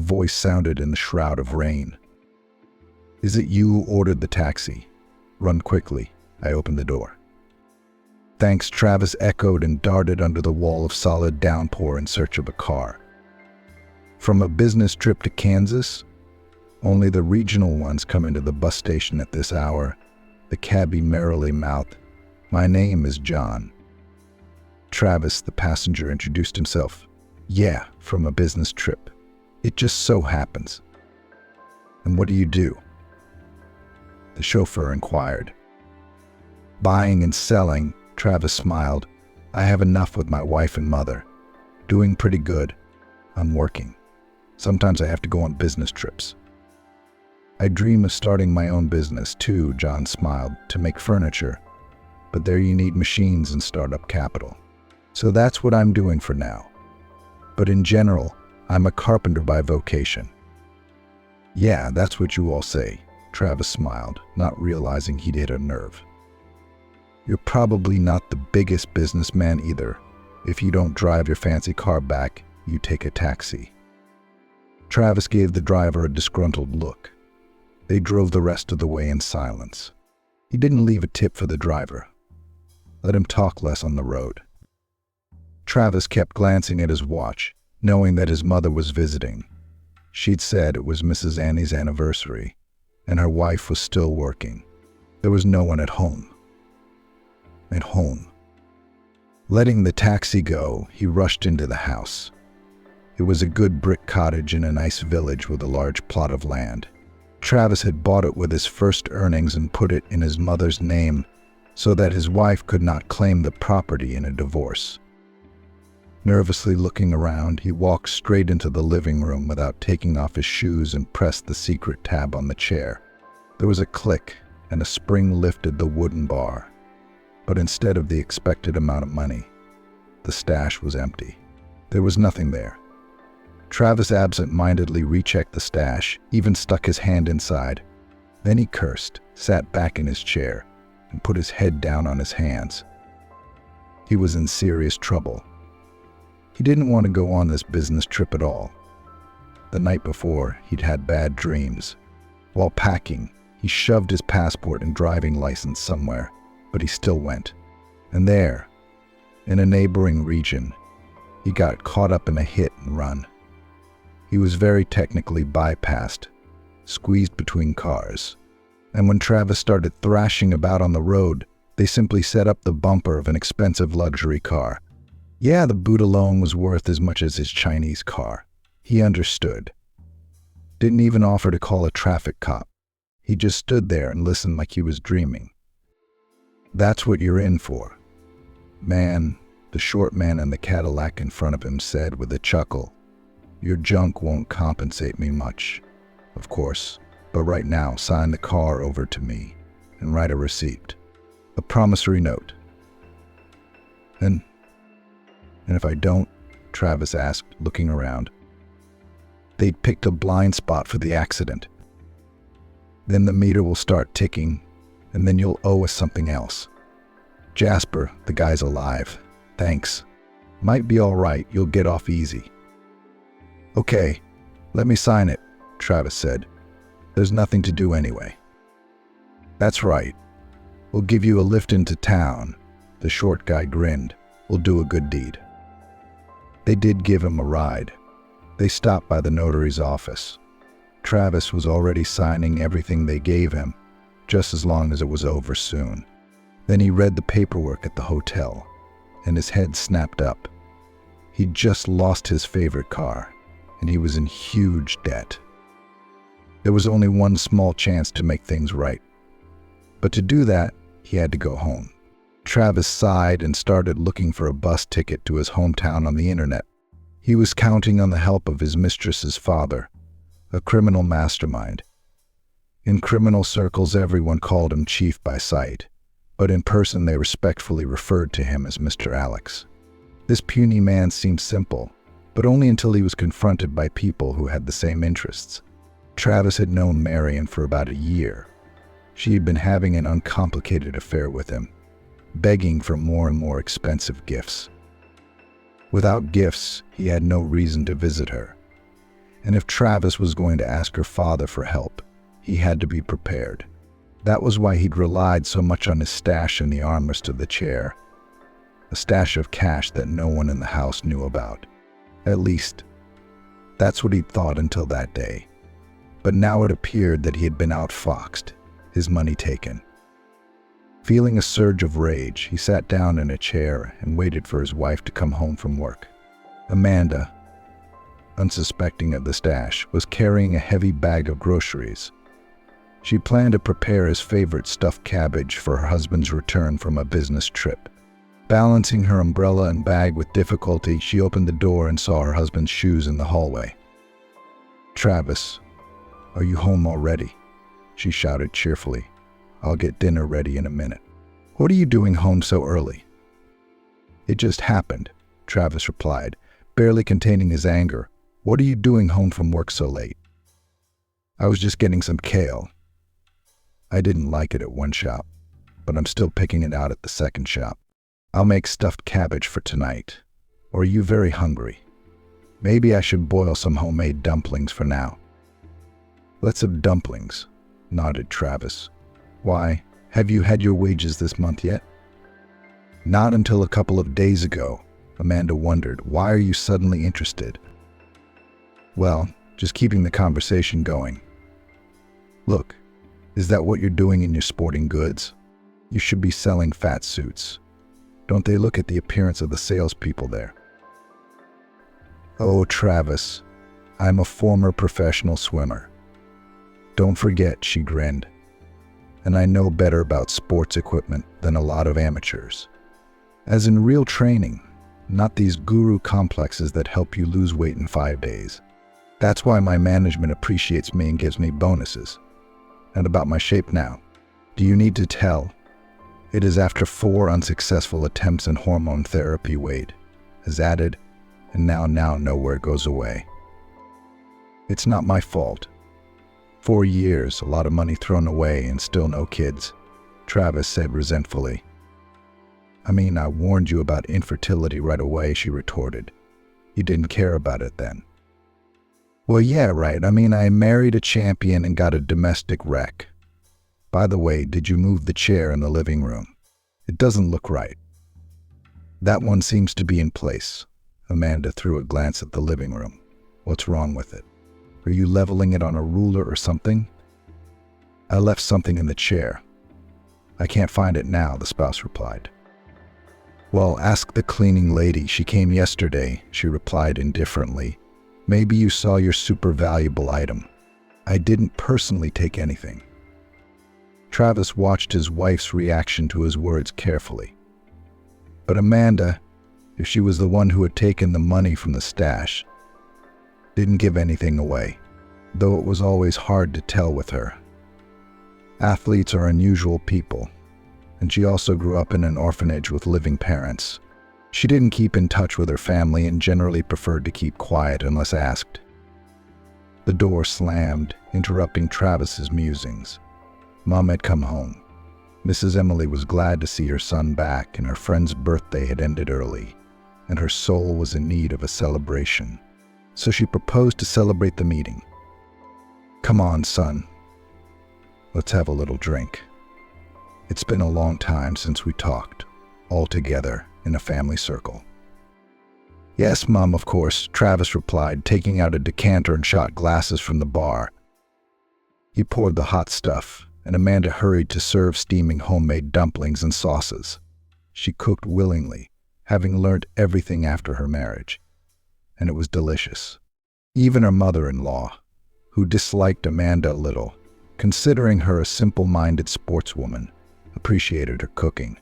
voice sounded in the shroud of rain. "Is it you who ordered the taxi? Run quickly." I opened the door. "Thanks," Travis echoed and darted under the wall of solid downpour in search of a car. From a business trip to Kansas? Only the regional ones come into the bus station at this hour. The cabbie merrily mouthed, "My name is John." Travis, the passenger, introduced himself. "Yeah, from a business trip. It just so happens." "And what do you do?" The chauffeur inquired. "Buying and selling," Travis smiled. "I have enough with my wife and mother. Doing pretty good. I'm working. Sometimes I have to go on business trips." "I dream of starting my own business too," John smiled, "to make furniture. But there you need machines and startup capital. So that's what I'm doing for now. But in general, I'm a carpenter by vocation." "Yeah, that's what you all say," Travis smiled, not realizing he'd hit a nerve. "You're probably not the biggest businessman either. If you don't drive your fancy car back, you take a taxi." Travis gave the driver a disgruntled look. They drove the rest of the way in silence. He didn't leave a tip for the driver. Let him talk less on the road. Travis kept glancing at his watch, knowing that his mother was visiting. She'd said it was Mrs. Annie's anniversary, and her wife was still working. There was no one at home. Letting the taxi go, he rushed into the house. It was a good brick cottage in a nice village with a large plot of land. Travis had bought it with his first earnings and put it in his mother's name so that his wife could not claim the property in a divorce. Nervously looking around, he walked straight into the living room without taking off his shoes and pressed the secret tab on the chair. There was a click, and a spring lifted the wooden bar. But instead of the expected amount of money, the stash was empty. There was nothing there. Travis absent-mindedly rechecked the stash, even stuck his hand inside. Then he cursed, sat back in his chair, and put his head down on his hands. He was in serious trouble. He didn't want to go on this business trip at all. The night before, he'd had bad dreams. While packing, he shoved his passport and driving license somewhere, but he still went. And there, in a neighboring region, he got caught up in a hit and run. He was very technically bypassed, squeezed between cars. And when Travis started thrashing about on the road, they simply set up the bumper of an expensive luxury car. Yeah, the boot alone was worth as much as his Chinese car. He understood. Didn't even offer to call a traffic cop. He just stood there and listened like he was dreaming. "That's what you're in for." "Man," the short man in the Cadillac in front of him said with a chuckle, "your junk won't compensate me much, of course, but right now sign the car over to me and write a receipt. A promissory note." And if I don't?" Travis asked, looking around. "They'd picked a blind spot for the accident. Then the meter will start ticking, and then you'll owe us something else." "Jasper, the guy's alive. Thanks. Might be all right, you'll get off easy." "Okay, let me sign it," Travis said. "There's nothing to do anyway." "That's right. We'll give you a lift into town." The short guy grinned. "We'll do a good deed." They did give him a ride. They stopped by the notary's office. Travis was already signing everything they gave him, just as long as it was over soon. Then he read the paperwork at the hotel, and his head snapped up. He'd just lost his favorite car, and he was in huge debt. There was only one small chance to make things right. But to do that, he had to go home. Travis sighed and started looking for a bus ticket to his hometown on the internet. He was counting on the help of his mistress's father, a criminal mastermind. In criminal circles, everyone called him Chief by sight, but in person they respectfully referred to him as Mr. Alex. This puny man seemed simple, but only until he was confronted by people who had the same interests. Travis had known Marion for about a year. She had been having an uncomplicated affair with him, begging for more and more expensive gifts. Without gifts, he had no reason to visit her. And if Travis was going to ask her father for help, he had to be prepared. That was why he'd relied so much on his stash in the armrest of the chair, a stash of cash that no one in the house knew about. At least, that's what he'd thought until that day. But now it appeared that he had been outfoxed, his money taken. Feeling a surge of rage, he sat down in a chair and waited for his wife to come home from work. Amanda, unsuspecting of the stash, was carrying a heavy bag of groceries. She planned to prepare his favorite stuffed cabbage for her husband's return from a business trip. Balancing her umbrella and bag with difficulty, she opened the door and saw her husband's shoes in the hallway. "Travis, are you home already?" she shouted cheerfully. "I'll get dinner ready in a minute." "What are you doing home so early?" "It just happened," Travis replied, barely containing his anger. "What are you doing home from work so late?" "I was just getting some kale. I didn't like it at one shop, but I'm still picking it out at the second shop. I'll make stuffed cabbage for tonight. Or are you very hungry? Maybe I should boil some homemade dumplings for now." "Let's have dumplings," nodded Travis. "Why, have you had your wages this month yet?" "Not until a couple of days ago." Amanda wondered, "Why are you suddenly interested?" "Well, just keeping the conversation going. Look, is that what you're doing in your sporting goods? You should be selling fat suits. Don't they look at the appearance of the salespeople there?" "Oh, Travis, I'm a former professional swimmer. Don't forget," she grinned. "And I know better about sports equipment than a lot of amateurs. As in real training, not these guru complexes that help you lose weight in 5 days. That's why my management appreciates me and gives me bonuses. And about my shape now, do you need to tell? It is after 4 unsuccessful attempts in hormone therapy. Weight has added, and now nowhere goes away. It's not my fault. 4 years, a lot of money thrown away, and still no kids," Travis said resentfully. "I mean, I warned you about infertility right away," she retorted. "You didn't care about it then." "Well, yeah, right. I mean, I married a champion and got a domestic wreck. By the way, did you move the chair in the living room? It doesn't look right." "That one seems to be in place." Amanda threw a glance at the living room. "What's wrong with it? Are you leveling it on a ruler or something?" "I left something in the chair. I can't find it now," the spouse replied. "Well, ask the cleaning lady. She came yesterday," she replied indifferently. "Maybe you saw your super valuable item. I didn't personally take anything." Travis watched his wife's reaction to his words carefully. But Amanda, if she was the one who had taken the money from the stash, didn't give anything away, though it was always hard to tell with her. Athletes are unusual people, and she also grew up in an orphanage with living parents. She didn't keep in touch with her family and generally preferred to keep quiet unless asked. The door slammed, interrupting Travis's musings. Mom had come home. Mrs. Emily was glad to see her son back, and her friend's birthday had ended early, and her soul was in need of a celebration. So she proposed to celebrate the meeting. "Come on, son. Let's have a little drink. It's been a long time since we talked, all together in a family circle." "Yes, Mom, of course," Travis replied, taking out a decanter and shot glasses from the bar. He poured the hot stuff, and Amanda hurried to serve steaming homemade dumplings and sauces. She cooked willingly, having learned everything after her marriage, and it was delicious. Even her mother-in-law, who disliked Amanda a little, considering her a simple-minded sportswoman, appreciated her cooking.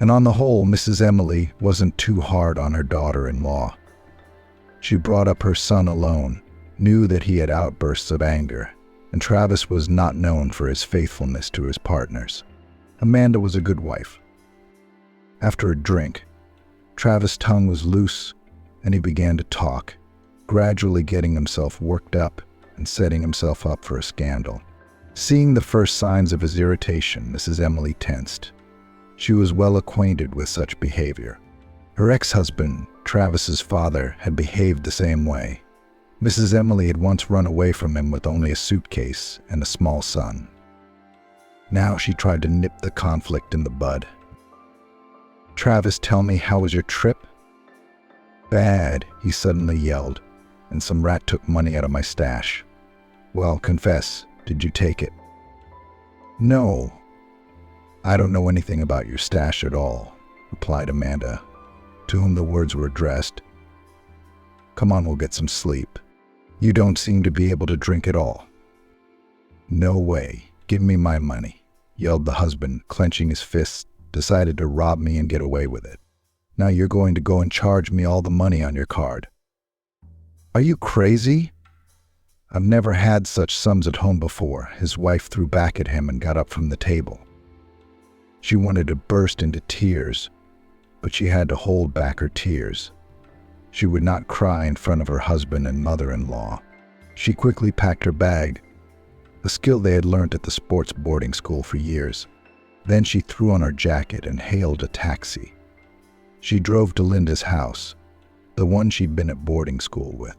And on the whole, Mrs. Emily wasn't too hard on her daughter-in-law. She brought up her son alone, knew that he had outbursts of anger, and Travis was not known for his faithfulness to his partners. Amanda was a good wife. After a drink, Travis' tongue was loose, and he began to talk, gradually getting himself worked up and setting himself up for a scandal. Seeing the first signs of his irritation, Mrs. Emily tensed. She was well acquainted with such behavior. Her ex-husband, Travis's father, had behaved the same way. Mrs. Emily had once run away from him with only a suitcase and a small son. Now she tried to nip the conflict in the bud. "Travis, tell me, how was your trip?" "Bad," he suddenly yelled, "and some rat took money out of my stash." "Well, confess, did you take it?" "No, I don't know anything about your stash at all," replied Amanda, to whom the words were addressed. "Come on, we'll get some sleep. You don't seem to be able to drink at all." "No way, give me my money," yelled the husband, clenching his fists, decided to rob me and get away with it. "Now you're going to go and charge me all the money on your card." "Are you crazy?" "I've never had such sums at home before." His wife threw back at him and got up from the table. She wanted to burst into tears, but she had to hold back her tears. She would not cry in front of her husband and mother-in-law. She quickly packed her bag, a skill they had learned at the sports boarding school for years. Then she threw on her jacket and hailed a taxi. She drove to Linda's house, the one she'd been at boarding school with.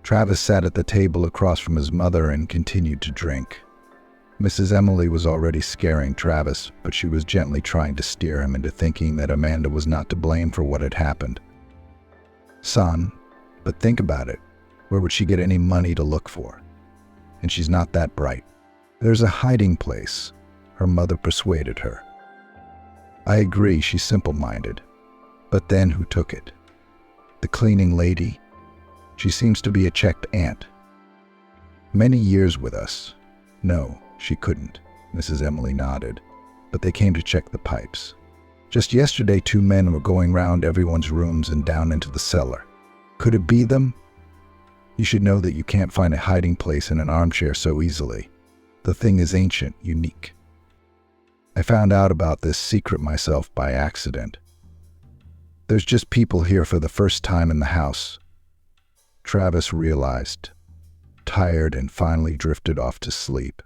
Travis sat at the table across from his mother and continued to drink. Mrs. Emily was already scaring Travis, but she was gently trying to steer him into thinking that Amanda was not to blame for what had happened. "Son, but think about it. Where would she get any money to look for? And she's not that bright." "There's a hiding place," her mother persuaded her. "I agree, she's simple-minded. But then who took it? The cleaning lady? She seems to be a checked aunt. Many years with us." "No, she couldn't," Mrs. Emily nodded. "But they came to check the pipes. Just yesterday, 2 men were going round everyone's rooms and down into the cellar. Could it be them? You should know that you can't find a hiding place in an armchair so easily. The thing is ancient, unique. I found out about this secret myself by accident. There's just people here for the first time in the house." Travis realized, tired, and finally drifted off to sleep.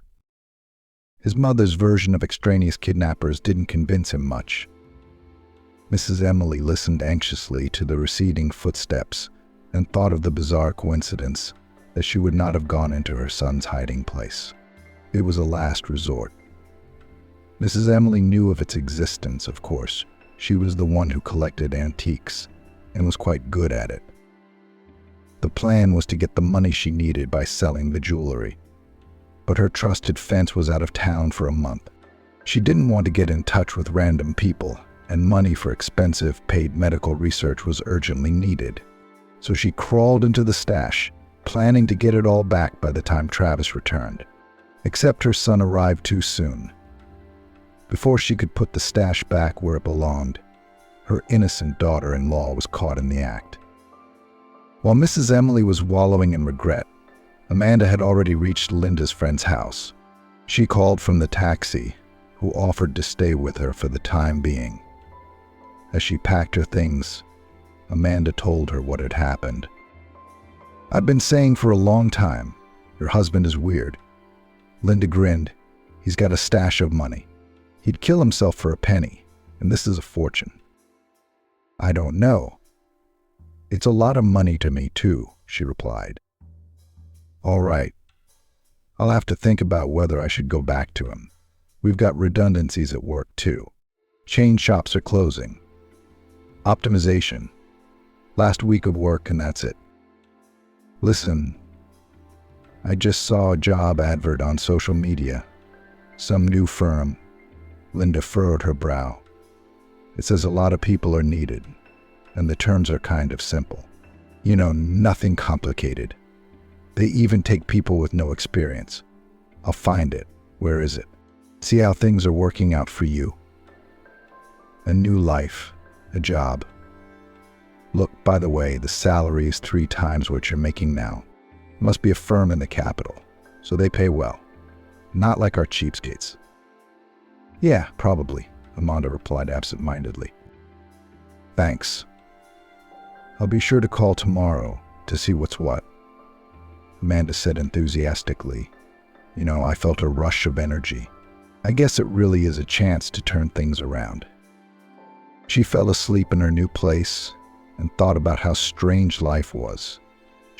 His mother's version of extraneous kidnappers didn't convince him much. Mrs. Emily listened anxiously to the receding footsteps and thought of the bizarre coincidence that she would not have gone into her son's hiding place. It was a last resort. Mrs. Emily knew of its existence, of course. She was the one who collected antiques and was quite good at it. The plan was to get the money she needed by selling the jewelry. But her trusted fence was out of town for a month. She didn't want to get in touch with random people, and money for expensive paid medical research was urgently needed. So she crawled into the stash, planning to get it all back by the time Travis returned. Except her son arrived too soon. Before she could put the stash back where it belonged, her innocent daughter-in-law was caught in the act. While Mrs. Emily was wallowing in regret, Amanda had already reached Linda's friend's house. She called from the taxi, who offered to stay with her for the time being. As she packed her things, Amanda told her what had happened. "I've been saying for a long time, your husband is weird." Linda grinned. "He's got a stash of money. He'd kill himself for a penny, and this is a fortune." "I don't know. It's a lot of money to me, too," she replied. "All right. I'll have to think about whether I should go back to him. We've got redundancies at work, too. Chain shops are closing. Optimization. Last week of work and that's it. Listen, I just saw a job advert on social media. Some new firm." Linda furrowed her brow. "It says a lot of people are needed, and the terms are kind of simple. You know, nothing complicated. They even take people with no experience. I'll find it. Where is it? See how things are working out for you. A new life, a job. Look, by the way, the salary is 3 times what you're making now. Must be a firm in the capital, so they pay well. Not like our cheapskates." "Yeah, probably," Amanda replied absent-mindedly. "Thanks. I'll be sure to call tomorrow to see what's what," Amanda said enthusiastically. "You know, I felt a rush of energy. I guess it really is a chance to turn things around." She fell asleep in her new place and thought about how strange life was.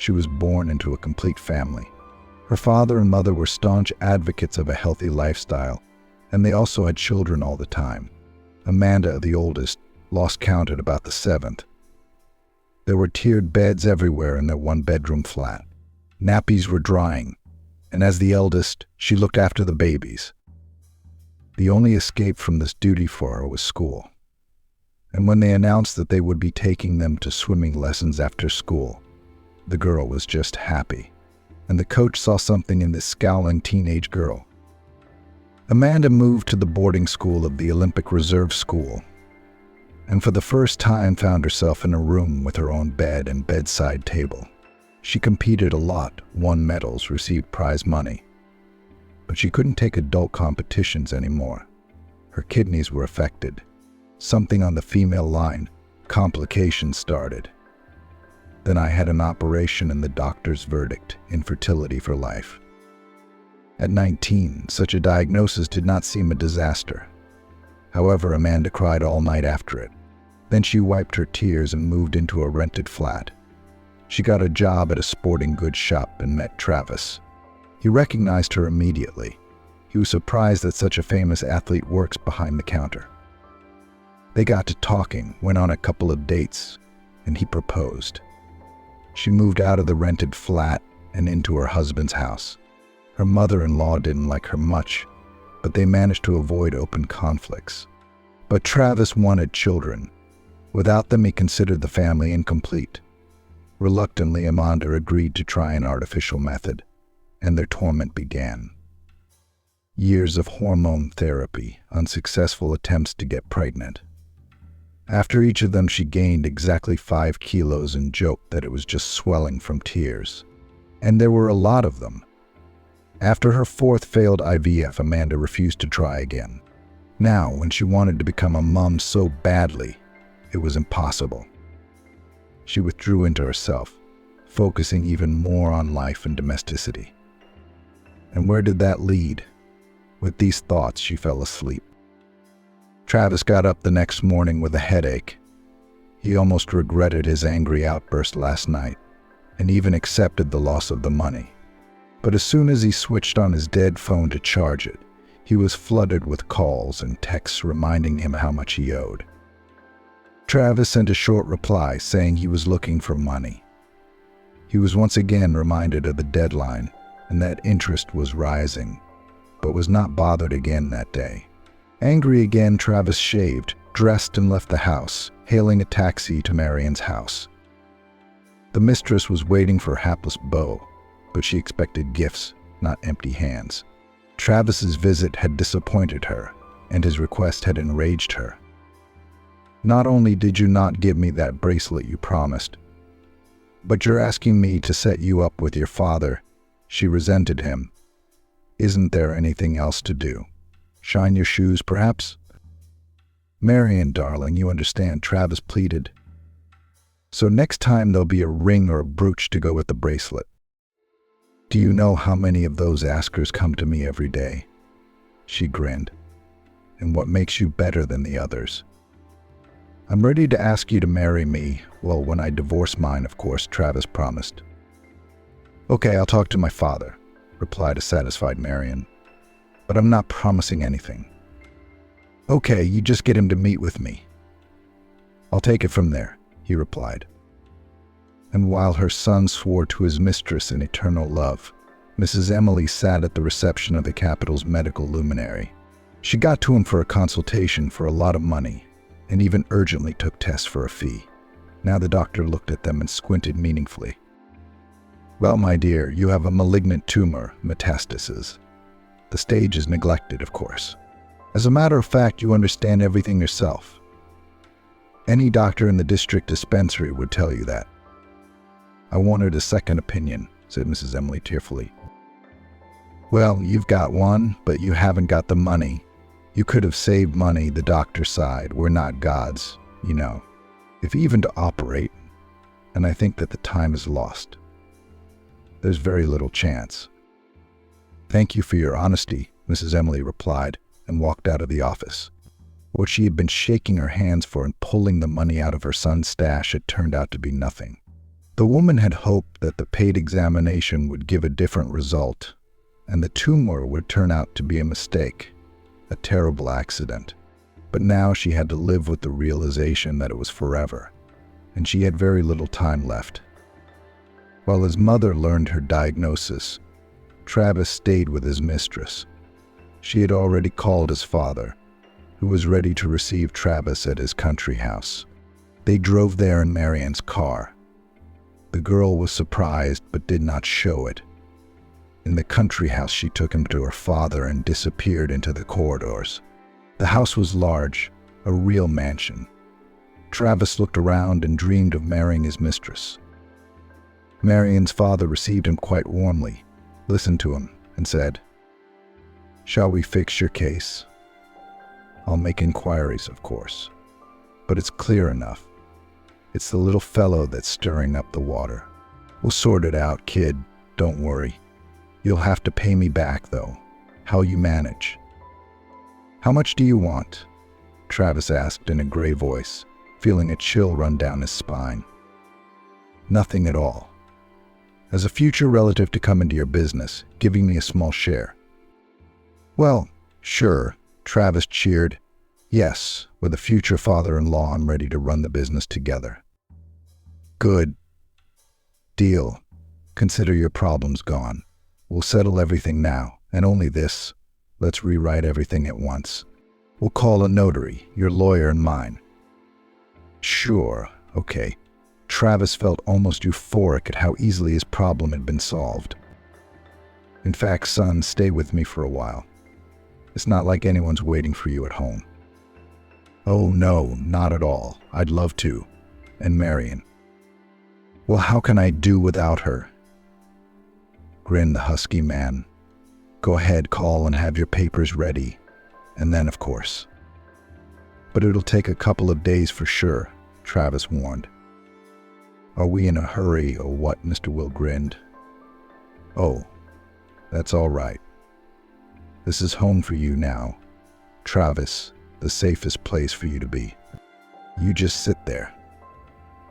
She was born into a complete family. Her father and mother were staunch advocates of a healthy lifestyle, and they also had children all the time. Amanda, the oldest, lost count at about the seventh. There were tiered beds everywhere in their one-bedroom flat. Nappies were drying, and as the eldest, she looked after the babies. The only escape from this duty for her was school. And when they announced that they would be taking them to swimming lessons after school, the girl was just happy. And the coach saw something in this scowling teenage girl. Amanda moved to the boarding school of the Olympic Reserve School, and for the first time found herself in a room with her own bed and bedside table. She competed a lot, won medals, received prize money. But she couldn't take adult competitions anymore. Her kidneys were affected. Something on the female line, complications started. Then I had an operation and the doctor's verdict, infertility for life. At 19, such a diagnosis did not seem a disaster. However, Amanda cried all night after it. Then she wiped her tears and moved into a rented flat. She got a job at a sporting goods shop and met Travis. He recognized her immediately. He was surprised that such a famous athlete works behind the counter. They got to talking, went on a couple of dates, and he proposed. She moved out of the rented flat and into her husband's house. Her mother-in-law didn't like her much, but they managed to avoid open conflicts. But Travis wanted children. Without them, he considered the family incomplete. Reluctantly, Amanda agreed to try an artificial method, and their torment began. Years of hormone therapy, unsuccessful attempts to get pregnant. After each of them, she gained exactly 5 kilos and joked that it was just swelling from tears. And there were a lot of them. After her 4th failed IVF, Amanda refused to try again. Now, when she wanted to become a mom so badly, it was impossible. She withdrew into herself, focusing even more on life and domesticity. And where did that lead? With these thoughts, she fell asleep. Travis got up the next morning with a headache. He almost regretted his angry outburst last night, and even accepted the loss of the money. But as soon as he switched on his dead phone to charge it, he was flooded with calls and texts reminding him how much he owed. Travis sent a short reply saying he was looking for money. He was once again reminded of the deadline and that interest was rising, but was not bothered again that day. Angry again, Travis shaved, dressed, and left the house, hailing a taxi to Marion's house. The mistress was waiting for hapless Beau, but she expected gifts, not empty hands. Travis's visit had disappointed her, and his request had enraged her. Not only did you not give me that bracelet you promised, but you're asking me to set you up with your father. She resented him. Isn't there anything else to do? Shine your shoes, perhaps? Marion, darling, you understand, Travis pleaded. So next time there'll be a ring or a brooch to go with the bracelet. Do you know how many of those askers come to me every day? She grinned. And what makes you better than the others? I'm ready to ask you to marry me. Well, when I divorce mine, of course, Travis promised. Okay, I'll talk to my father, replied a satisfied Marion. But I'm not promising anything. Okay, you just get him to meet with me. I'll take it from there, he replied. And while her son swore to his mistress in eternal love, Mrs. Emily sat at the reception of the capital's medical luminary. She got to him for a consultation for a lot of money, and even urgently took tests for a fee. Now the doctor looked at them and squinted meaningfully. Well, my dear, you have a malignant tumor, metastases. The stage is neglected, of course. As a matter of fact, you understand everything yourself. Any doctor in the district dispensary would tell you that. I wanted a second opinion, said Mrs. Emily tearfully. Well, you've got one, but you haven't got the money. You could have saved money, the doctor sighed. We're not gods, you know. If even to operate, and I think that the time is lost. There's very little chance. Thank you for your honesty, Mrs. Emily replied, and walked out of the office. What she had been shaking her hands for and pulling the money out of her son's stash had turned out to be nothing. The woman had hoped that the paid examination would give a different result, and the tumor would turn out to be a mistake, a terrible accident. But now she had to live with the realization that it was forever, and she had very little time left. While his mother learned her diagnosis, Travis stayed with his mistress. She had already called his father, who was ready to receive Travis at his country house. They drove there in Marian's car. The girl was surprised but did not show it. In the country house, she took him to her father and disappeared into the corridors. The house was large, a real mansion. Travis looked around and dreamed of marrying his mistress. Marian's father received him quite warmly, listened to him, and said, "Shall we fix your case? I'll make inquiries, of course, but it's clear enough. It's the little fellow that's stirring up the water. We'll sort it out, kid, don't worry. You'll have to pay me back, though. How you manage?" "How much do you want?" Travis asked in a gray voice, feeling a chill run down his spine. "Nothing at all. As a future relative to come into your business, giving me a small share." "Well, sure," Travis cheered. "Yes, with a future father-in-law, I'm ready to run the business together." "Good. Deal. Consider your problems gone. We'll settle everything now, and only this. Let's rewrite everything at once. We'll call a notary, your lawyer and mine." "Sure, okay." Travis felt almost euphoric at how easily his problem had been solved. "In fact, son, stay with me for a while. It's not like anyone's waiting for you at home." "Oh no, not at all. I'd love to. And Marian." "Well, how can I do without her?" grinned the husky man. "Go ahead, call and have your papers ready. And then, of course." "But it'll take a couple of days for sure," Travis warned. "Are we in a hurry or what?" Mr. Will grinned. "Oh, that's all right. This is home for you now, Travis, the safest place for you to be. You just sit there.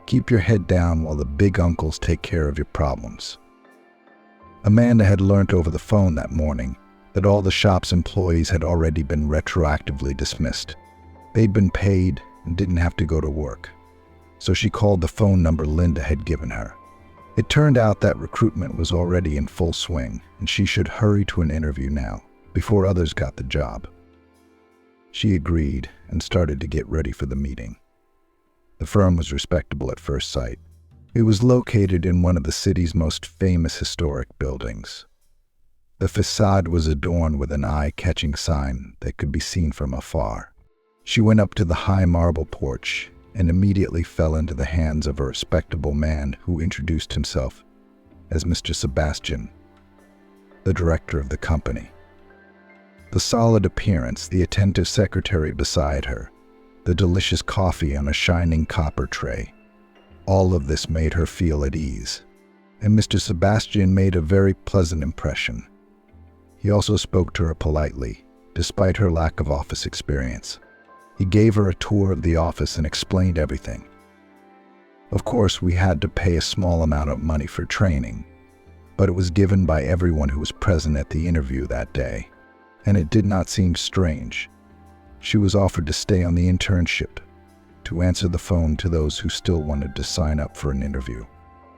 Keep your head down while the big uncles take care of your problems." Amanda had learnt over the phone that morning that all the shop's employees had already been retroactively dismissed. They'd been paid and didn't have to go to work. So she called the phone number Linda had given her. It turned out that recruitment was already in full swing, and she should hurry to an interview now, before others got the job. She agreed and started to get ready for the meeting. The firm was respectable at first sight. It was located in one of the city's most famous historic buildings. The facade was adorned with an eye-catching sign that could be seen from afar. She went up to the high marble porch and immediately fell into the hands of a respectable man who introduced himself as Mr. Sebastian, the director of the company. The solid appearance, the attentive secretary beside her, the delicious coffee on a shining copper tray, all of this made her feel at ease, and Mr. Sebastian made a very pleasant impression. He also spoke to her politely, despite her lack of office experience. He gave her a tour of the office and explained everything. Of course, we had to pay a small amount of money for training, but it was given by everyone who was present at the interview that day, and it did not seem strange. She was offered to stay on the internship, to answer the phone to those who still wanted to sign up for an interview.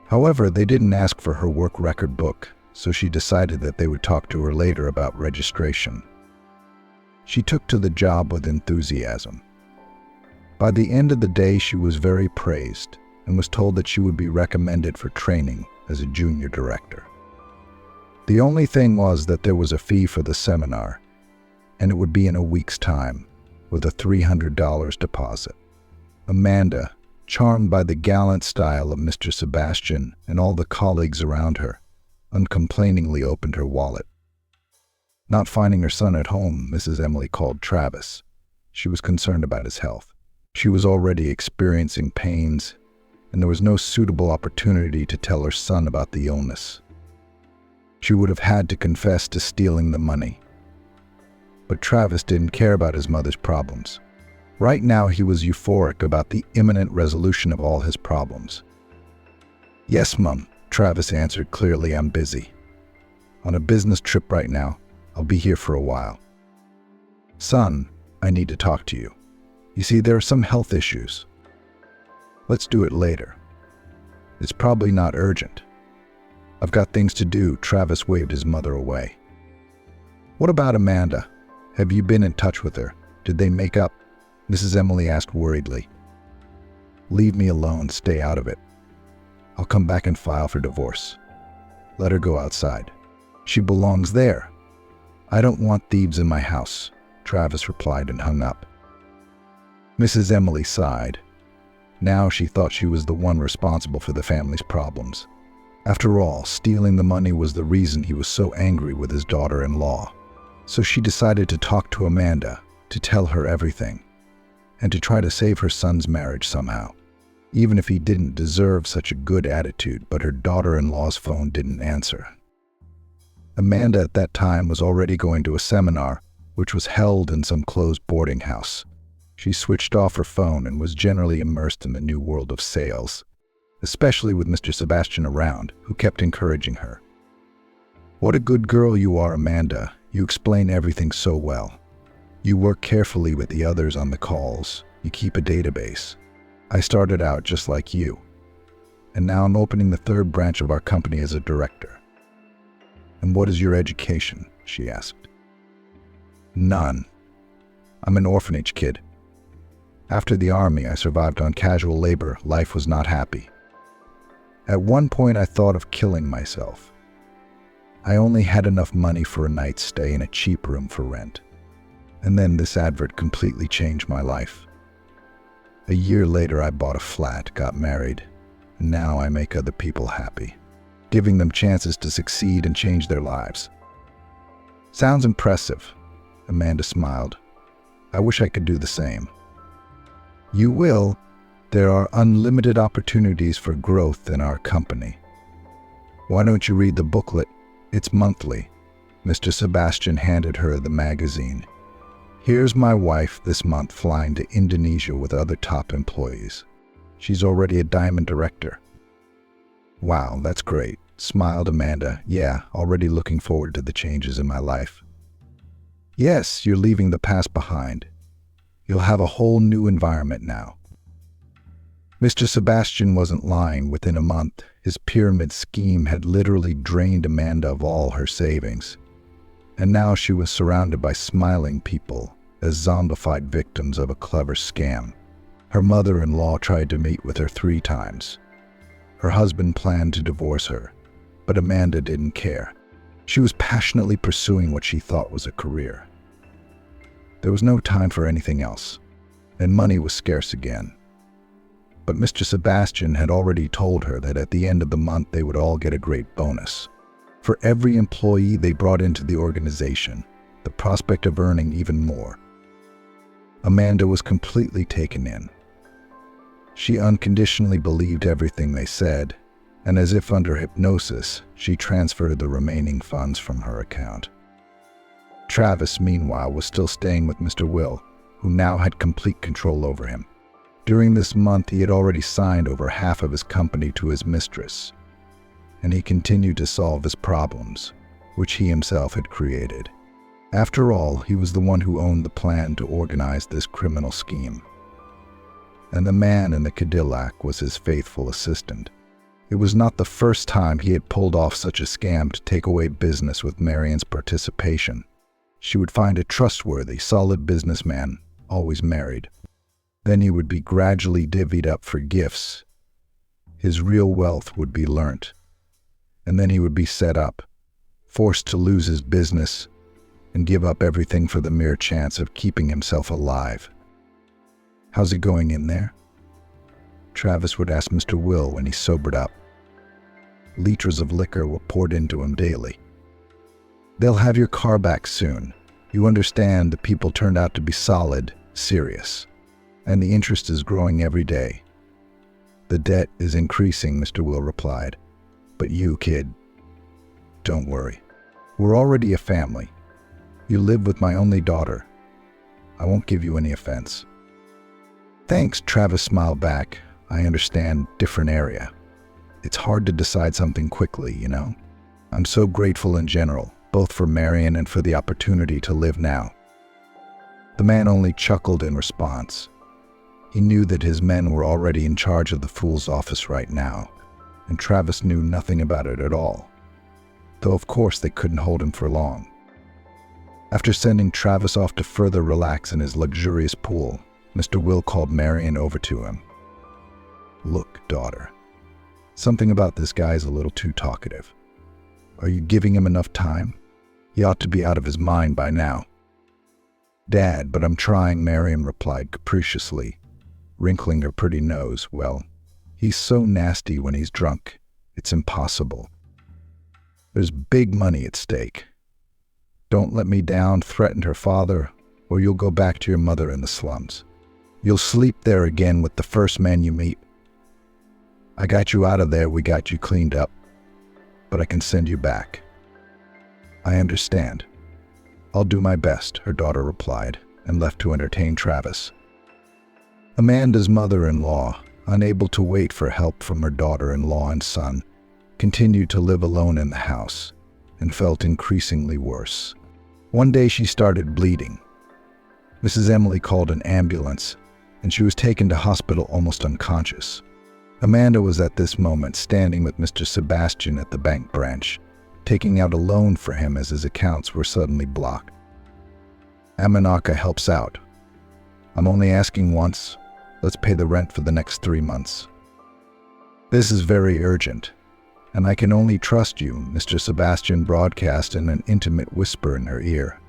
However, they didn't ask for her work record book, so she decided that they would talk to her later about registration. She took to the job with enthusiasm. By the end of the day, she was very praised and was told that she would be recommended for training as a junior director. The only thing was that there was a fee for the seminar, and it would be in a week's time, with a $300 deposit. Amanda, charmed by the gallant style of Mr. Sebastian and all the colleagues around her, uncomplainingly opened her wallet. Not finding her son at home, Mrs. Emily called Travis. She was concerned about his health. She was already experiencing pains, and there was no suitable opportunity to tell her son about the illness. She would have had to confess to stealing the money. But Travis didn't care about his mother's problems. Right now, he was euphoric about the imminent resolution of all his problems. Yes, Mum, Travis answered clearly. I'm busy. On a business trip right now. I'll be here for a while. Son, I need to talk to you. You see, there are some health issues. Let's do it later. It's probably not urgent. I've got things to do. Travis waved his mother away. What about Amanda? Have you been in touch with her? Did they make up? Mrs. Emily asked worriedly. Leave me alone. Stay out of it. I'll come back and file for divorce. Let her go outside. She belongs there. I don't want thieves in my house, Travis replied and hung up. Mrs. Emily sighed. Now she thought she was the one responsible for the family's problems. After all, stealing the money was the reason he was so angry with his daughter-in-law. So she decided to talk to Amanda, to tell her everything, and to try to save her son's marriage somehow. Even if he didn't deserve such a good attitude, but her daughter-in-law's phone didn't answer. Amanda at that time was already going to a seminar, which was held in some closed boarding house. She switched off her phone and was generally immersed in the new world of sales, especially with Mr. Sebastian around, who kept encouraging her. What a good girl you are, Amanda. You explain everything so well. You work carefully with the others on the calls. You keep a database. I started out just like you, and now I'm opening the third branch of our company as a director. And what is your education? She asked. None. I'm an orphanage kid. After the army, I survived on casual labor. Life was not happy. At one point, I thought of killing myself. I only had enough money for a night's stay in a cheap room for rent. And then this advert completely changed my life. A year later, I bought a flat, got married, and now I make other people happy, giving them chances to succeed and change their lives. Sounds impressive, Amanda smiled. I wish I could do the same. You will. There are unlimited opportunities for growth in our company. Why don't you read the booklet? It's monthly. Mr. Sebastian handed her the magazine. Here's my wife this month flying to Indonesia with other top employees. She's already a diamond director. Wow, that's great, smiled Amanda. Yeah, already looking forward to the changes in my life. Yes, you're leaving the past behind. You'll have a whole new environment now. Mr. Sebastian wasn't lying. Within a month, his pyramid scheme had literally drained Amanda of all her savings. And now she was surrounded by smiling people as zombified victims of a clever scam. Her mother-in-law tried to meet with her 3 times. Her husband planned to divorce her, but Amanda didn't care. She was passionately pursuing what she thought was a career. There was no time for anything else, and money was scarce again. But Mr. Sebastian had already told her that at the end of the month they would all get a great bonus. For every employee they brought into the organization, the prospect of earning even more. Amanda was completely taken in. She unconditionally believed everything they said, and as if under hypnosis, she transferred the remaining funds from her account. Travis, meanwhile, was still staying with Mr. Will, who now had complete control over him. During this month, he had already signed over half of his company to his mistress, and he continued to solve his problems, which he himself had created. After all, he was the one who owned the plan to organize this criminal scheme. And the man in the Cadillac was his faithful assistant. It was not the first time he had pulled off such a scam to take away business with Marion's participation. She would find a trustworthy, solid businessman, always married. Then he would be gradually divvied up for gifts. His real wealth would be learnt. And then he would be set up, forced to lose his business, and give up everything for the mere chance of keeping himself alive. How's it going in there? Travis would ask Mr. Will when he sobered up. Liters of liquor were poured into him daily. They'll have your car back soon. You understand, the people turned out to be solid, serious, and the interest is growing every day. The debt is increasing, Mr. Will replied. But you, kid, don't worry. We're already a family. You live with my only daughter. I won't give you any offense. Thanks, Travis smiled back. I understand, different area. It's hard to decide something quickly, you know? I'm so grateful in general, both for Marion and for the opportunity to live now." The man only chuckled in response. He knew that his men were already in charge of the fool's office right now, and Travis knew nothing about it at all, though of course they couldn't hold him for long. After sending Travis off to further relax in his luxurious pool, Mr. Will called Marion over to him. "Look, daughter, something about this guy is a little too talkative. Are you giving him enough time? He ought to be out of his mind by now." "Dad, but I'm trying," Marion replied capriciously, wrinkling her pretty nose. "Well, he's so nasty when he's drunk, it's impossible. There's big money at stake. Don't let me down," threatened her father, "or you'll go back to your mother in the slums. You'll sleep there again with the first man you meet. I got you out of there, we got you cleaned up, but I can send you back." "I understand. I'll do my best," her daughter replied, and left to entertain Travis. Amanda's mother-in-law, unable to wait for help from her daughter-in-law and son, continued to live alone in the house and felt increasingly worse. One day she started bleeding. Mrs. Emily called an ambulance, and she was taken to hospital almost unconscious. Amanda was at this moment standing with Mr. Sebastian at the bank branch, taking out a loan for him as his accounts were suddenly blocked. "Amanaka helps out. I'm only asking once. Let's pay the rent for the next 3 months. This is very urgent, and I can only trust you," Mr. Sebastian broadcast in an intimate whisper in her ear.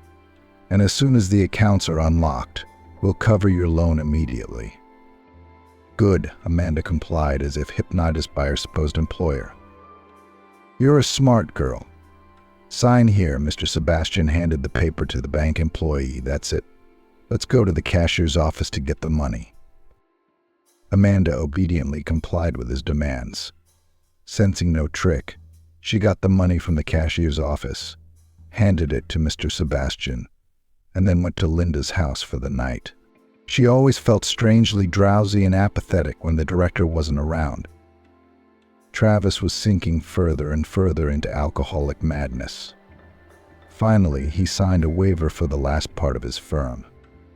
"And as soon as the accounts are unlocked, we'll cover your loan immediately." "Good," Amanda complied as if hypnotized by her supposed employer. "You're a smart girl. Sign here." Mr. Sebastian handed the paper to the bank employee. "That's it. Let's go to the cashier's office to get the money." Amanda obediently complied with his demands. Sensing no trick, she got the money from the cashier's office, handed it to Mr. Sebastian, and then went to Linda's house for the night. She always felt strangely drowsy and apathetic when the director wasn't around. Travis was sinking further and further into alcoholic madness. Finally, he signed a waiver for the last part of his firm.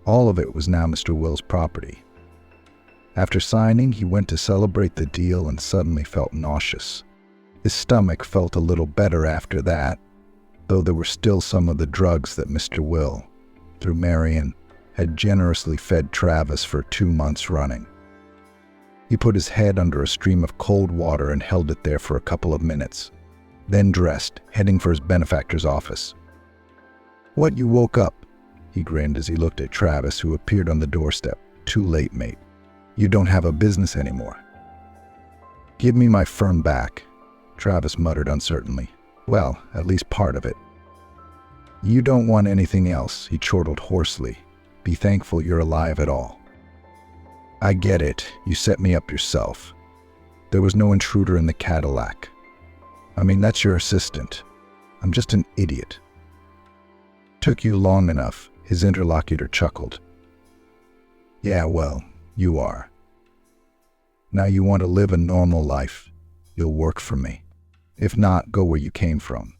All of it was now Mr. Will's property. After signing, he went to celebrate the deal and suddenly felt nauseous. His stomach felt a little better after that, though there were still some of the drugs that Mr. Will, through Marion, had generously fed Travis for 2 months running. He put his head under a stream of cold water and held it there for a couple of minutes, then dressed, heading for his benefactor's office. "What, you woke up?" he grinned as he looked at Travis, who appeared on the doorstep. "Too late, mate. You don't have a business anymore." "Give me my firm back," Travis muttered uncertainly. "Well, at least part of it." "You don't want anything else," he chortled hoarsely. "Be thankful you're alive at all." "I get it. You set me up yourself. There was no intruder in the Cadillac. I mean, that's your assistant. I'm just an idiot." "Took you long enough," his interlocutor chuckled. "Yeah, well, you are. Now you want to live a normal life, you'll work for me. If not, go where you came from.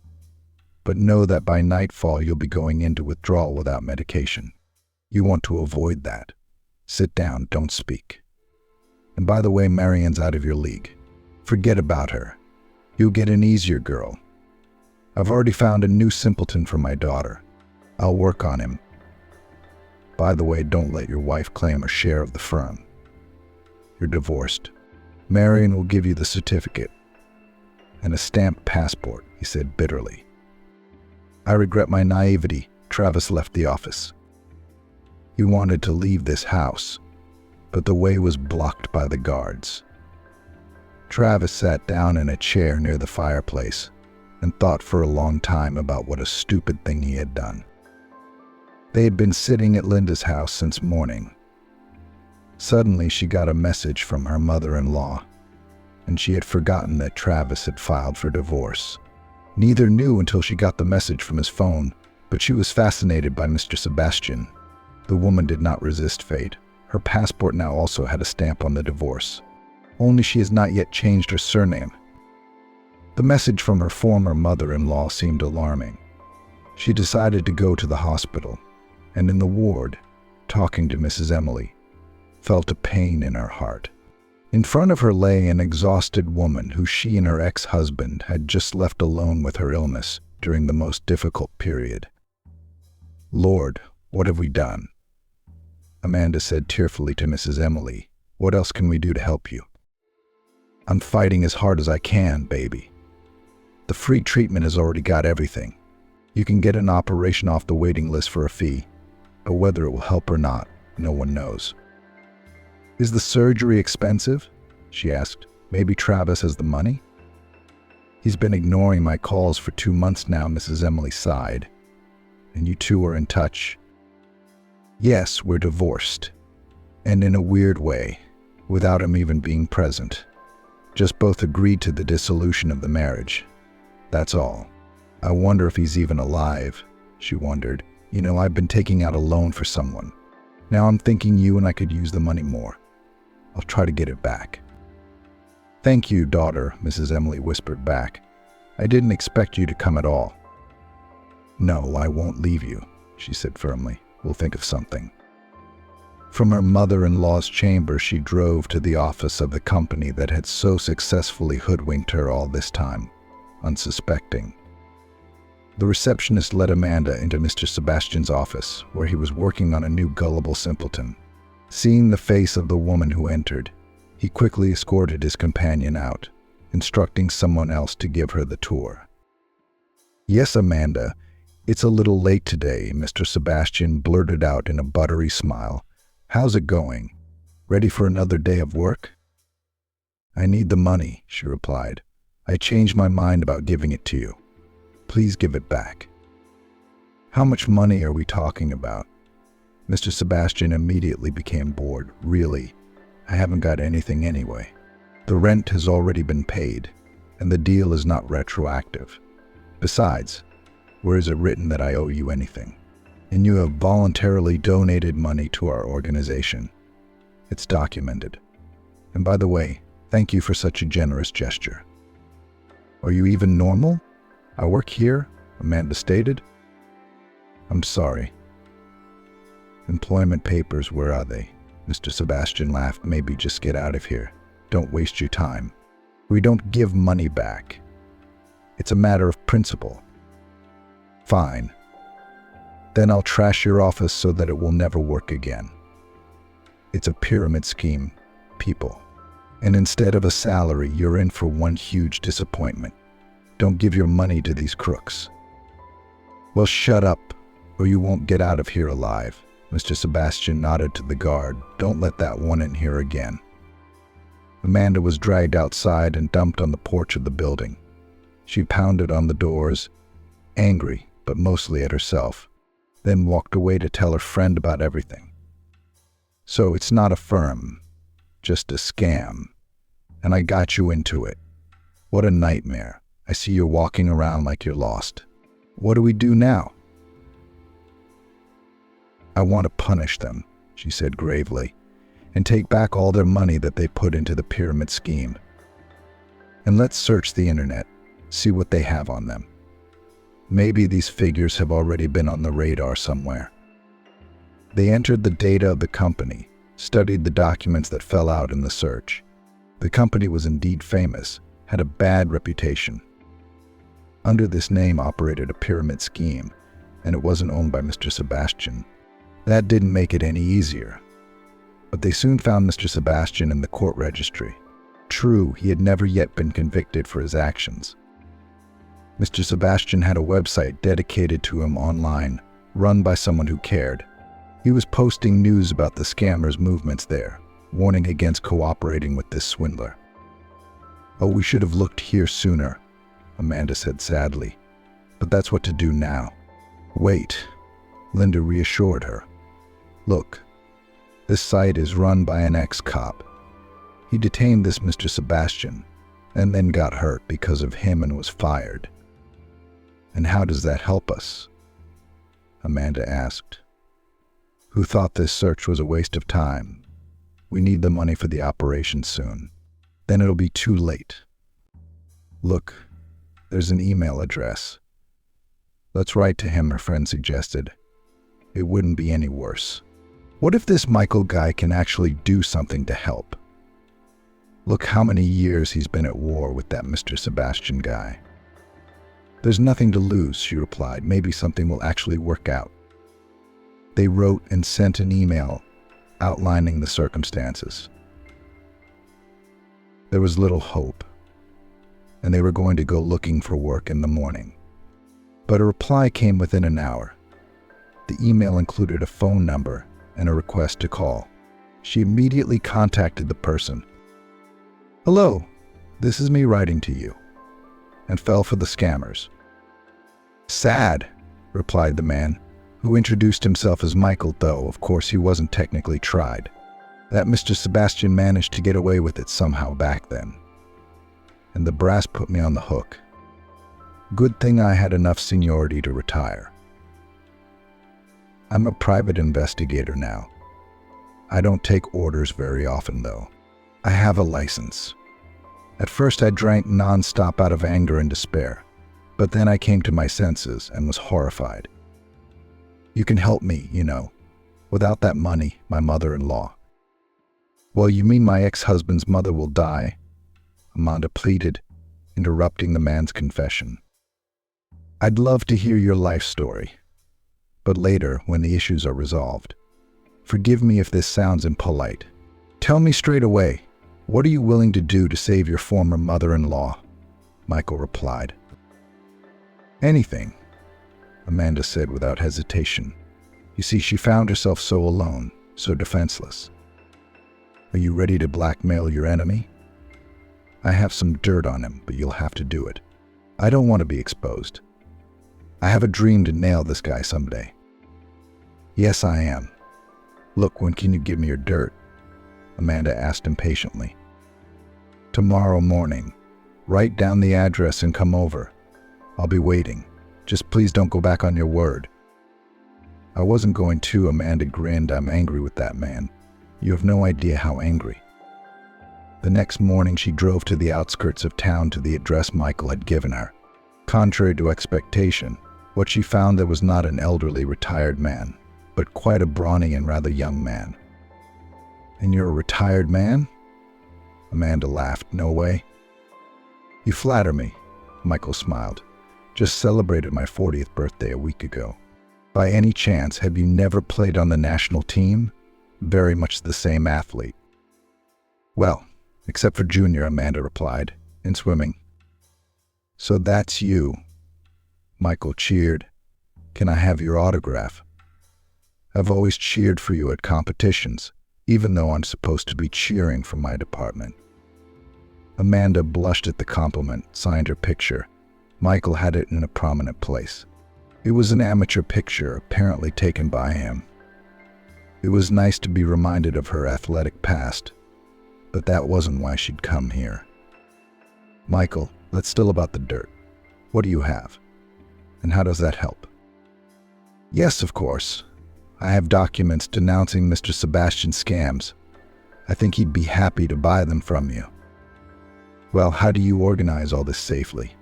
But know that by nightfall you'll be going into withdrawal without medication. You want to avoid that. Sit down, don't speak. And by the way, Marion's out of your league. Forget about her. You'll get an easier girl. I've already found a new simpleton for my daughter. I'll work on him. By the way, don't let your wife claim a share of the firm. You're divorced. Marion will give you the certificate and a stamped passport," he said bitterly. "I regret my naivety." Travis left the office. He wanted to leave this house, but the way was blocked by the guards. Travis sat down in a chair near the fireplace and thought for a long time about what a stupid thing he had done. They had been sitting at Linda's house since morning. Suddenly, she got a message from her mother-in-law, and she had forgotten that Travis had filed for divorce. Neither knew until she got the message from his phone, but she was fascinated by Mr. Sebastian. The woman did not resist fate. Her passport now also had a stamp on the divorce. Only she has not yet changed her surname, The message from her former mother-in-law seemed alarming. She decided to go to the hospital, and in the ward, talking to Mrs. Emily, felt a pain in her heart. In front of her lay an exhausted woman who she and her ex-husband had just left alone with her illness during the most difficult period. "Lord, what have we done?" Amanda said tearfully to Mrs. Emily. "What else can we do to help you?" "I'm fighting as hard as I can, baby. The free treatment has already got everything. You can get an operation off the waiting list for a fee, but whether it will help or not, no one knows." "Is the surgery expensive?" she asked. "Maybe Travis has the money?" "He's been ignoring my calls for 2 months now," Mrs. Emily sighed. "And you two are in touch?" "Yes, we're divorced. And in a weird way, without him even being present. Just both agreed to the dissolution of the marriage. That's all. I wonder if he's even alive," she wondered. "You know, I've been taking out a loan for someone. Now I'm thinking you and I could use the money more. I'll try to get it back." "Thank you, daughter," Mrs. Emily whispered back. "I didn't expect you to come at all." "No, I won't leave you," she said firmly. "We'll think of something." From her mother-in-law's chamber, she drove to the office of the company that had so successfully hoodwinked her all this time, unsuspecting. The receptionist led Amanda into Mr. Sebastian's office, where he was working on a new gullible simpleton. Seeing the face of the woman who entered, he quickly escorted his companion out, instructing someone else to give her the tour. "Yes, Amanda, it's a little late today," Mr. Sebastian blurted out in a buttery smile. "How's it going? Ready for another day of work?" "I need the money," she replied. "I changed my mind about giving it to you. Please give it back." "How much money are we talking about?" Mr. Sebastian immediately became bored. "Really, I haven't got anything anyway. The rent has already been paid, and the deal is not retroactive. Besides, where is it written that I owe you anything? And you have voluntarily donated money to our organization. It's documented. And by the way, thank you for such a generous gesture." "Are you even normal? I work here," Amanda stated. "I'm sorry. Employment papers, where are they?" Mr. Sebastian laughed. "Maybe just get out of here. Don't waste your time. We don't give money back. It's a matter of principle." "Fine. Then I'll trash your office so that it will never work again. It's a pyramid scheme, people. And instead of a salary, you're in for one huge disappointment. Don't give your money to these crooks." "Well, shut up, or you won't get out of here alive." Mr. Sebastian nodded to the guard. "Don't let that one in here again." Amanda was dragged outside and dumped on the porch of the building. She pounded on the doors, angry, but mostly at herself, then walked away to tell her friend about everything. "So it's not a firm, just a scam. And I got you into it. What a nightmare. I see you're walking around like you're lost. What do we do now?" "I want to punish them," she said gravely, "and take back all their money that they put into the pyramid scheme. And let's search the internet, see what they have on them. Maybe these figures have already been on the radar somewhere." They entered the data of the company, studied the documents that fell out in the search. The company was indeed famous, had a bad reputation. Under this name operated a pyramid scheme, and it wasn't owned by Mr. Sebastian. That didn't make it any easier. But they soon found Mr. Sebastian in the court registry. True, he had never yet been convicted for his actions. Mr. Sebastian had a website dedicated to him online, run by someone who cared. He was posting news about the scammers' movements there, warning against cooperating with this swindler. "Oh, we should have looked here sooner," Amanda said sadly. "But that's what to do now." "Wait," Linda reassured her. "Look, this site is run by an ex-cop. He detained this Mr. Sebastian, and then got hurt because of him and was fired." "And how does that help us?" Amanda asked. "Who thought this search was a waste of time? We need the money for the operation soon. Then it'll be too late. Look, There's an email address. Let's write to him, her friend suggested. It wouldn't be any worse. What if this Michael guy can actually do something to help? Look how many years he's been at war with that Mr. Sebastian guy. There's nothing to lose, she replied. Maybe something will actually work out. They wrote and sent an email outlining the circumstances. There was little hope, and they were going to go looking for work in the morning. But a reply came within an hour. The email included a phone number and a request to call. She immediately contacted the person. "Hello, this is me writing to you," and fell for the scammers. "Sad," replied the man, who introduced himself as Michael, though of course he wasn't technically tried. That Mr. Sebastian managed to get away with it somehow back then. And the brass put me on the hook. Good thing I had enough seniority to retire. I'm a private investigator now. I don't take orders very often, though. I have a license. At first I drank non-stop out of anger and despair, but then I came to my senses and was horrified. You can help me, you know. Without that money, my mother-in-law. Well, you mean my ex-husband's mother will die? Amanda pleaded, interrupting the man's confession. I'd love to hear your life story, but later, when the issues are resolved. Forgive me if this sounds impolite. Tell me straight away, what are you willing to do to save your former mother-in-law? Michael replied. Anything, Amanda said without hesitation. You see, she found herself so alone, so defenseless. Are you ready to blackmail your enemy? I have some dirt on him, but you'll have to do it. I don't want to be exposed. I have a dream to nail this guy someday. Yes, I am. Look, when can you give me your dirt? Amanda asked impatiently. Tomorrow morning. Write down the address and come over. I'll be waiting. Just please don't go back on your word. I wasn't going to, Amanda grinned. I'm angry with that man. You have no idea how angry. The next morning she drove to the outskirts of town to the address Michael had given her. Contrary to expectation, what she found there was not an elderly retired man, but quite a brawny and rather young man. And you're a retired man? Amanda laughed. No way. You flatter me, Michael smiled. Just celebrated my 40th birthday a week ago. By any chance, have you never played on the national team? Very much the same athlete. Well, except for junior, Amanda replied, in swimming. So that's you. Michael cheered. Can I have your autograph? I've always cheered for you at competitions, even though I'm supposed to be cheering for my department. Amanda blushed at the compliment, signed her picture. Michael had it in a prominent place. It was an amateur picture, apparently taken by him. It was nice to be reminded of her athletic past, but that wasn't why she'd come here. Michael, let's still about the dirt. What do you have? And how does that help? Yes, of course. I have documents denouncing Mr. Sebastian's scams. I think he'd be happy to buy them from you. Well, how do you organize all this safely?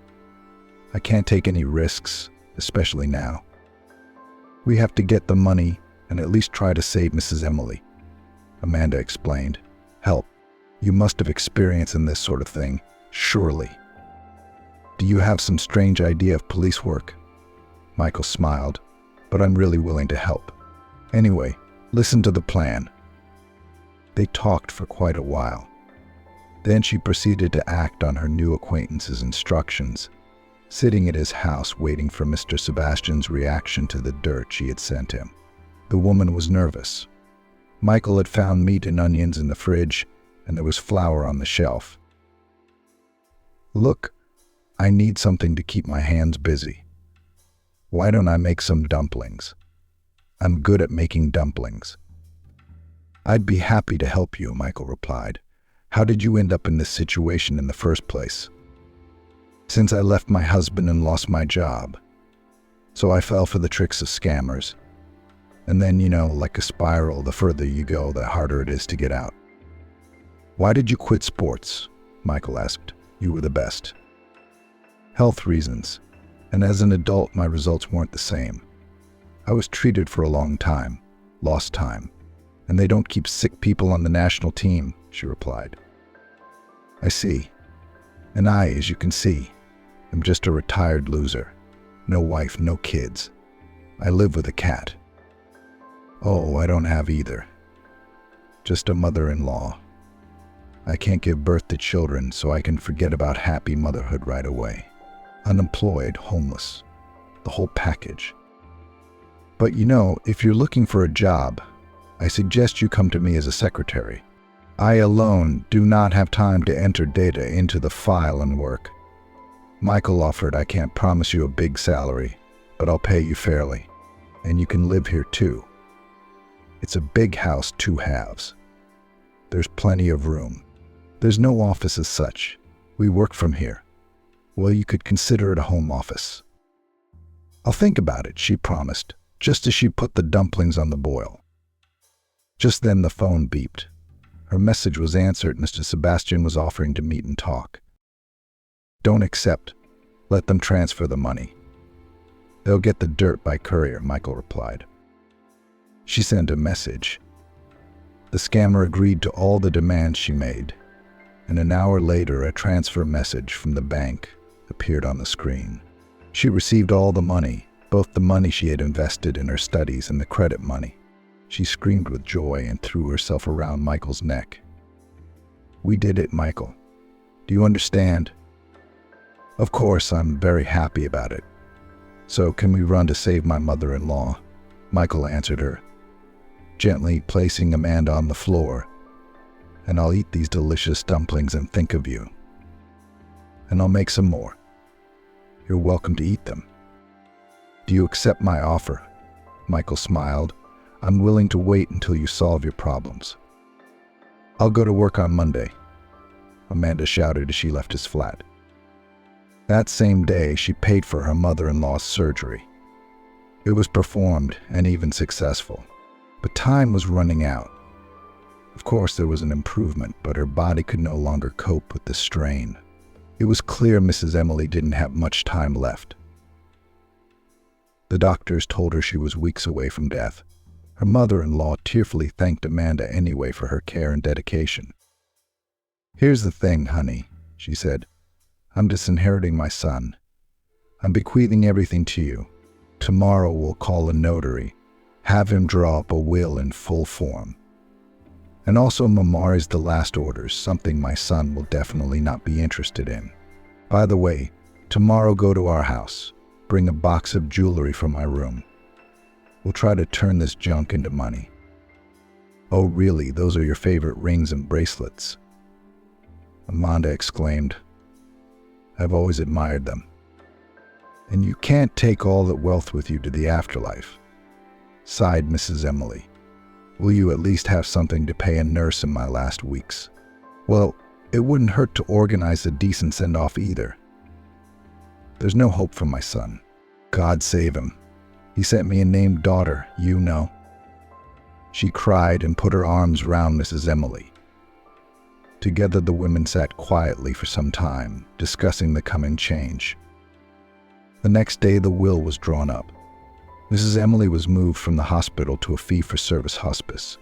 I can't take any risks, especially now. We have to get the money and at least try to save Mrs. Emily, Amanda explained. Help. You must have experience in this sort of thing, surely. Do you have some strange idea of police work? Michael smiled, but I'm really willing to help. Anyway, listen to the plan. They talked for quite a while. Then she proceeded to act on her new acquaintance's instructions, sitting at his house waiting for Mr. Sebastian's reaction to the dirt she had sent him. The woman was nervous. Michael had found meat and onions in the fridge, and there was flour on the shelf. Look, I need something to keep my hands busy. Why don't I make some dumplings? I'm good at making dumplings. I'd be happy to help you, Michael replied. How did you end up in this situation in the first place? Since I left my husband and lost my job. So I fell for the tricks of scammers. And then, like a spiral, the further you go, the harder it is to get out. Why did you quit sports? Michael asked. You were the best. Health reasons. And as an adult, my results weren't the same. I was treated for a long time, lost time. And they don't keep sick people on the national team, she replied. I see. And I, as you can see, am just a retired loser. No wife, no kids. I live with a cat. Oh, I don't have either. Just a mother-in-law. I can't give birth to children, so I can forget about happy motherhood right away. Unemployed, homeless, the whole package. But you know, if you're looking for a job, I suggest you come to me as a secretary. I alone do not have time to enter data into the file and work. Michael offered, I can't promise you a big salary, but I'll pay you fairly. And you can live here too. It's a big house, 2 halves. There's plenty of room. There's no office as such. We work from here. Well, you could consider it a home office. I'll think about it, she promised, just as she put the dumplings on the boil. Just then the phone beeped. Her message was answered. Mr. Sebastian was offering to meet and talk. Don't accept. Let them transfer the money. They'll get the dirt by courier, Michael replied. She sent a message. The scammer agreed to all the demands she made, and an hour later a transfer message from the bank appeared on the screen. She received all the money, both the money she had invested in her studies and the credit money. She screamed with joy and threw herself around Michael's neck. We did it, Michael. Do you understand? Of course, I'm very happy about it. So can we run to save my mother-in-law? Michael answered her, gently placing Amanda on the floor. And I'll eat these delicious dumplings and think of you. And I'll make some more. You're welcome to eat them. Do you accept my offer? Michael smiled. I'm willing to wait until you solve your problems. I'll go to work on Monday, Amanda shouted as she left his flat. That same day, she paid for her mother-in-law's surgery. It was performed and even successful, but time was running out. Of course, there was an improvement, but her body could no longer cope with the strain. It was clear Mrs. Emily didn't have much time left. The doctors told her she was weeks away from death. Her mother-in-law tearfully thanked Amanda anyway for her care and dedication. Here's the thing, honey, she said. I'm disinheriting my son. I'm bequeathing everything to you. Tomorrow we'll call a notary, have him draw up a will in full form. And also memorize the last orders, something my son will definitely not be interested in. By the way, tomorrow go to our house. Bring a box of jewelry from my room. We'll try to turn this junk into money. Oh, really? Those are your favorite rings and bracelets? Amanda exclaimed. I've always admired them. And you can't take all that wealth with you to the afterlife, sighed Mrs. Emily. Will you at least have something to pay a nurse in my last weeks? Well, it wouldn't hurt to organize a decent send-off either. There's no hope for my son. God save him. He sent me a named daughter, you know. She cried and put her arms round Mrs. Emily. Together the women sat quietly for some time, discussing the coming change. The next day the will was drawn up. Mrs. Emily was moved from the hospital to a fee-for-service hospice.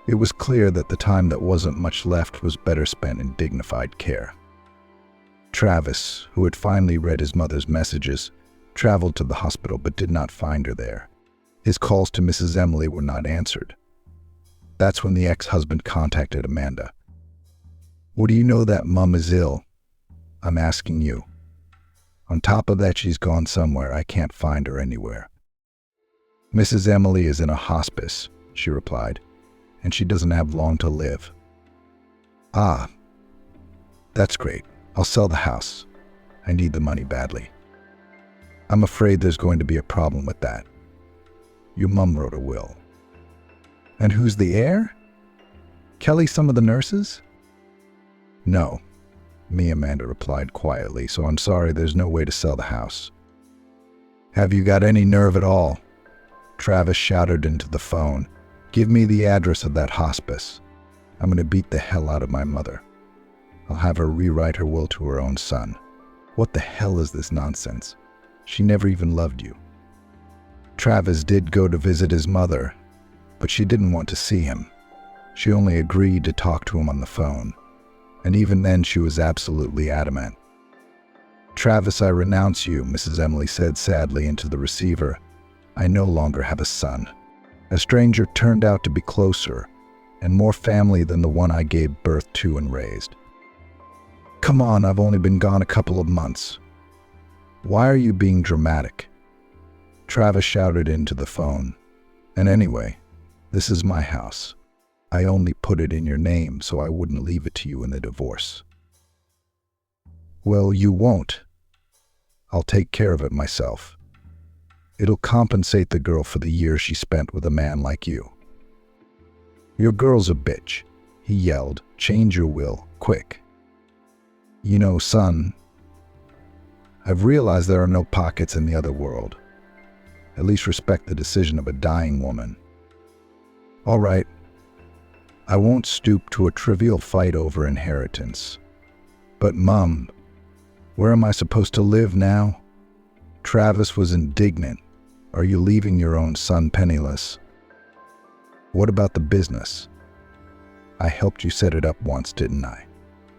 It was clear that the time that wasn't much left was better spent in dignified care. Travis, who had finally read his mother's messages, traveled to the hospital but did not find her there. His calls to Mrs. Emily were not answered. That's when the ex-husband contacted Amanda. What do you know that Mum is ill? I'm asking you. On top of that, she's gone somewhere. I can't find her anywhere. Mrs. Emily is in a hospice, she replied, and she doesn't have long to live. Ah, that's great. I'll sell the house. I need the money badly. I'm afraid there's going to be a problem with that. Your mum wrote a will. And who's the heir? Kelly, some of the nurses? No, me, Amanda replied quietly, so I'm sorry there's no way to sell the house. Have you got any nerve at all? Travis shouted into the phone. Give me the address of that hospice. I'm going to beat the hell out of my mother. I'll have her rewrite her will to her own son. What the hell is this nonsense? She never even loved you. Travis did go to visit his mother, but she didn't want to see him. She only agreed to talk to him on the phone, and even then she was absolutely adamant. "Travis, I renounce you," Mrs. Emily said sadly into the receiver. "I no longer have a son. A stranger turned out to be closer and more family than the one I gave birth to and raised." "Come on, I've only been gone a couple of months. Why are you being dramatic?" Travis shouted into the phone. "And anyway, this is my house. I only put it in your name so I wouldn't leave it to you in the divorce." "Well, you won't. I'll take care of it myself. It'll compensate the girl for the years she spent with a man like you." "Your girl's a bitch," he yelled. "Change your will, quick." "You know, son, I've realized there are no pockets in the other world. At least respect the decision of a dying woman. All right, I won't stoop to a trivial fight over inheritance. But Mum, where am I supposed to live now?" Travis was indignant. "Are you leaving your own son penniless?" "What about the business? I helped you set it up once, didn't I?"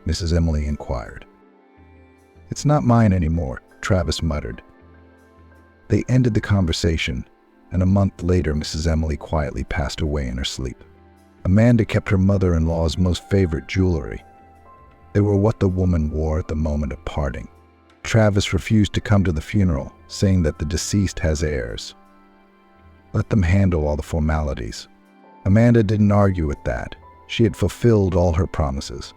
Mrs. Emily inquired. "It's not mine anymore," Travis muttered. They ended the conversation, and a month later Mrs. Emily quietly passed away in her sleep. Amanda kept her mother-in-law's most favorite jewelry. They were what the woman wore at the moment of parting. Travis refused to come to the funeral, saying that the deceased has heirs. Let them handle all the formalities. Amanda didn't argue with that. She had fulfilled all her promises.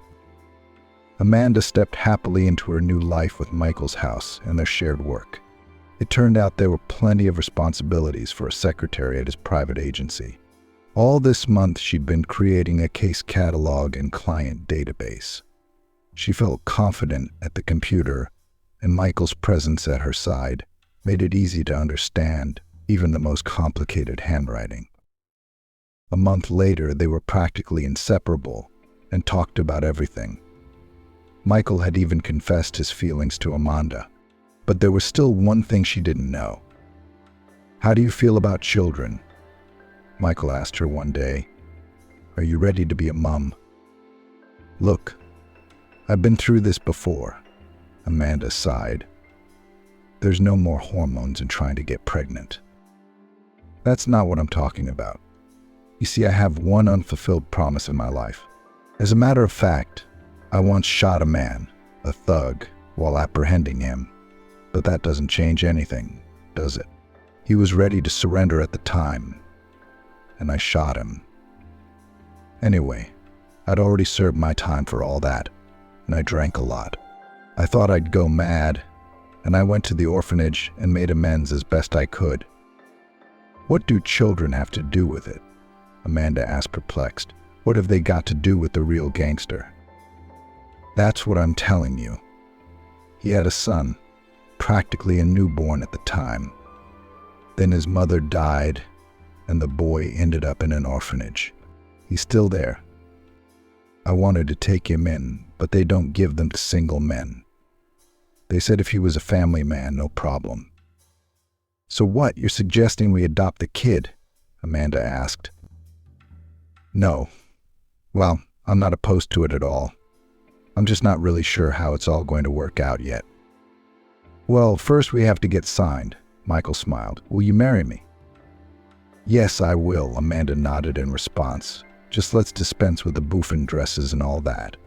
Amanda stepped happily into her new life with Michael's house and their shared work. It turned out there were plenty of responsibilities for a secretary at his private agency. All this month she'd been creating a case catalog and client database. She felt confident at the computer, and Michael's presence at her side made it easy to understand even the most complicated handwriting. A month later, they were practically inseparable and talked about everything. Michael had even confessed his feelings to Amanda, but there was still one thing she didn't know. "How do you feel about children?" Michael asked her one day. "Are you ready to be a mom?" "Look, I've been through this before," Amanda sighed. "There's no more hormones in trying to get pregnant." "That's not what I'm talking about. You see, I have one unfulfilled promise in my life. As a matter of fact, I once shot a man, a thug, while apprehending him. But that doesn't change anything, does it? He was ready to surrender at the time, and I shot him. Anyway, I'd already served my time for all that, and I drank a lot. I thought I'd go mad, and I went to the orphanage and made amends as best I could." "What do children have to do with it?" Amanda asked, perplexed. "What have they got to do with the real gangster?" "That's what I'm telling you. He had a son, practically a newborn at the time. Then his mother died, and the boy ended up in an orphanage. He's still there. I wanted to take him in, but they don't give them to single men. They said if he was a family man, no problem." "So what, you're suggesting we adopt the kid?" Amanda asked. "No. Well, I'm not opposed to it at all. I'm just not really sure how it's all going to work out yet." "Well, first we have to get signed," Michael smiled. "Will you marry me?" "Yes, I will," Amanda nodded in response. "Just let's dispense with the bouffant dresses and all that."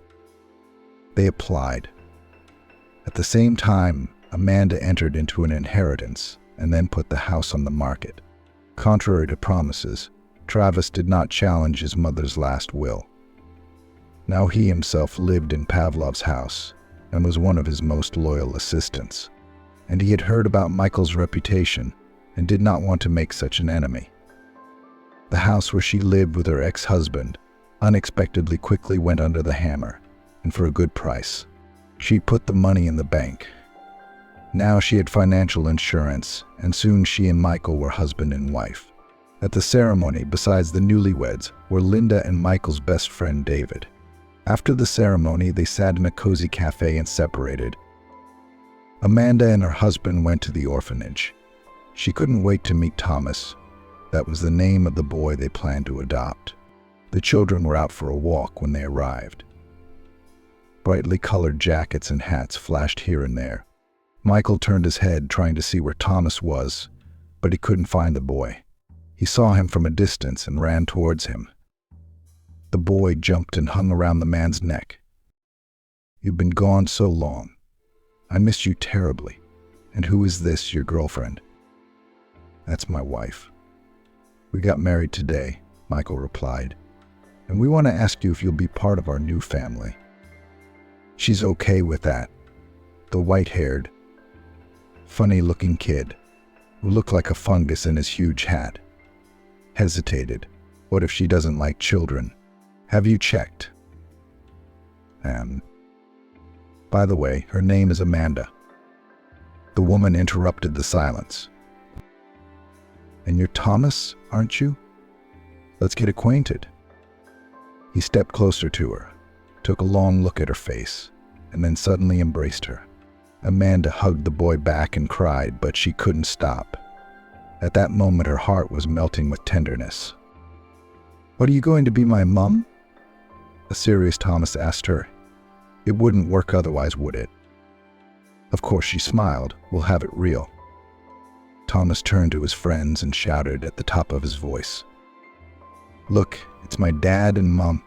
They applied. At the same time, Amanda entered into an inheritance and then put the house on the market. Contrary to promises, Travis did not challenge his mother's last will. Now he himself lived in Pavlov's house and was one of his most loyal assistants. And he had heard about Michael's reputation and did not want to make such an enemy. The house where she lived with her ex-husband unexpectedly quickly went under the hammer, and for a good price. She put the money in the bank. Now she had financial insurance, and soon she and Michael were husband and wife. At the ceremony, besides the newlyweds, were Linda and Michael's best friend David. After the ceremony, they sat in a cozy cafe and separated. Amanda and her husband went to the orphanage. She couldn't wait to meet Thomas. That was the name of the boy they planned to adopt. The children were out for a walk when they arrived. Brightly colored jackets and hats flashed here and there. Michael turned his head, trying to see where Thomas was, but he couldn't find the boy. He saw him from a distance and ran towards him. The boy jumped and hung around the man's neck. "You've been gone so long. I miss you terribly. And who is this, your girlfriend?" "That's my wife. We got married today," Michael replied. "And we want to ask you if you'll be part of our new family." "She's okay with that." The white-haired, funny-looking kid, who looked like a fungus in his huge hat, hesitated. "What if she doesn't like children? Have you checked?" By the way, her name is Amanda." The woman interrupted the silence. "And you're Thomas, aren't you? Let's get acquainted." He stepped closer to her, took a long look at her face, and then suddenly embraced her. Amanda hugged the boy back and cried, but she couldn't stop. At that moment, her heart was melting with tenderness. "What, are you going to be my mom?" a serious Thomas asked her. "It wouldn't work otherwise, would it?" Of course, she smiled. "We'll have it real." Thomas turned to his friends and shouted at the top of his voice, "Look, it's my dad and mom."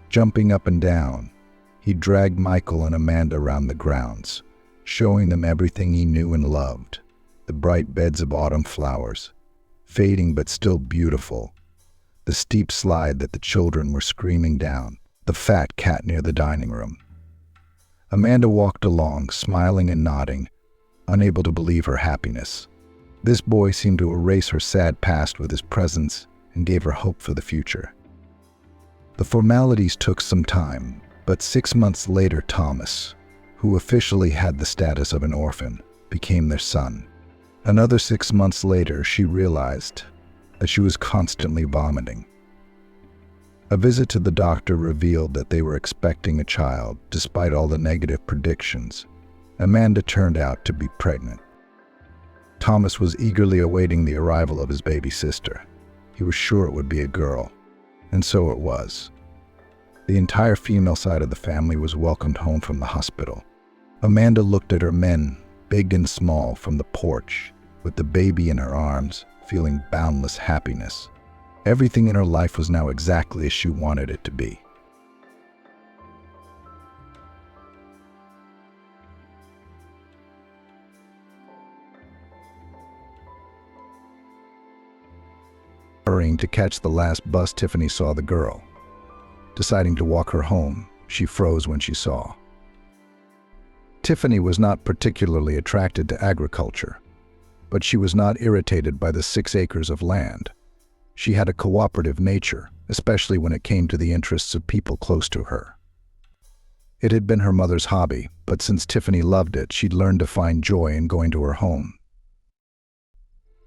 Jumping up and down, he dragged Michael and Amanda around the grounds, showing them everything he knew and loved. The bright beds of autumn flowers, fading but still beautiful, the steep slide that the children were screaming down, the fat cat near the dining room. Amanda walked along, smiling and nodding, unable to believe her happiness. This boy seemed to erase her sad past with his presence and gave her hope for the future. The formalities took some time, but 6 months later, Thomas, who officially had the status of an orphan, became their son. Another 6 months later, she realized that she was constantly vomiting. A visit to the doctor revealed that they were expecting a child, despite all the negative predictions. Amanda turned out to be pregnant. Thomas was eagerly awaiting the arrival of his baby sister. He was sure it would be a girl, and so it was. The entire female side of the family was welcomed home from the hospital. Amanda looked at her men, big and small, from the porch, with the baby in her arms, feeling boundless happiness. Everything in her life was now exactly as she wanted it to be. Hurrying to catch the last bus, Tiffany saw the girl. Deciding to walk her home, she froze when she saw. Tiffany was not particularly attracted to agriculture, but she was not irritated by the 6 acres of land. She had a cooperative nature, especially when it came to the interests of people close to her. It had been her mother's hobby, but since Tiffany loved it, she'd learned to find joy in going to her home.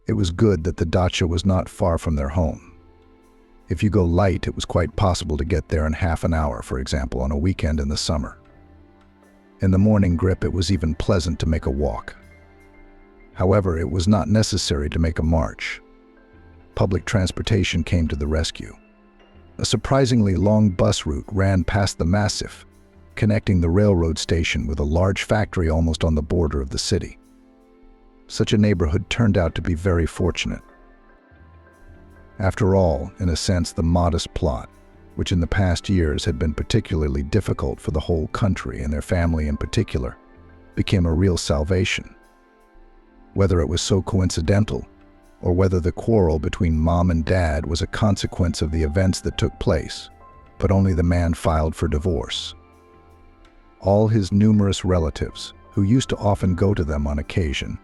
It was good that the dacha was not far from their home. If you go light, it was quite possible to get there in half an hour, for example, on a weekend in the summer. In the morning grip, it was even pleasant to make a walk. However, it was not necessary to make a march. Public transportation came to the rescue. A surprisingly long bus route ran past the massif, connecting the railroad station with a large factory almost on the border of the city. Such a neighborhood turned out to be very fortunate. After all, in a sense, the modest plot, which in the past years had been particularly difficult for the whole country and their family in particular, became a real salvation. Whether it was so coincidental, or whether the quarrel between mom and dad was a consequence of the events that took place, but only the man filed for divorce. All his numerous relatives, who used to often go to them on occasion,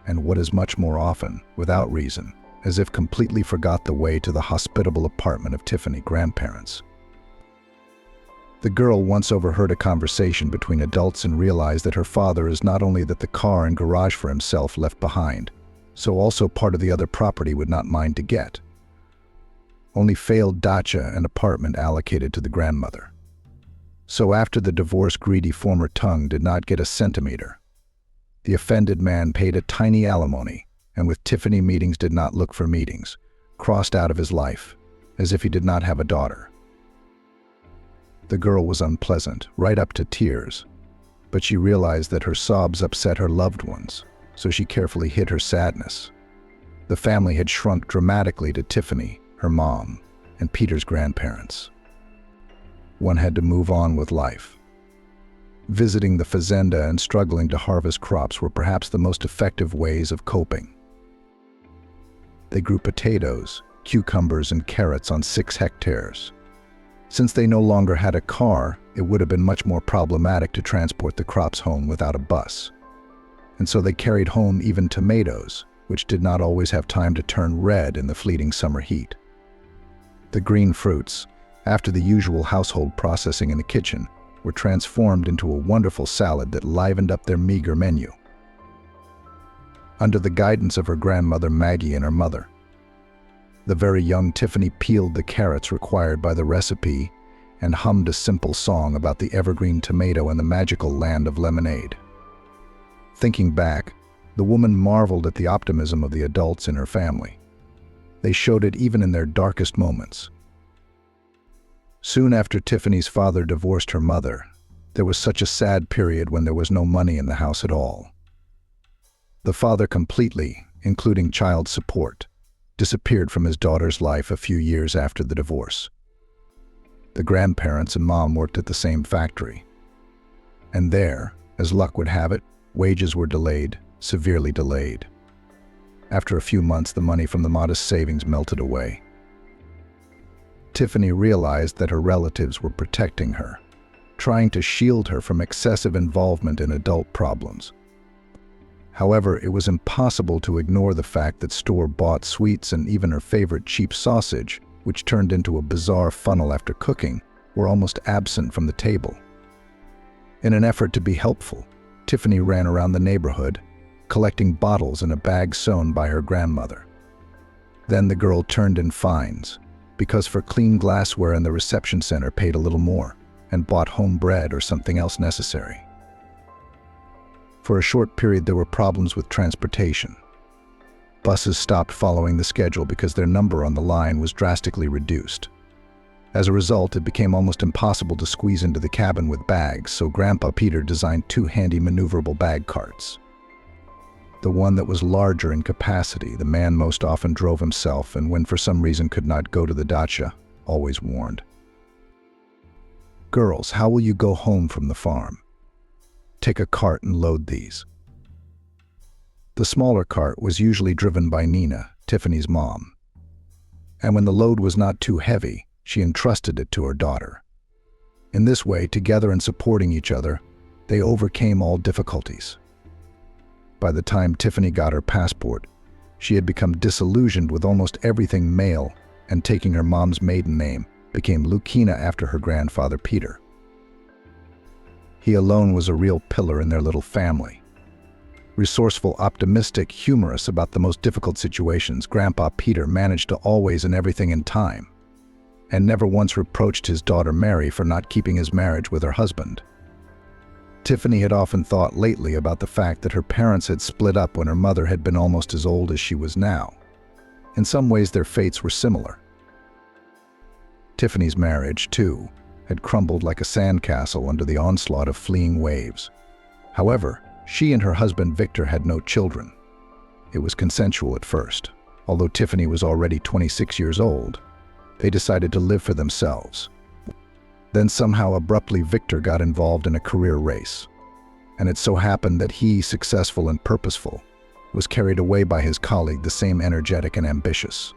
and what is much more often, without reason, as if completely forgot the way to the hospitable apartment of Tiffany's grandparents. The girl once overheard a conversation between adults and realized that her father is not only that the car and garage for himself left behind, so also part of the other property would not mind to get. Only failed dacha and apartment allocated to the grandmother. So after the divorce, greedy former tongue did not get a centimeter, The offended man paid a tiny alimony, and with Tiffany meetings did not look for meetings, crossed out of his life, as if he did not have a daughter. The girl was unpleasant, right up to tears, but she realized that her sobs upset her loved ones, so she carefully hid her sadness. The family had shrunk dramatically to Tiffany, her mom, and Peter's grandparents. One had to move on with life. Visiting the fazenda and struggling to harvest crops were perhaps the most effective ways of coping. They grew potatoes, cucumbers, and carrots on 6 hectares. Since they no longer had a car, it would have been much more problematic to transport the crops home without a bus. And so they carried home even tomatoes, which did not always have time to turn red in the fleeting summer heat. The green fruits, after the usual household processing in the kitchen, were transformed into a wonderful salad that livened up their meager menu. Under the guidance of her grandmother Maggie and her mother, the very young Tiffany peeled the carrots required by the recipe and hummed a simple song about the evergreen tomato and the magical land of lemonade. Thinking back, the woman marveled at the optimism of the adults in her family. They showed it even in their darkest moments. Soon after Tiffany's father divorced her mother, there was such a sad period when there was no money in the house at all. The father completely, including child support, disappeared from his daughter's life a few years after the divorce. The grandparents and mom worked at the same factory. And there, as luck would have it, wages were delayed, severely delayed. After a few months, the money from the modest savings melted away. Tiffany realized that her relatives were protecting her, trying to shield her from excessive involvement in adult problems. However, it was impossible to ignore the fact that store-bought sweets and even her favorite cheap sausage, which turned into a bizarre funnel after cooking, were almost absent from the table. In an effort to be helpful, Tiffany ran around the neighborhood, collecting bottles in a bag sewn by her grandmother. Then the girl turned in fines, because for clean glassware in the reception center paid a little more, and bought home bread or something else necessary. For a short period there were problems with transportation. Buses stopped following the schedule because their number on the line was drastically reduced. As a result, it became almost impossible to squeeze into the cabin with bags, so Grandpa Peter designed 2 handy maneuverable bag carts. The one that was larger in capacity, the man most often drove himself, and when for some reason could not go to the dacha, always warned. "Girls, how will you go home from the farm? Take a cart and load these." The smaller cart was usually driven by Nina, Tiffany's mom. And when the load was not too heavy, she entrusted it to her daughter. In this way, together and supporting each other, they overcame all difficulties. By the time Tiffany got her passport, she had become disillusioned with almost everything male, and taking her mom's maiden name, became Lucina after her grandfather Peter. He alone was a real pillar in their little family. Resourceful, optimistic, humorous about the most difficult situations, Grandpa Peter managed to always and everything in time, and never once reproached his daughter Mary for not keeping his marriage with her husband. Tiffany had often thought lately about the fact that her parents had split up when her mother had been almost as old as she was now. In some ways, their fates were similar. Tiffany's marriage, too, had crumbled like a sandcastle under the onslaught of fleeing waves. However, she and her husband Victor had no children. It was consensual at first. Although Tiffany was already 26 years old, they decided to live for themselves. Then somehow abruptly Victor got involved in a career race, and it so happened that he, successful and purposeful, was carried away by his colleague, the same energetic and ambitious.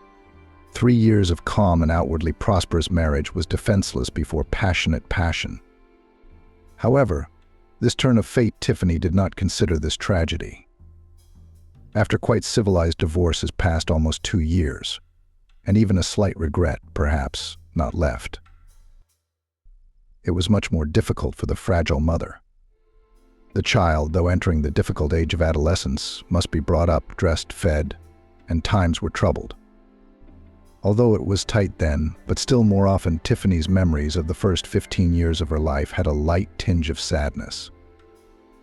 3 years of calm and outwardly prosperous marriage was defenseless before passionate passion. However, this turn of fate, Tiffany did not consider this tragedy. After quite civilized divorces passed almost 2 years, and even a slight regret, perhaps, not left. It was much more difficult for the fragile mother. The child, though entering the difficult age of adolescence, must be brought up, dressed, fed, and times were troubled. Although it was tight then, but still more often Tiffany's memories of the first 15 years of her life had a light tinge of sadness.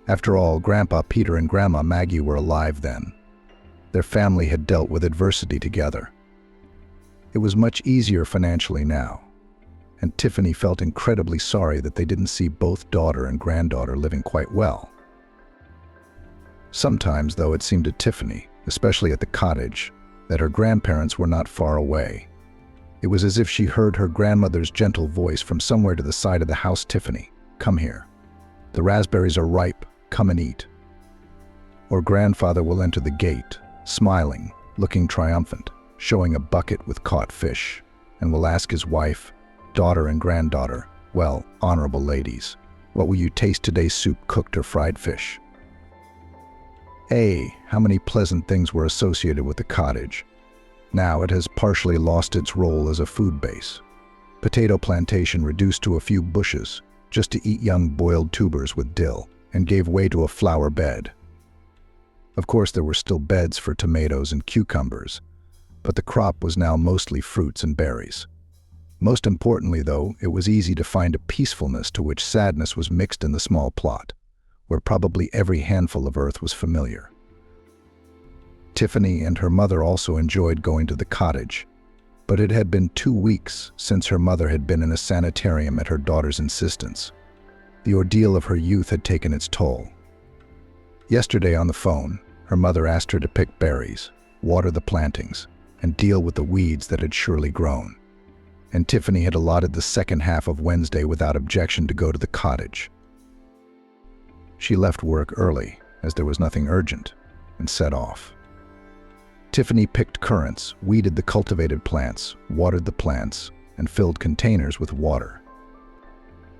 After all, Grandpa Peter and Grandma Maggie were alive then. Their family had dealt with adversity together. It was much easier financially now, and Tiffany felt incredibly sorry that they didn't see both daughter and granddaughter living quite well. Sometimes, though, it seemed to Tiffany, especially at the cottage, that her grandparents were not far away. It was as if she heard her grandmother's gentle voice from somewhere to the side of the house. "Tiffany, come here. The raspberries are ripe, come and eat." Or grandfather will enter the gate, smiling, looking triumphant, showing a bucket with caught fish, and will ask his wife, daughter and granddaughter, "Well, honorable ladies, what will you taste today's soup, cooked or fried fish?" How many pleasant things were associated with the cottage. Now it has partially lost its role as a food base. Potato plantation reduced to a few bushes, just to eat young boiled tubers with dill, and gave way to a flower bed. Of course, there were still beds for tomatoes and cucumbers, but the crop was now mostly fruits and berries. Most importantly, though, it was easy to find a peacefulness to which sadness was mixed in the small plot, where probably every handful of earth was familiar. Tiffany and her mother also enjoyed going to the cottage, but it had been 2 weeks since her mother had been in a sanitarium at her daughter's insistence. The ordeal of her youth had taken its toll. Yesterday on the phone, her mother asked her to pick berries, water the plantings, and deal with the weeds that had surely grown. And Tiffany had allotted the second half of Wednesday without objection to go to the cottage. She left work early, as there was nothing urgent, and set off. Tiffany picked currants, weeded the cultivated plants, watered the plants, and filled containers with water.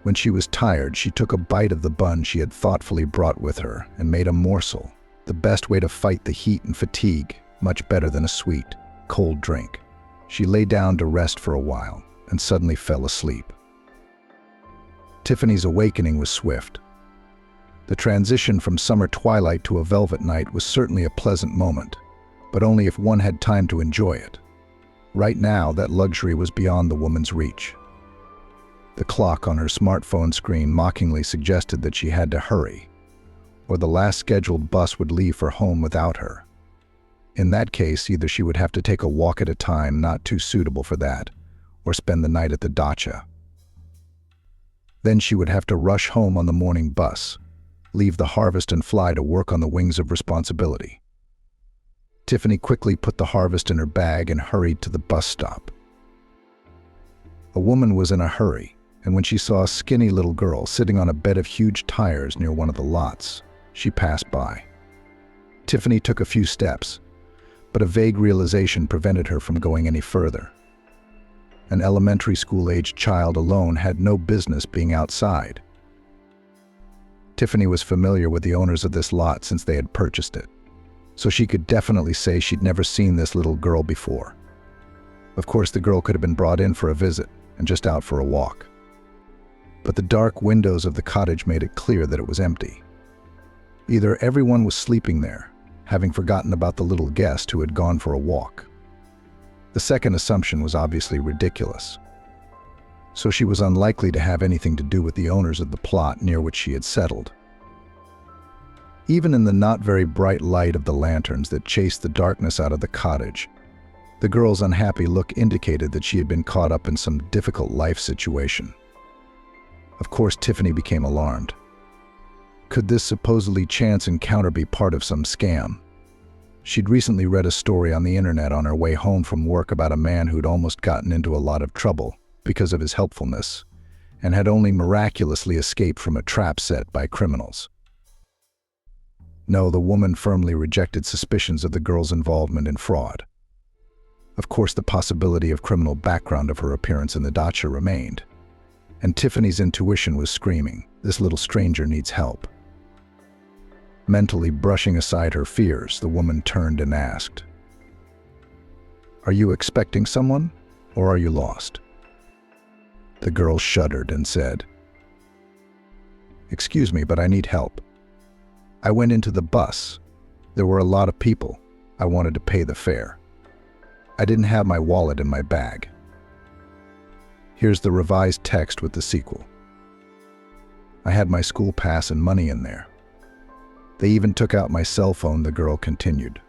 When she was tired, she took a bite of the bun she had thoughtfully brought with her and made a morsel, the best way to fight the heat and fatigue, much better than a sweet, cold drink. She lay down to rest for a while and suddenly fell asleep. Tiffany's awakening was swift. The transition from summer twilight to a velvet night was certainly a pleasant moment, but only if one had time to enjoy it. Right now, that luxury was beyond the woman's reach. The clock on her smartphone screen mockingly suggested that she had to hurry, or the last scheduled bus would leave for home without her. In that case, either she would have to take a walk at a time not too suitable for that, or spend the night at the dacha. Then she would have to rush home on the morning bus, leave the harvest and fly to work on the wings of responsibility. Tiffany quickly put the harvest in her bag and hurried to the bus stop. A woman was in a hurry, and when she saw a skinny little girl sitting on a bed of huge tires near one of the lots, she passed by. Tiffany took a few steps, but a vague realization prevented her from going any further. An elementary school-aged child alone had no business being outside. Tiffany was familiar with the owners of this lot since they had purchased it, so she could definitely say she'd never seen this little girl before. Of course, the girl could have been brought in for a visit and just out for a walk. But the dark windows of the cottage made it clear that it was empty. Either everyone was sleeping there, having forgotten about the little guest who had gone for a walk. The second assumption was obviously ridiculous, so she was unlikely to have anything to do with the owners of the plot near which she had settled. Even in the not very bright light of the lanterns that chased the darkness out of the cottage, the girl's unhappy look indicated that she had been caught up in some difficult life situation. Of course, Tiffany became alarmed. Could this supposedly chance encounter be part of some scam? She'd recently read a story on the internet on her way home from work about a man who'd almost gotten into a lot of trouble because of his helpfulness, and had only miraculously escaped from a trap set by criminals. No, the woman firmly rejected suspicions of the girl's involvement in fraud. Of course, the possibility of criminal background of her appearance in the dacha remained, and Tiffany's intuition was screaming, "This little stranger needs help." Mentally brushing aside her fears, the woman turned and asked, "Are you expecting someone, or are you lost?" The girl shuddered and said, "Excuse me, but I need help. I went into the bus. There were a lot of people. I wanted to pay the fare. I didn't have my wallet in my bag." Here's the revised text with the sequel. "I had my school pass and money in there. They even took out my cell phone, the girl continued.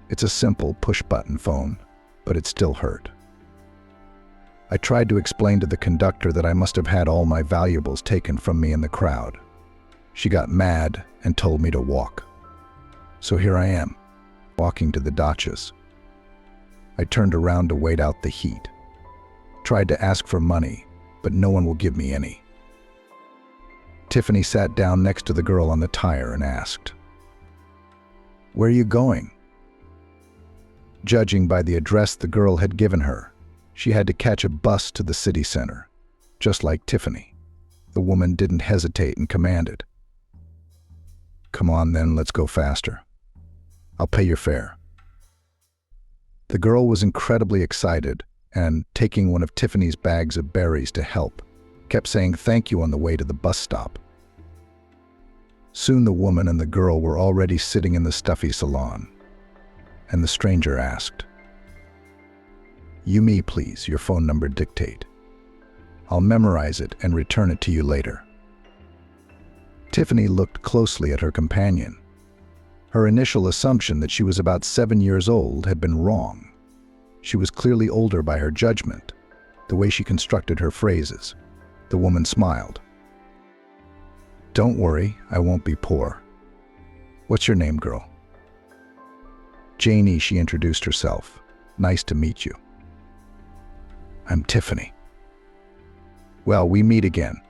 It's a simple push-button phone, but it still hurt. I tried to explain to the conductor that I must have had all my valuables taken from me in the crowd. She got mad and told me to walk. So here I am, walking to the dachas. I turned around to wait out the heat. Tried to ask for money, but no one will give me any. Tiffany sat down next to the girl on the tire and asked, "Where are you going?" Judging by the address the girl had given her, she had to catch a bus to the city center, just like Tiffany. The woman didn't hesitate and commanded, "Come on then, let's go faster. I'll pay your fare." The girl was incredibly excited and, taking one of Tiffany's bags of berries to help, kept saying thank you on the way to the bus stop. Soon the woman and the girl were already sitting in the stuffy salon, and the stranger asked, "You me, please, your phone number dictate. I'll memorize it and return it to you later." Tiffany looked closely at her companion. Her initial assumption that she was about 7 years old had been wrong. She was clearly older by her judgment, the way she constructed her phrases. The woman smiled. "Don't worry, I won't be poor. What's your name, girl?" "Janie," she introduced herself. "Nice to meet you." "I'm Tiffany." "Well, we meet again.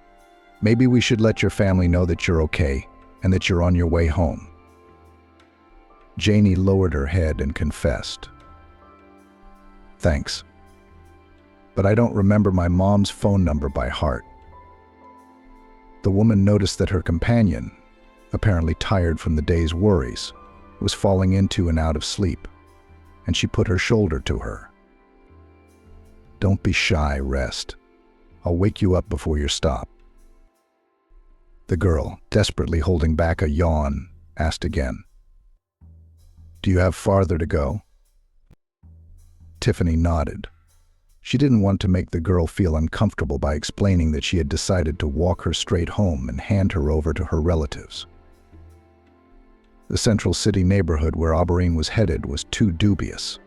Maybe we should let your family know that you're okay and that you're on your way home." Janie lowered her head and confessed, "Thanks. But I don't remember my mom's phone number by heart." The woman noticed that her companion, apparently tired from the day's worries, was falling into and out of sleep, and she put her shoulder to her. "Don't be shy, rest. I'll wake you up before your stop." The girl, desperately holding back a yawn, asked again, "Do you have farther to go?" Tiffany nodded. She didn't want to make the girl feel uncomfortable by explaining that she had decided to walk her straight home and hand her over to her relatives. The central city neighborhood where Auberine was headed was too dubious.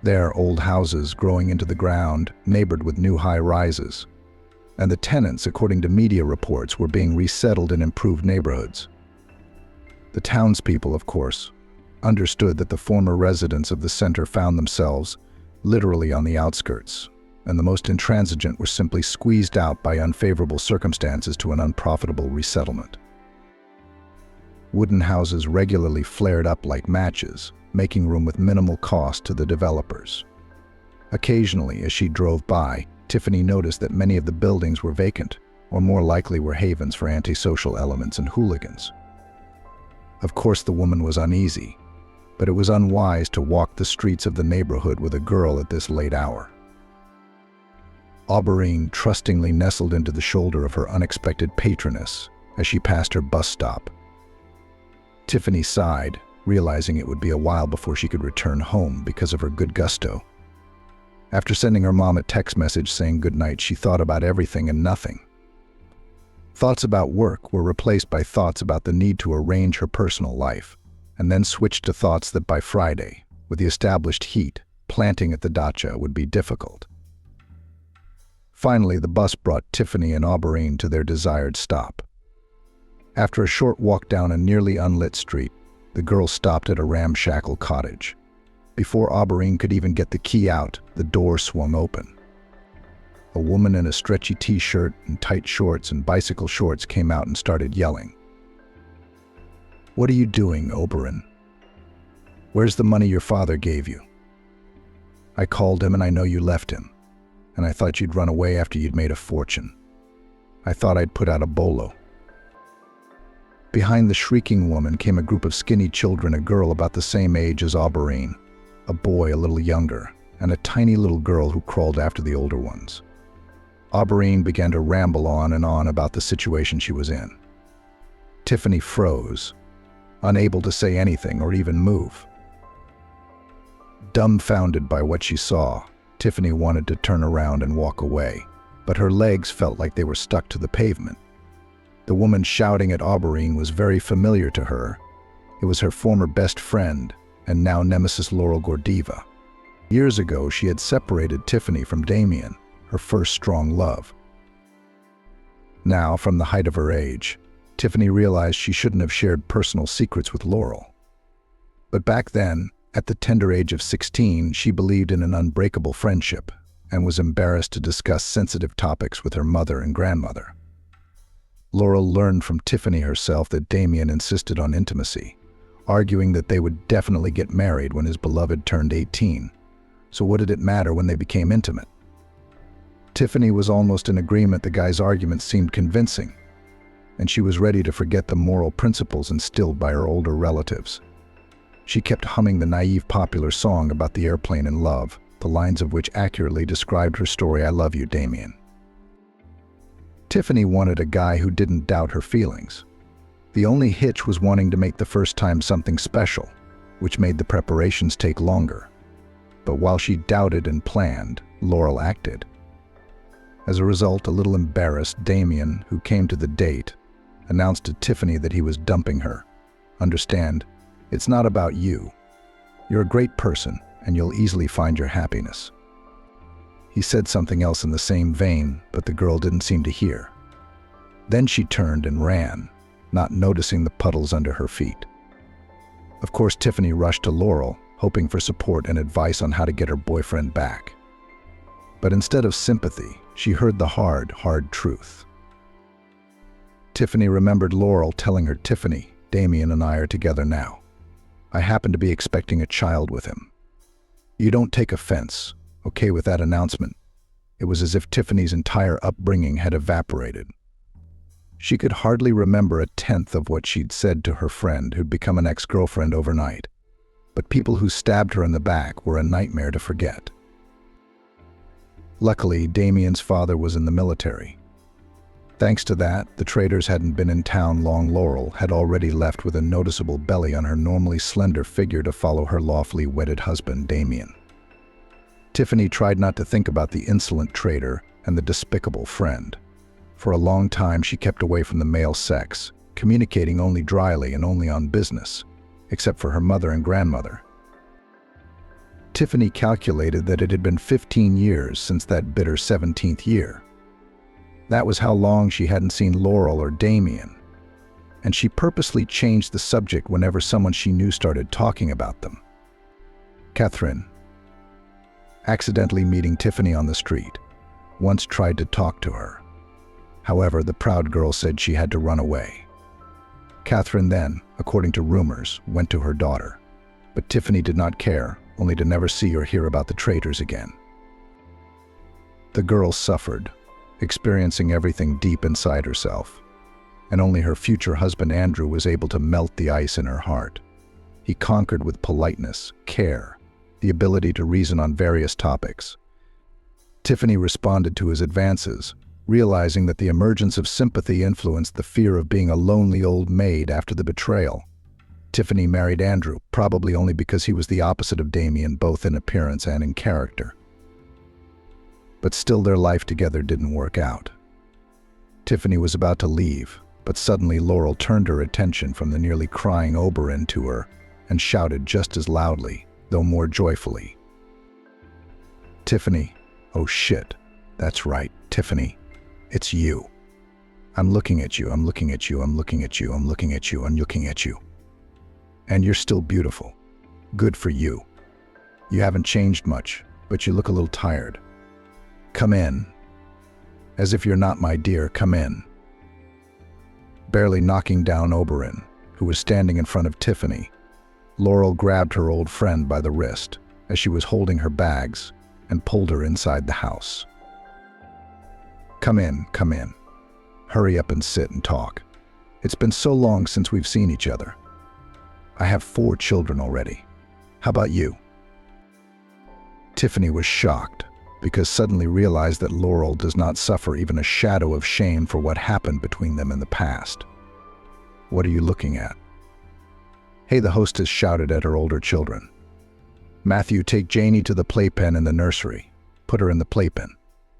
There, old houses growing into the ground, neighbored with new high-rises, and the tenants, according to media reports, were being resettled in improved neighborhoods. The townspeople, of course, understood that the former residents of the center found themselves literally on the outskirts, and the most intransigent were simply squeezed out by unfavorable circumstances to an unprofitable resettlement. Wooden houses regularly flared up like matches, making room with minimal cost to the developers. Occasionally, as she drove by, Tiffany noticed that many of the buildings were vacant, or more likely were havens for antisocial elements and hooligans. Of course, the woman was uneasy, but it was unwise to walk the streets of the neighborhood with a girl at this late hour. Auberine trustingly nestled into the shoulder of her unexpected patroness as she passed her bus stop. Tiffany sighed, realizing it would be a while before she could return home because of her good gusto. After sending her mom a text message saying goodnight, she thought about everything and nothing. Thoughts about work were replaced by thoughts about the need to arrange her personal life, and then switched to thoughts that by Friday, with the established heat, planting at the dacha would be difficult. Finally, the bus brought Tiffany and Auberine to their desired stop. After a short walk down a nearly unlit street, the girl stopped at a ramshackle cottage. Before Auberine could even get the key out, the door swung open. A woman in a stretchy t-shirt and tight shorts and bicycle shorts came out and started yelling. "What are you doing, Auberine? Where's the money your father gave you? I called him and I know you left him, and I thought you'd run away after you'd made a fortune. I thought I'd put out a bolo." Behind the shrieking woman came a group of skinny children, a girl about the same age as Auberine, a boy a little younger, and a tiny little girl who crawled after the older ones. Auberine began to ramble on and on about the situation she was in. Tiffany froze, unable to say anything or even move. Dumbfounded by what she saw, Tiffany wanted to turn around and walk away, but her legs felt like they were stuck to the pavement. The woman shouting at Auberine was very familiar to her. It was her former best friend and now nemesis Laurel Gordieva. Years ago, she had separated Tiffany from Damien, her first strong love. Now, from the height of her age, Tiffany realized she shouldn't have shared personal secrets with Laurel. But back then, at the tender age of 16, she believed in an unbreakable friendship and was embarrassed to discuss sensitive topics with her mother and grandmother. Laurel learned from Tiffany herself that Damien insisted on intimacy, arguing that they would definitely get married when his beloved turned 18. So what did it matter when they became intimate? Tiffany was almost in agreement. The guy's arguments seemed convincing, and she was ready to forget the moral principles instilled by her older relatives. She kept humming the naive popular song about the airplane in love, the lines of which accurately described her story, "I love you, Damien." Tiffany wanted a guy who didn't doubt her feelings. The only hitch was wanting to make the first time something special, which made the preparations take longer. But while she doubted and planned, Laurel acted. As a result, a little embarrassed, Damien, who came to the date, announced to Tiffany that he was dumping her. "Understand, it's not about you. You're a great person, and you'll easily find your happiness." He said something else in the same vein, but the girl didn't seem to hear. Then she turned and ran, not noticing the puddles under her feet. Of course, Tiffany rushed to Laurel, hoping for support and advice on how to get her boyfriend back. But instead of sympathy, she heard the hard truth. Tiffany remembered Laurel telling her, "Tiffany, Damien and I are together now. I happen to be expecting a child with him. You don't take offense, okay, with that announcement?" It was as if Tiffany's entire upbringing had evaporated. She could hardly remember a tenth of what she'd said to her friend who'd become an ex-girlfriend overnight. But people who stabbed her in the back were a nightmare to forget. Luckily, Damien's father was in the military. Thanks to that, the traders hadn't been in town long. Laurel had already left with a noticeable belly on her normally slender figure to follow her lawfully wedded husband, Damien. Tiffany tried not to think about the insolent trader and the despicable friend. For a long time, she kept away from the male sex, communicating only dryly and only on business, except for her mother and grandmother. Tiffany calculated that it had been 15 years since that bitter 17th year. That was how long she hadn't seen Laurel or Damien, and she purposely changed the subject whenever someone she knew started talking about them. Catherine, accidentally meeting Tiffany on the street, once tried to talk to her. However, the proud girl said she had to run away. Catherine then, according to rumors, went to her daughter, but Tiffany did not care, only to never see or hear about the traitors again. The girl suffered, experiencing everything deep inside herself, and only her future husband Andrew was able to melt the ice in her heart. He conquered with politeness, care, the ability to reason on various topics. Tiffany responded to his advances, realizing that the emergence of sympathy influenced the fear of being a lonely old maid after the betrayal. Tiffany married Andrew, probably only because he was the opposite of Damien, both in appearance and in character. But still, their life together didn't work out. Tiffany was about to leave, but suddenly Laurel turned her attention from the nearly crying Oberyn to her and shouted just as loudly, though more joyfully, "Tiffany, oh shit, that's right, Tiffany, it's you. I'm looking at you, I'm looking at you, I'm looking at you, I'm looking at you, I'm looking at you. And you're still beautiful. Good for you. You haven't changed much, but you look a little tired. Come in. As if you're not my dear, come in." Barely knocking down Oberyn, who was standing in front of Tiffany, Laurel grabbed her old friend by the wrist as she was holding her bags and pulled her inside the house. Come in. Hurry up and sit and talk. It's been so long since we've seen each other. I have 4 children already. How about you?" Tiffany was shocked, because suddenly realized that Laurel does not suffer even a shadow of shame for what happened between them in the past. "What are you looking at?" "Hey," the hostess shouted at her older children. "Matthew, take Janie to the playpen in the nursery. Put her in the playpen.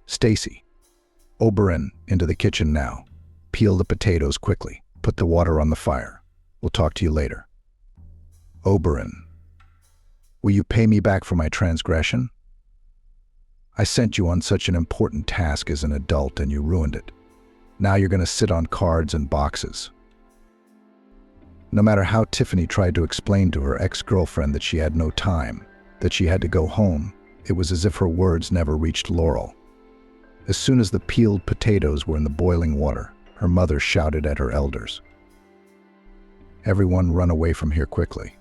Stacy, Oberyn, into the kitchen now. peel the potatoes quickly. Put the water on the fire. We'll talk to you later. Oberon, will you pay me back for my transgression? I sent you on such an important task as an adult and you ruined it. Now you're going to sit on cards and boxes. No matter how Tiffany tried to explain to her ex-girlfriend that she had no time, that she had to go home, it was as if her words never reached Laurel. As soon as the peeled potatoes were in the boiling water, her mother shouted at her elders. Everyone run away from here quickly.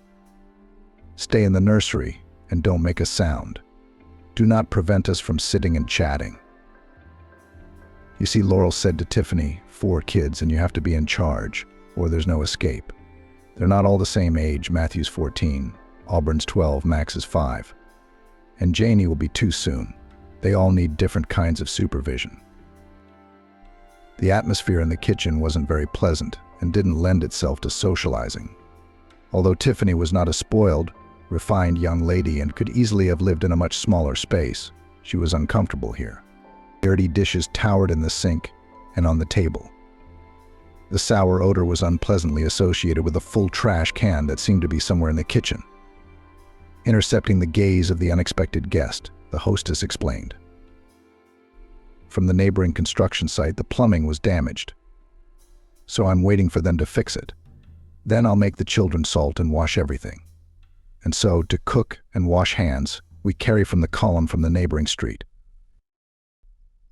Stay in the nursery and don't make a sound. Do not prevent us from sitting and chatting. You see, Laurel said to Tiffany, 4 kids and you have to be in charge, or there's no escape. They're not all the same age. Matthew's 14, Auburn's 12, Max is 5. And Janie will be 2 soon. They all need different kinds of supervision. The atmosphere in the kitchen wasn't very pleasant and didn't lend itself to socializing. Although Tiffany was not a spoiled, refined young lady and could easily have lived in a much smaller space, she was uncomfortable here. Dirty dishes towered in the sink and on the table. The sour odor was unpleasantly associated with a full trash can that seemed to be somewhere in the kitchen. Intercepting the gaze of the unexpected guest, the hostess explained. From the neighboring construction site, the plumbing was damaged. So I'm waiting for them to fix it. Then I'll make the children salt and wash everything. And so, to cook and wash hands, we carry from the column from the neighboring street.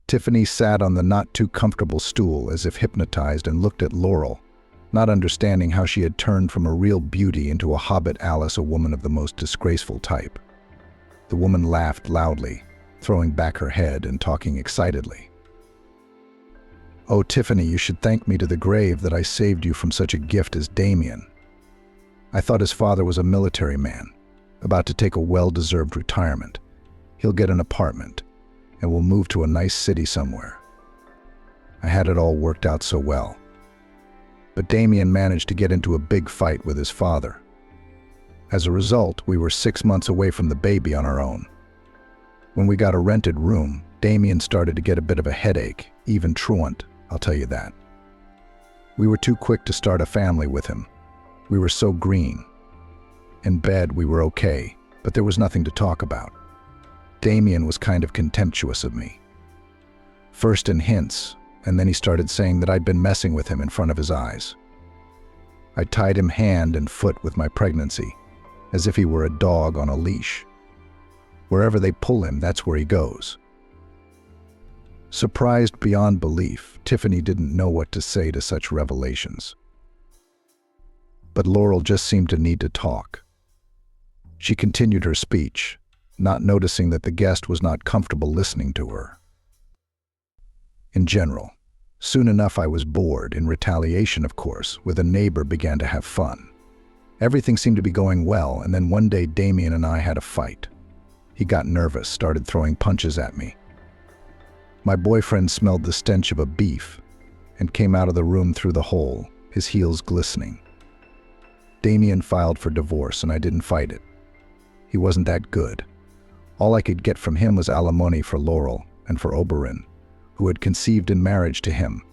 Tiffany sat on the not-too-comfortable stool as if hypnotized and looked at Laurel, not understanding how she had turned from a real beauty into a hobbit Alice, a woman of the most disgraceful type. The woman laughed loudly, throwing back her head and talking excitedly. Oh, Tiffany, you should thank me to the grave that I saved you from such a gift as Damien. I thought his father was a military man, about to take a well-deserved retirement. He'll get an apartment, and we'll move to a nice city somewhere. I had it all worked out so well. But Damien managed to get into a big fight with his father. As a result, we were 6 months away from the baby on our own. When we got a rented room, Damien started to get a bit of a headache, even truant, I'll tell you that. We were too quick to start a family with him. We were so green. In bed, we were okay, but there was nothing to talk about. Damien was kind of contemptuous of me. First in hints, and then he started saying that I'd been messing with him in front of his eyes. I tied him hand and foot with my pregnancy, as if he were a dog on a leash. Wherever they pull him, that's where he goes. Surprised beyond belief, Tiffany didn't know what to say to such revelations. But Laurel just seemed to need to talk. She continued her speech, not noticing that the guest was not comfortable listening to her. In general, soon enough I was bored, in retaliation, of course, with a neighbor began to have fun. Everything seemed to be going well, and then one day Damien and I had a fight. He got nervous, started throwing punches at me. My boyfriend smelled the stench of a beef and came out of the room through the hole, his heels glistening. Damien filed for divorce and I didn't fight it. He wasn't that good. All I could get from him was alimony for Laurel and for Oberon, who had conceived in marriage to him.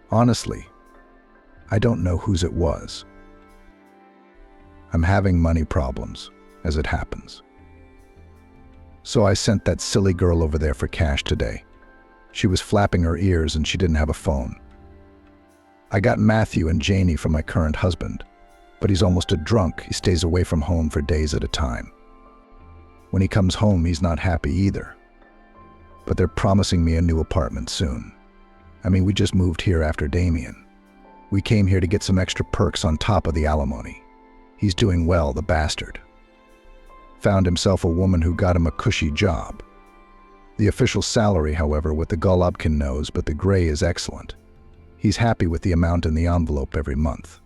Honestly, I don't know whose it was. I'm having money problems, as it happens. So I sent that silly girl over there for cash today. She was flapping her ears and she didn't have a phone. I got Matthew and Janie from my current husband, but he's almost a drunk. He stays away from home for days at a time. When he comes home, he's not happy either. But they're promising me a new apartment soon. I mean, we just moved here after Damien. We came here to get some extra perks on top of the alimony. He's doing well, the bastard. Found himself a woman who got him a cushy job. The official salary, however, with the Golobkin nose, but the gray is excellent. He's happy with the amount in the envelope every month.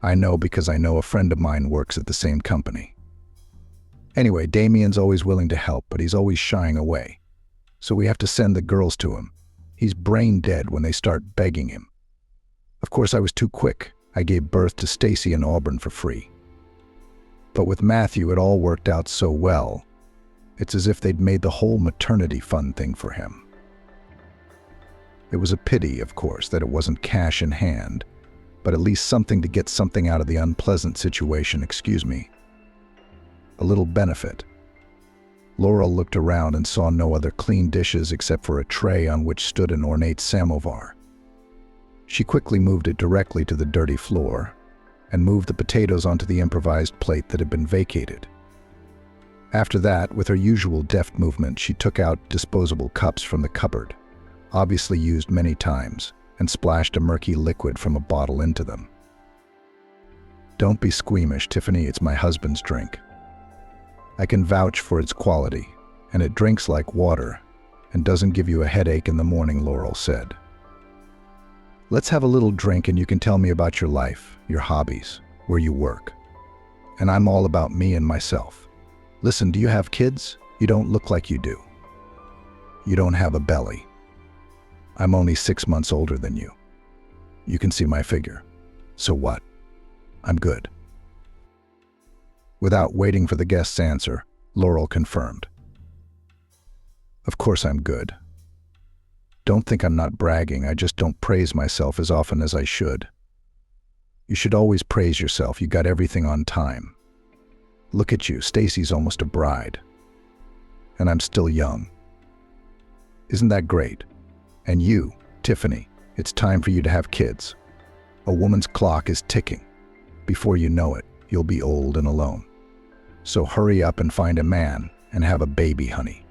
I know because I know a friend of mine works at the same company. Anyway, Damien's always willing to help, but he's always shying away. So we have to send the girls to him. He's brain dead when they start begging him. Of course, I was too quick. I gave birth to Stacy and Auburn for free. But with Matthew, it all worked out so well. It's as if they'd made the whole maternity fun thing for him. It was a pity, of course, that it wasn't cash in hand, but at least something to get something out of the unpleasant situation, excuse me. A little benefit. Laurel looked around and saw no other clean dishes except for a tray on which stood an ornate samovar. She quickly moved it directly to the dirty floor and moved the potatoes onto the improvised plate that had been vacated. After that, with her usual deft movement, she took out disposable cups from the cupboard, obviously used many times, and splashed a murky liquid from a bottle into them. "Don't be squeamish, Tiffany, it's my husband's drink. I can vouch for its quality, and it drinks like water and doesn't give you a headache in the morning," Laurel said. "Let's have a little drink and you can tell me about your life, your hobbies, where you work. And I'm all about me and myself. Listen, do you have kids? You don't look like you do. You don't have a belly. I'm only 6 months older than you. You can see my figure. So what? I'm good." Without waiting for the guest's answer, Laurel confirmed. "Of course I'm good. Don't think I'm not bragging, I just don't praise myself as often as I should. You should always praise yourself, you got everything on time. Look at you, Stacy's almost a bride. And I'm still young. Isn't that great? And you, Tiffany, it's time for you to have kids. A woman's clock is ticking. Before you know it, you'll be old and alone. So hurry up and find a man and have a baby, honey.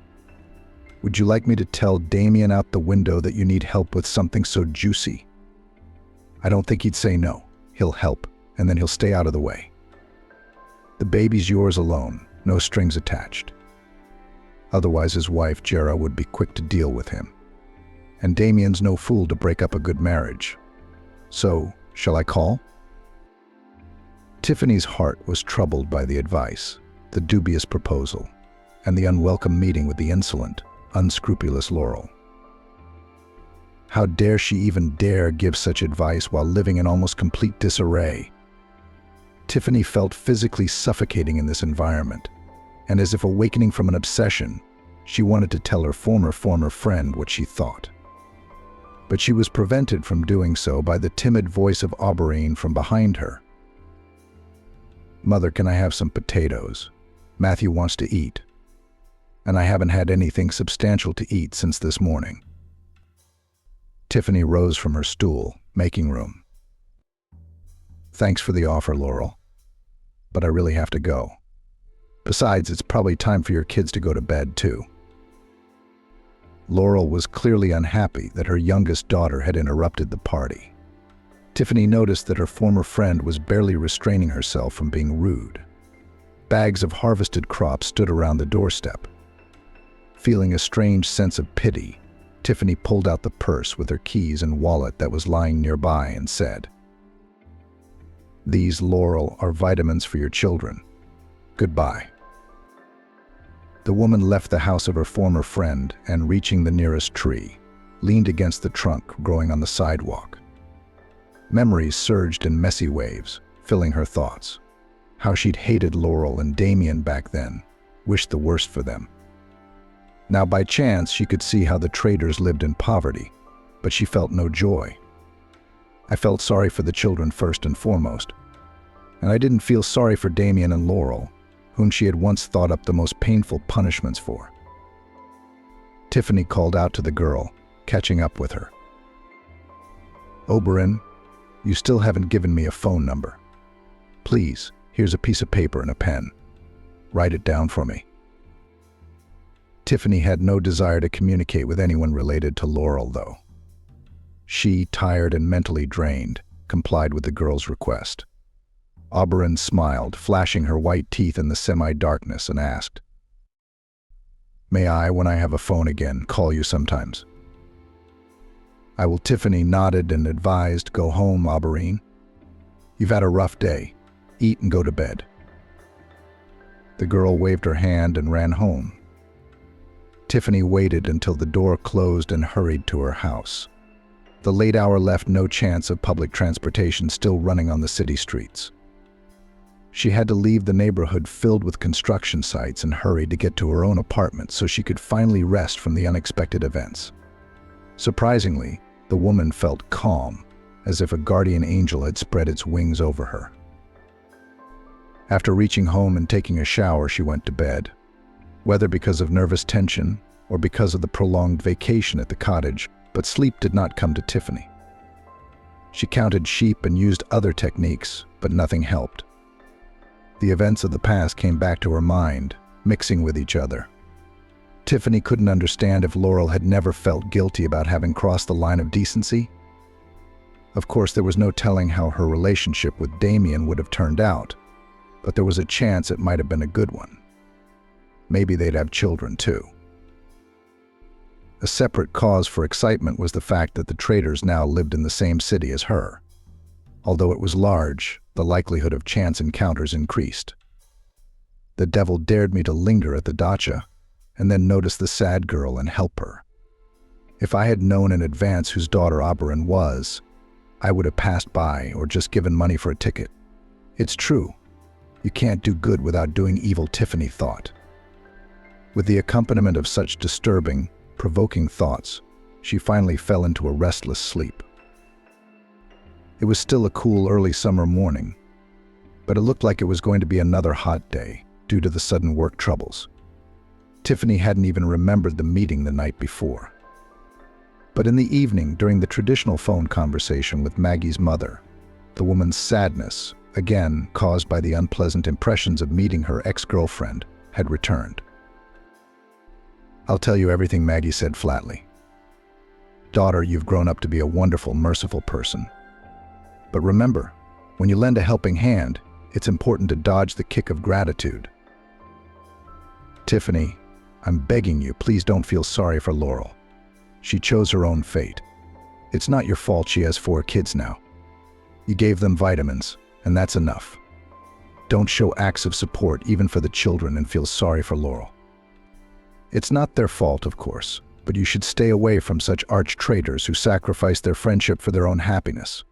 Would you like me to tell Damien out the window that you need help with something so juicy?" I don't think he'd say no. He'll help, and then he'll stay out of the way. The baby's yours alone, no strings attached. Otherwise his wife, Jera, would be quick to deal with him. And Damien's no fool to break up a good marriage. So, shall I call? Tiffany's heart was troubled by the advice, the dubious proposal, and the unwelcome meeting with the insolent, unscrupulous Laurel. How dare she even dare give such advice while living in almost complete disarray? Tiffany felt physically suffocating in this environment, and as if awakening from an obsession, she wanted to tell her former friend what she thought. But she was prevented from doing so by the timid voice of Auberine from behind her. "Mother, can I have some potatoes? Matthew wants to eat. And I haven't had anything substantial to eat since this morning." Tiffany rose from her stool, making room. "Thanks for the offer, Laurel. But I really have to go. Besides, it's probably time for your kids to go to bed, too." Laurel was clearly unhappy that her youngest daughter had interrupted the party. Tiffany noticed that her former friend was barely restraining herself from being rude. Bags of harvested crops stood around the doorstep. Feeling a strange sense of pity, Tiffany pulled out the purse with her keys and wallet that was lying nearby and said, "These, Laurel, are vitamins for your children. Goodbye." The woman left the house of her former friend and, reaching the nearest tree, leaned against the trunk growing on the sidewalk. Memories surged in messy waves, filling her thoughts. How she'd hated Laurel and Damien back then, wished the worst for them. Now by chance she could see how the traders lived in poverty, but she felt no joy. I felt sorry for the children first and foremost, and I didn't feel sorry for Damien and Laurel, whom she had once thought up the most painful punishments for. Tiffany called out to the girl, catching up with her. "Oberyn, you still haven't given me a phone number. Please, here's a piece of paper and a pen. Write it down for me." Tiffany had no desire to communicate with anyone related to Laurel, though. She, tired and mentally drained, complied with the girl's request. Auberyn smiled, flashing her white teeth in the semi-darkness, and asked, "May I, when I have a phone again, call you sometimes?" "I will." Tiffany nodded and advised, "Go home, Auberyn. You've had a rough day. Eat and go to bed." The girl waved her hand and ran home. Tiffany waited until the door closed and hurried to her house. The late hour left no chance of public transportation still running on the city streets. She had to leave the neighborhood filled with construction sites and hurried to get to her own apartment so she could finally rest from the unexpected events. Surprisingly, The woman felt calm, as if a guardian angel had spread its wings over her. After reaching home and taking a shower, she went to bed. Whether because of nervous tension or because of the prolonged vacation at the cottage, but sleep did not come to Tiffany. She counted sheep and used other techniques, but nothing helped. The events of the past came back to her mind, mixing with each other. Tiffany couldn't understand if Laurel had never felt guilty about having crossed the line of decency. Of course, there was no telling how her relationship with Damien would have turned out, but there was a chance it might have been a good one. Maybe they'd have children too. A separate cause for excitement was the fact that the traders now lived in the same city as her. Although it was large, the likelihood of chance encounters increased. The devil dared me to linger at the dacha and then notice the sad girl and help her. If I had known in advance whose daughter Oberon was, I would have passed by or just given money for a ticket. It's true. You can't do good without doing evil, Tiffany thought. With the accompaniment of such disturbing, provoking thoughts, she finally fell into a restless sleep. It was still a cool early summer morning, but it looked like it was going to be another hot day due to the sudden work troubles. Tiffany hadn't even remembered the meeting the night before. But in the evening, during the traditional phone conversation with Maggie's mother, the woman's sadness, again caused by the unpleasant impressions of meeting her ex-girlfriend, had returned. "I'll tell you everything," Maggie said flatly. "Daughter, you've grown up to be a wonderful, merciful person. But remember, when you lend a helping hand, it's important to dodge the kick of gratitude. Tiffany, I'm begging you, please don't feel sorry for Laurel. She chose her own fate. It's not your fault she has 4 kids now. You gave them vitamins, and that's enough. Don't show acts of support even for the children and feel sorry for Laurel. It's not their fault, of course, but you should stay away from such arch traitors who sacrifice their friendship for their own happiness.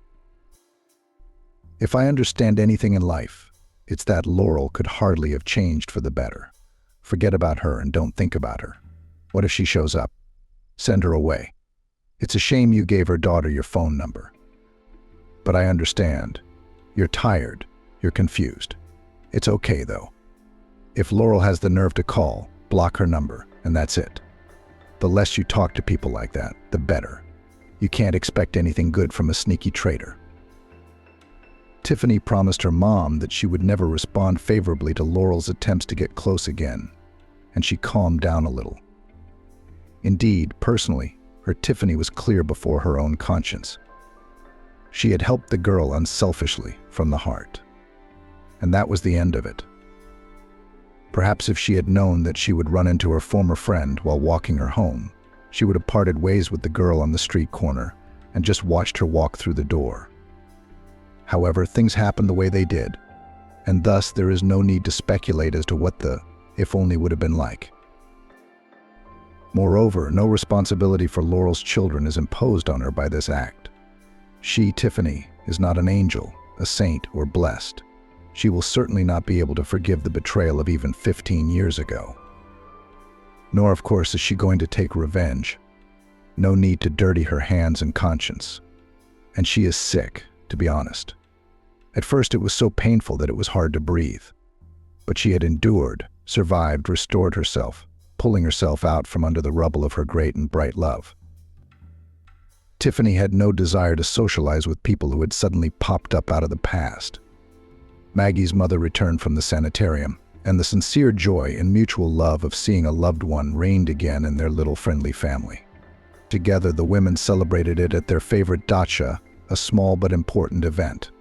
If I understand anything in life, it's that Laurel could hardly have changed for the better. Forget about her and don't think about her. What if she shows up? Send her away. It's a shame you gave her daughter your phone number. But I understand. You're tired. You're confused. It's okay, though. If Laurel has the nerve to call, block her number, and that's it. The less you talk to people like that, the better. You can't expect anything good from a sneaky traitor." Tiffany promised her mom that she would never respond favorably to Laurel's attempts to get close again, and she calmed down a little. Indeed, personally, her Tiffany was clear before her own conscience. She had helped the girl unselfishly, from the heart. And that was the end of it. Perhaps if she had known that she would run into her former friend while walking her home, she would have parted ways with the girl on the street corner and just watched her walk through the door. However, things happened the way they did, and thus there is no need to speculate as to what the if only would have been like. Moreover, no responsibility for Laurel's children is imposed on her by this act. She, Tiffany, is not an angel, a saint, or blessed. She will certainly not be able to forgive the betrayal of even 15 years ago. Nor, of course, is she going to take revenge. No need to dirty her hands and conscience. And she is sick, to be honest. At first it was so painful that it was hard to breathe. But she had endured, survived, restored herself, pulling herself out from under the rubble of her great and bright love. Tiffany had no desire to socialize with people who had suddenly popped up out of the past. Maggie's mother returned from the sanitarium, and the sincere joy and mutual love of seeing a loved one reigned again in their little friendly family. Together, the women celebrated it at their favorite dacha, a small but important event,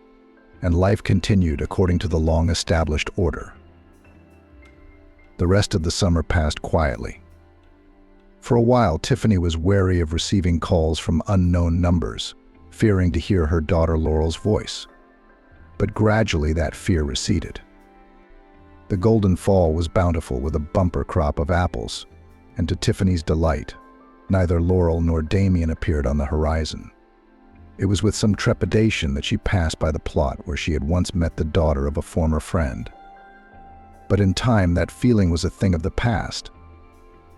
and life continued according to the long-established order. The rest of the summer passed quietly. For a while, Tiffany was wary of receiving calls from unknown numbers, fearing to hear her daughter Laurel's voice. But gradually that fear receded. The golden fall was bountiful with a bumper crop of apples, and to Tiffany's delight, neither Laurel nor Damien appeared on the horizon. It was with some trepidation that she passed by the plot where she had once met the daughter of a former friend. But in time, that feeling was a thing of the past,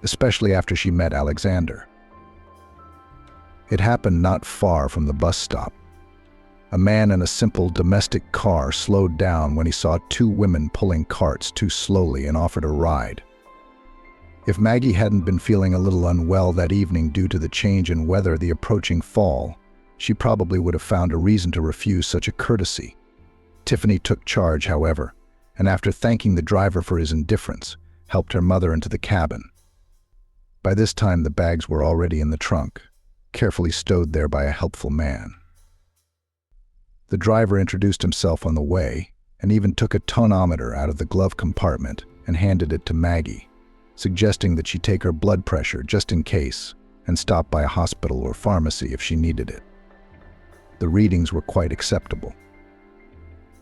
especially after she met Alexander. It happened not far from the bus stop. A man in a simple domestic car slowed down when he saw two women pulling carts too slowly and offered a ride. If Maggie hadn't been feeling a little unwell that evening due to the change in weather, the approaching fall, she probably would have found a reason to refuse such a courtesy. Tiffany took charge, however, and after thanking the driver for his indifference, helped her mother into the cabin. By this time, the bags were already in the trunk, carefully stowed there by a helpful man. The driver introduced himself on the way and even took a tonometer out of the glove compartment and handed it to Maggie, suggesting that she take her blood pressure just in case and stop by a hospital or pharmacy if she needed it. The readings were quite acceptable.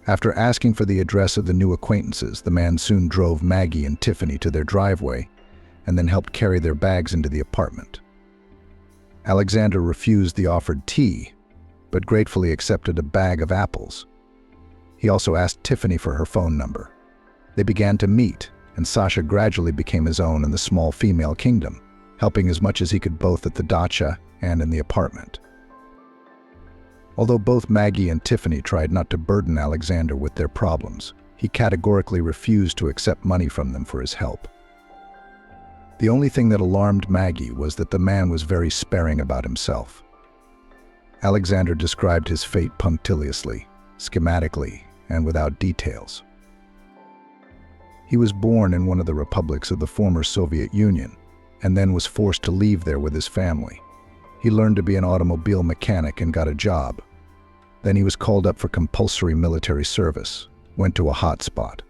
After asking for the address of the new acquaintances, the man soon drove Maggie and Tiffany to their driveway and then helped carry their bags into the apartment. Alexander refused the offered tea, but gratefully accepted a bag of apples. He also asked Tiffany for her phone number. They began to meet, and Sasha gradually became his own in the small female kingdom, helping as much as he could both at the dacha and in the apartment. Although both Maggie and Tiffany tried not to burden Alexander with their problems, he categorically refused to accept money from them for his help. The only thing that alarmed Maggie was that the man was very sparing about himself. Alexander described his fate punctiliously, schematically, and without details. He was born in one of the republics of the former Soviet Union, and then was forced to leave there with his family. He learned to be an automobile mechanic and got a job. Then he was called up for compulsory military service, went to a hot spot.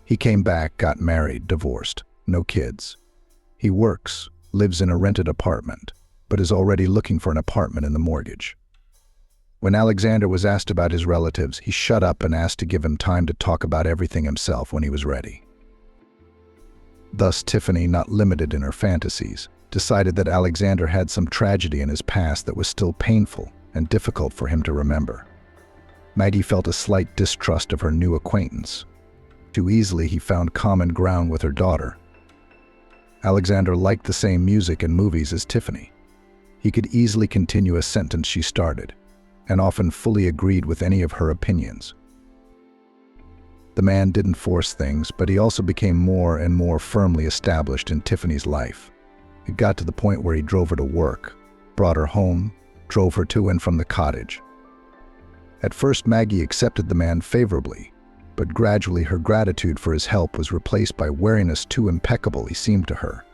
He came back, got married, divorced, no kids. He works, lives in a rented apartment, but is already looking for an apartment in the mortgage. When Alexander was asked about his relatives, he shut up and asked to give him time to talk about everything himself when he was ready. Thus, Tiffany, not limited in her fantasies, decided that Alexander had some tragedy in his past that was still painful and difficult for him to remember. Maggie felt a slight distrust of her new acquaintance. Too easily he found common ground with her daughter. Alexander liked the same music and movies as Tiffany. He could easily continue a sentence she started, and often fully agreed with any of her opinions. The man didn't force things, but he also became more and more firmly established in Tiffany's life. It got to the point where he drove her to work, brought her home, drove her to and from the cottage. At first, Maggie accepted the man favorably, but gradually her gratitude for his help was replaced by wariness too impeccable, he seemed to her.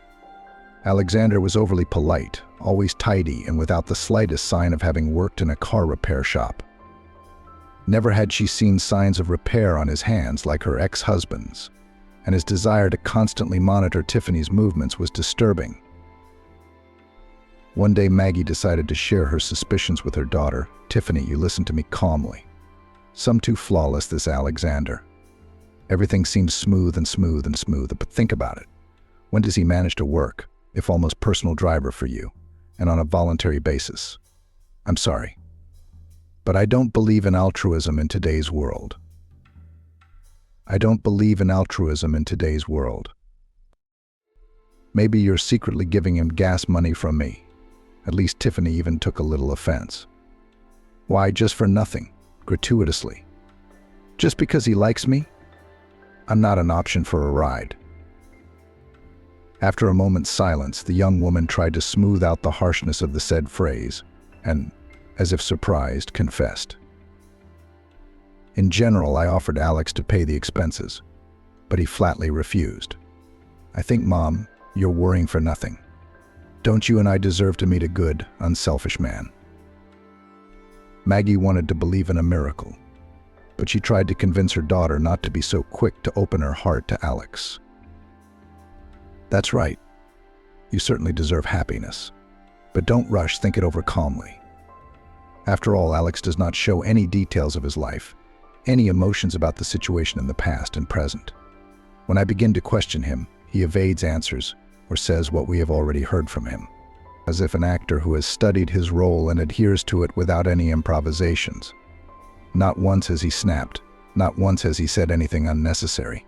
Alexander was overly polite, always tidy, and without the slightest sign of having worked in a car repair shop. Never had she seen signs of repair on his hands like her ex-husband's, and his desire to constantly monitor Tiffany's movements was disturbing. One day, Maggie decided to share her suspicions with her daughter. "Tiffany, you listen to me calmly. Some too flawless, this Alexander. Everything seems smooth and smooth and smooth, but think about it. When does he manage to work, if almost personal driver for you, and on a voluntary basis? I'm sorry, but I don't believe in altruism in today's world. I don't believe in altruism in today's world. Maybe you're secretly giving him gas money from me." At least Tiffany even took a little offense. "Why, just for nothing, gratuitously. Just because he likes me? I'm not an option for a ride." After a moment's silence, the young woman tried to smooth out the harshness of the said phrase, and, as if surprised, confessed. "In general, I offered Alex to pay the expenses, but he flatly refused. I think, Mom, you're worrying for nothing. Don't you and I deserve to meet a good, unselfish man?" Maggie wanted to believe in a miracle, but she tried to convince her daughter not to be so quick to open her heart to Alex. "That's right. You certainly deserve happiness, but don't rush, think it over calmly. After all, Alex does not show any details of his life, any emotions about the situation in the past and present. When I begin to question him, he evades answers or says what we have already heard from him, as if an actor who has studied his role and adheres to it without any improvisations. Not once has he snapped, not once has he said anything unnecessary.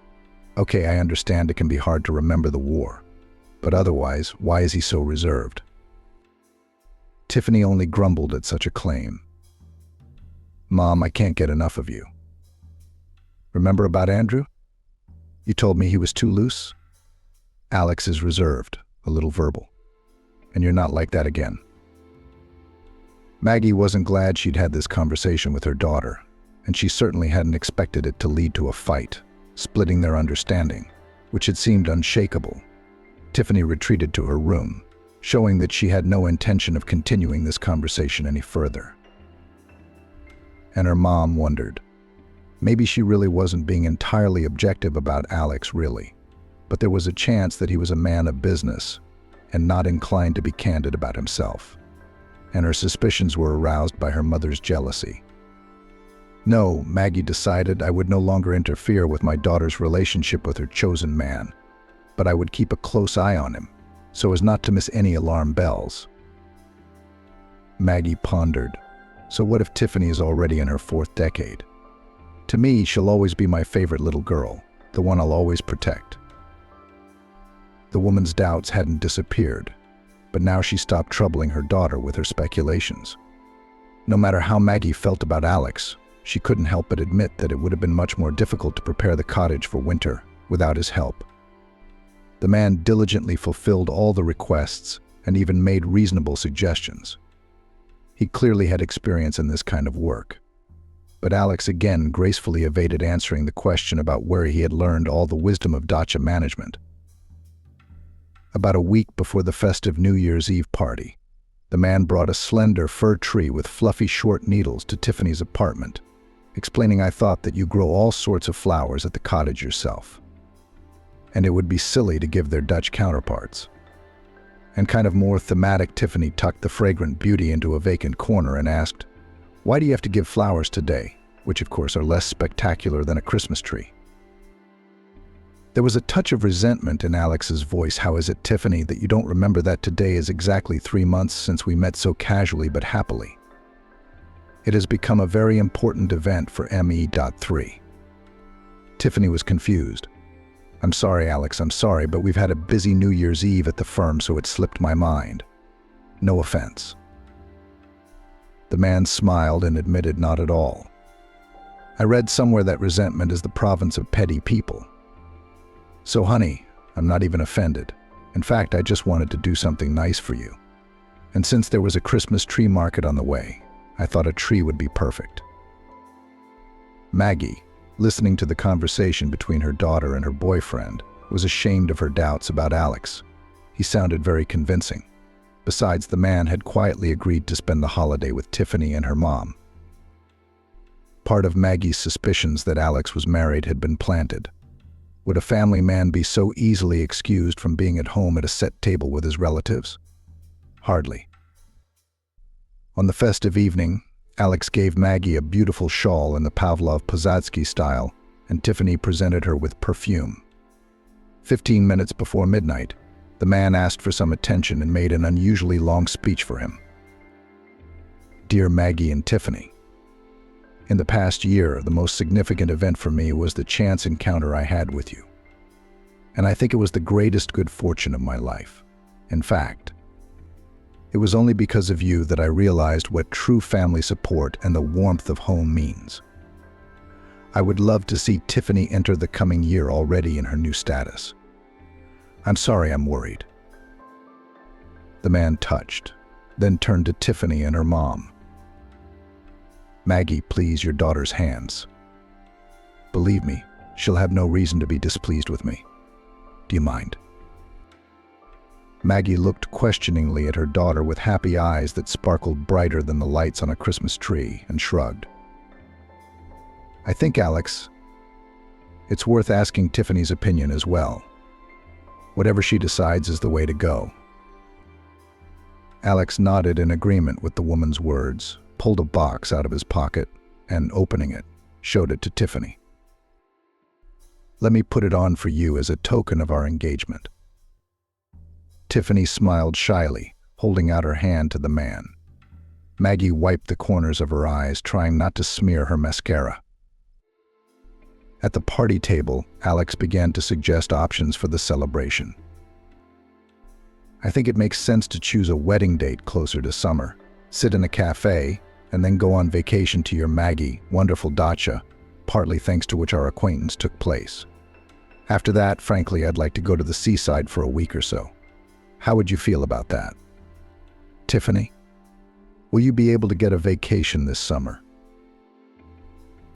Okay, I understand it can be hard to remember the war, but otherwise, why is he so reserved?" Tiffany only grumbled at such a claim. "Mom, I can't get enough of you. Remember about Andrew? You told me he was too loose? Alex is reserved, a little verbal. And you're not like that again." Maggie wasn't glad she'd had this conversation with her daughter, and she certainly hadn't expected it to lead to a fight, splitting their understanding, which had seemed unshakable. Tiffany retreated to her room, showing that she had no intention of continuing this conversation any further. And her mom wondered. Maybe she really wasn't being entirely objective about Alex, really, but there was a chance that he was a man of business and not inclined to be candid about himself, and her suspicions were aroused by her mother's jealousy. No, Maggie decided, I would no longer interfere with my daughter's relationship with her chosen man, but I would keep a close eye on him, so as not to miss any alarm bells. Maggie pondered, so what if Tiffany is already in her 4th decade? To me, she'll always be my favorite little girl, the one I'll always protect. The woman's doubts hadn't disappeared, but now she stopped troubling her daughter with her speculations. No matter how Maggie felt about Alex, she couldn't help but admit that it would have been much more difficult to prepare the cottage for winter without his help. The man diligently fulfilled all the requests and even made reasonable suggestions. He clearly had experience in this kind of work. But Alex again gracefully evaded answering the question about where he had learned all the wisdom of dacha management. About a week before the festive New Year's Eve party, the man brought a slender fir tree with fluffy short needles to Tiffany's apartment, explaining, "I thought that you grow all sorts of flowers at the cottage yourself, and it would be silly to give their Dutch counterparts." And kind of more thematic, Tiffany tucked the fragrant beauty into a vacant corner and asked, "Why do you have to give flowers today?" Which of course are less spectacular than a Christmas tree. There was a touch of resentment in Alex's voice. "How is it, Tiffany, that you don't remember that today is exactly 3 months since we met so casually but happily? It has become a very important event for ME.3. Tiffany was confused. "I'm sorry, Alex, I'm sorry, but we've had a busy New Year's Eve at the firm, so it slipped my mind. No offense." The man smiled and admitted not at all. "I read somewhere that resentment is the province of petty people. So, honey, I'm not even offended. In fact, I just wanted to do something nice for you. And since there was a Christmas tree market on the way, I thought a tree would be perfect." Maggie, listening to the conversation between her daughter and her boyfriend, was ashamed of her doubts about Alex. He sounded very convincing. Besides, the man had quietly agreed to spend the holiday with Tiffany and her mom. Part of Maggie's suspicions that Alex was married had been planted. Would a family man be so easily excused from being at home at a set table with his relatives? Hardly. On the festive evening, Alex gave Maggie a beautiful shawl in the Pavlov-Posadzki style, and Tiffany presented her with perfume. 15 minutes before midnight, the man asked for some attention and made an unusually long speech for him. "Dear Maggie and Tiffany, in the past year, the most significant event for me was the chance encounter I had with you. And I think it was the greatest good fortune of my life. In fact, it was only because of you that I realized what true family support and the warmth of home means. I would love to see Tiffany enter the coming year already in her new status. I'm sorry I'm worried." The man touched, then turned to Tiffany and her mom. "Maggie, please, your daughter's hands. Believe me, she'll have no reason to be displeased with me. Do you mind?" Maggie looked questioningly at her daughter with happy eyes that sparkled brighter than the lights on a Christmas tree, and shrugged. "I think, Alex, it's worth asking Tiffany's opinion as well. Whatever she decides is the way to go." Alex nodded in agreement with the woman's words, pulled a box out of his pocket, and opening it, showed it to Tiffany. "Let me put it on for you as a token of our engagement." Tiffany smiled shyly, holding out her hand to the man. Maggie wiped the corners of her eyes, trying not to smear her mascara. At the party table, Alex began to suggest options for the celebration. I think it makes sense to choose a wedding date closer to summer, sit in a cafe, and then go on vacation to your Maggie, wonderful dacha, partly thanks to which our acquaintance took place. After that, frankly, I'd like to go to the seaside for a week or so. How would you feel about that? Tiffany, will you be able to get a vacation this summer?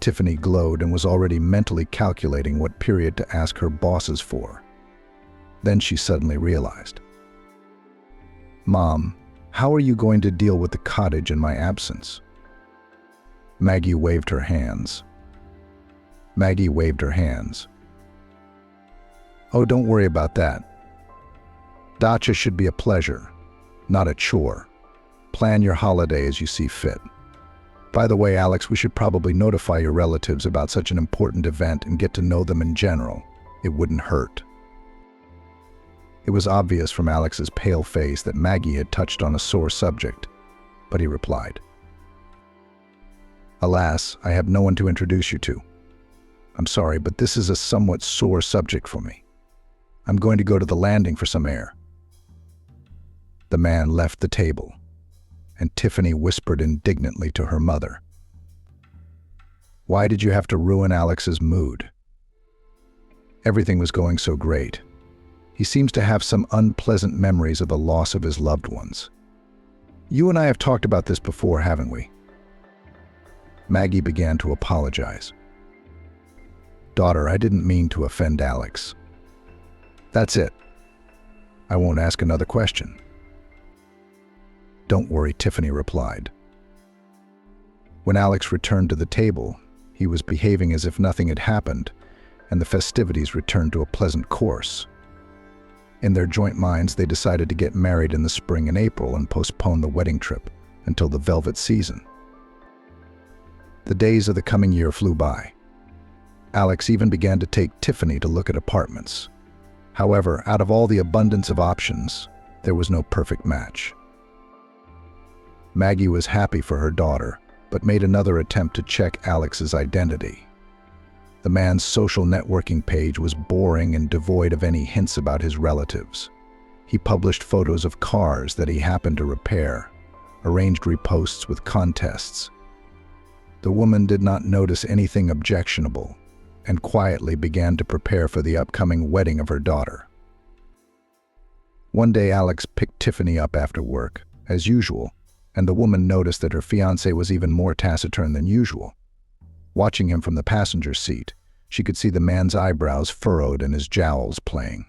Tiffany glowed and was already mentally calculating what period to ask her bosses for. Then she suddenly realized. Mom, how are you going to deal with the cottage in my absence? Maggie waved her hands. Oh, don't worry about that. Dacha should be a pleasure, not a chore. Plan your holiday as you see fit. By the way, Alex, we should probably notify your relatives about such an important event and get to know them in general. It wouldn't hurt. It was obvious from Alex's pale face that Maggie had touched on a sore subject, but he replied, Alas, I have no one to introduce you to. I'm sorry, but this is a somewhat sore subject for me. I'm going to go to the landing for some air. The man left the table, and Tiffany whispered indignantly to her mother. Why did you have to ruin Alex's mood? Everything was going so great. He seems to have some unpleasant memories of the loss of his loved ones. You and I have talked about this before, haven't we? Maggie began to apologize. Daughter, I didn't mean to offend Alex. That's it. I won't ask another question. Don't worry, Tiffany replied. When Alex returned to the table, he was behaving as if nothing had happened, and the festivities returned to a pleasant course. In their joint minds, they decided to get married in the spring and April and postpone the wedding trip until the velvet season. The days of the coming year flew by. Alex even began to take Tiffany to look at apartments. However, out of all the abundance of options, there was no perfect match. Maggie was happy for her daughter, but made another attempt to check Alex's identity. The man's social networking page was boring and devoid of any hints about his relatives. He published photos of cars that he happened to repair, arranged reposts with contests. The woman did not notice anything objectionable and quietly began to prepare for the upcoming wedding of her daughter. One day, Alex picked Tiffany up after work, as usual, and the woman noticed that her fiancé was even more taciturn than usual. Watching him from the passenger seat, she could see the man's eyebrows furrowed and his jowls playing.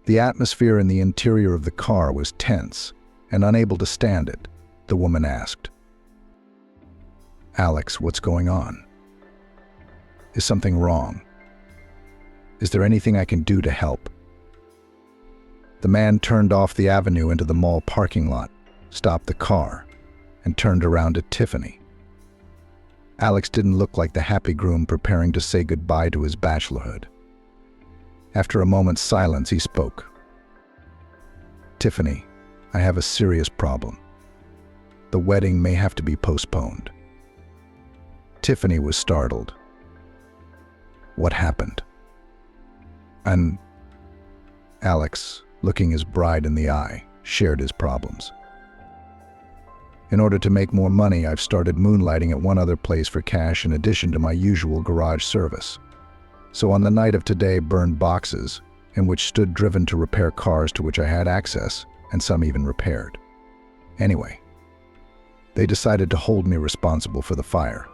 The atmosphere in the interior of the car was tense, and unable to stand it, the woman asked, Alex, what's going on? Is something wrong? Is there anything I can do to help? The man turned off the avenue into the mall parking lot, stopped the car, and turned around at Tiffany. Alex didn't look like the happy groom preparing to say goodbye to his bachelorhood. After a moment's silence, he spoke. Tiffany, I have a serious problem. The wedding may have to be postponed. Tiffany was startled. What happened? And Alex, looking his bride in the eye, shared his problems. In order to make more money, I've started moonlighting at one other place for cash in addition to my usual garage service. So on the night of today, burned boxes, in which stood driven to repair cars to which I had access, and some even repaired. Anyway, they decided to hold me responsible for the fire.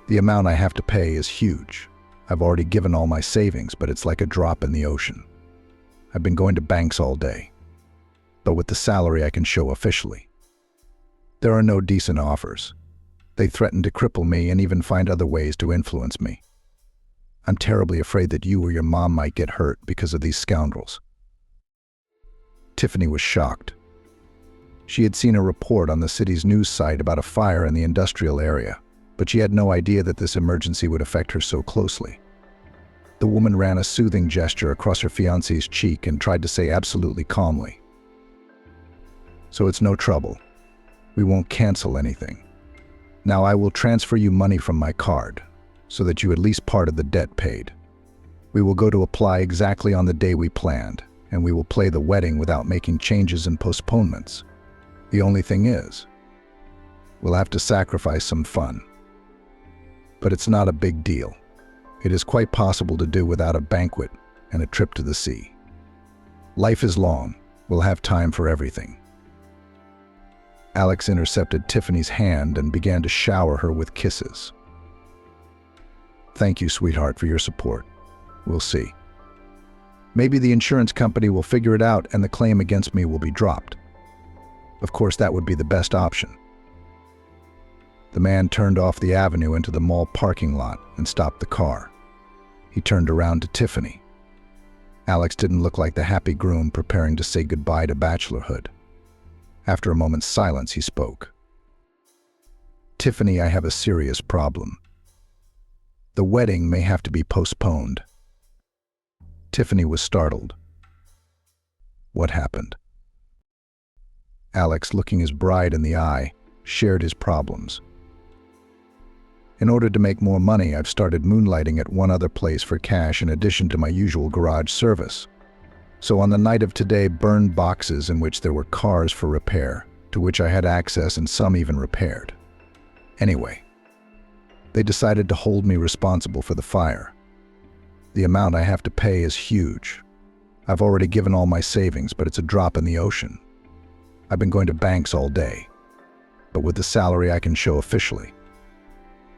The amount I have to pay is huge. I've already given all my savings, but it's like a drop in the ocean. I've been going to banks all day, but with the salary I can show officially. There are no decent offers. They threaten to cripple me and even find other ways to influence me. I'm terribly afraid that you or your mom might get hurt because of these scoundrels. Tiffany was shocked. She had seen a report on the city's news site about a fire in the industrial area, but she had no idea that this emergency would affect her so closely. The woman ran a soothing gesture across her fiancé's cheek and tried to say absolutely calmly, "So it's no trouble. We won't cancel anything. Now I will transfer you money from my card, so that you at least part of the debt paid. We will go to apply exactly on the day we planned, and we will play the wedding without making changes and postponements. The only thing is, we'll have to sacrifice some fun. But it's not a big deal. It is quite possible to do without a banquet and a trip to the sea. Life is long. We'll have time for everything. Alex intercepted Tiffany's hand and began to shower her with kisses. Thank you, sweetheart, for your support. We'll see. Maybe the insurance company will figure it out and the claim against me will be dropped. Of course, that would be the best option. The man turned off the avenue into the mall parking lot and stopped the car. He turned around to Tiffany. Alex didn't look like the happy groom preparing to say goodbye to bachelorhood. After a moment's silence, he spoke. Tiffany, I have a serious problem. The wedding may have to be postponed. Tiffany was startled. What happened? Alex, looking his bride in the eye, shared his problems. In order to make more money, I've started moonlighting at one other place for cash in addition to my usual garage service. So on the night of today, burned boxes in which there were cars for repair, to which I had access and some even repaired. Anyway, they decided to hold me responsible for the fire. The amount I have to pay is huge. I've already given all my savings, but it's a drop in the ocean. I've been going to banks all day, but with the salary I can show officially,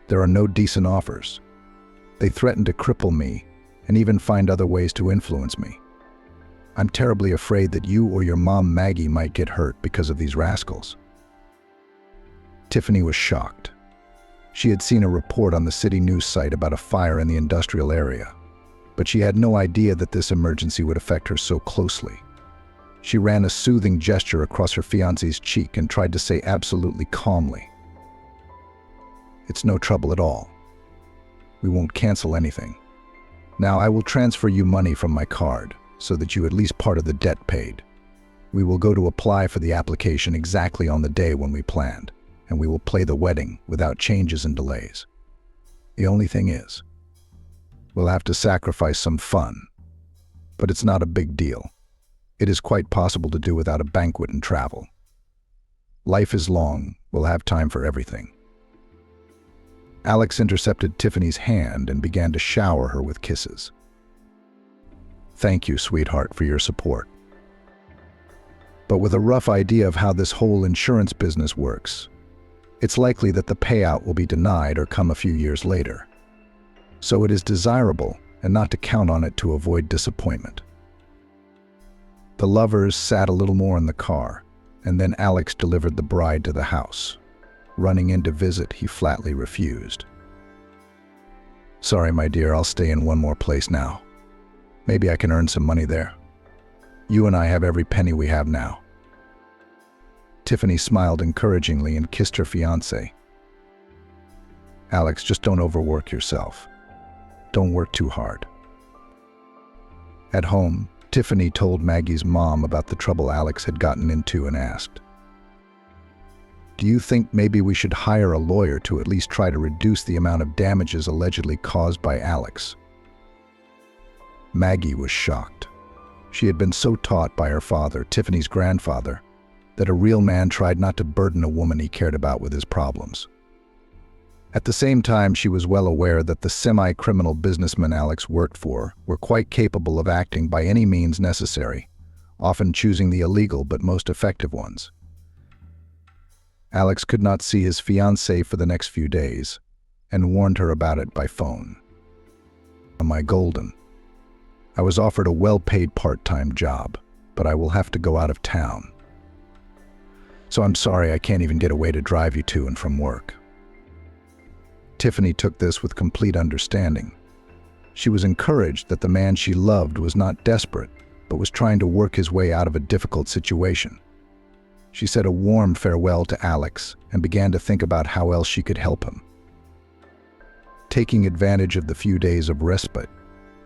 there are no decent offers. They threaten to cripple me and even find other ways to influence me. I'm terribly afraid that you or your mom Maggie might get hurt because of these rascals. Tiffany was shocked. She had seen a report on the city news site about a fire in the industrial area, but she had no idea that this emergency would affect her so closely. She ran a soothing gesture across her fiancé's cheek and tried to say absolutely calmly, "It's no trouble at all. We won't cancel anything. Now I will transfer you money from my card so that you at least part of the debt paid. We will go to apply for the application exactly on the day when we planned, and we will play the wedding without changes and delays. The only thing is, we'll have to sacrifice some fun, but it's not a big deal. It is quite possible to do without a banquet and travel. Life is long. We'll have time for everything." Alex intercepted Tiffany's hand and began to shower her with kisses. Thank you, sweetheart, for your support. But with a rough idea of how this whole insurance business works, it's likely that the payout will be denied or come a few years later. So it is desirable and not to count on it to avoid disappointment. The lovers sat a little more in the car, and then Alex delivered the bride to the house. Running in to visit, he flatly refused. Sorry, my dear, I'll stay in one more place now. Maybe I can earn some money there. You and I have every penny we have now. Tiffany smiled encouragingly and kissed her fiancé. Alex, just don't overwork yourself. Don't work too hard. At home, Tiffany told Maggie's mom about the trouble Alex had gotten into and asked, "Do you think maybe we should hire a lawyer to at least try to reduce the amount of damages allegedly caused by Alex?" Maggie was shocked. She had been so taught by her father, Tiffany's grandfather, that a real man tried not to burden a woman he cared about with his problems. At the same time, she was well aware that the semi-criminal businessmen Alex worked for were quite capable of acting by any means necessary, often choosing the illegal but most effective ones. Alex could not see his fiancée for the next few days and warned her about it by phone. My golden, I was offered a well-paid part-time job, but I will have to go out of town. So I'm sorry I can't even get away to drive you to and from work. Tiffany took this with complete understanding. She was encouraged that the man she loved was not desperate, but was trying to work his way out of a difficult situation. She said a warm farewell to Alex and began to think about how else she could help him. Taking advantage of the few days of respite,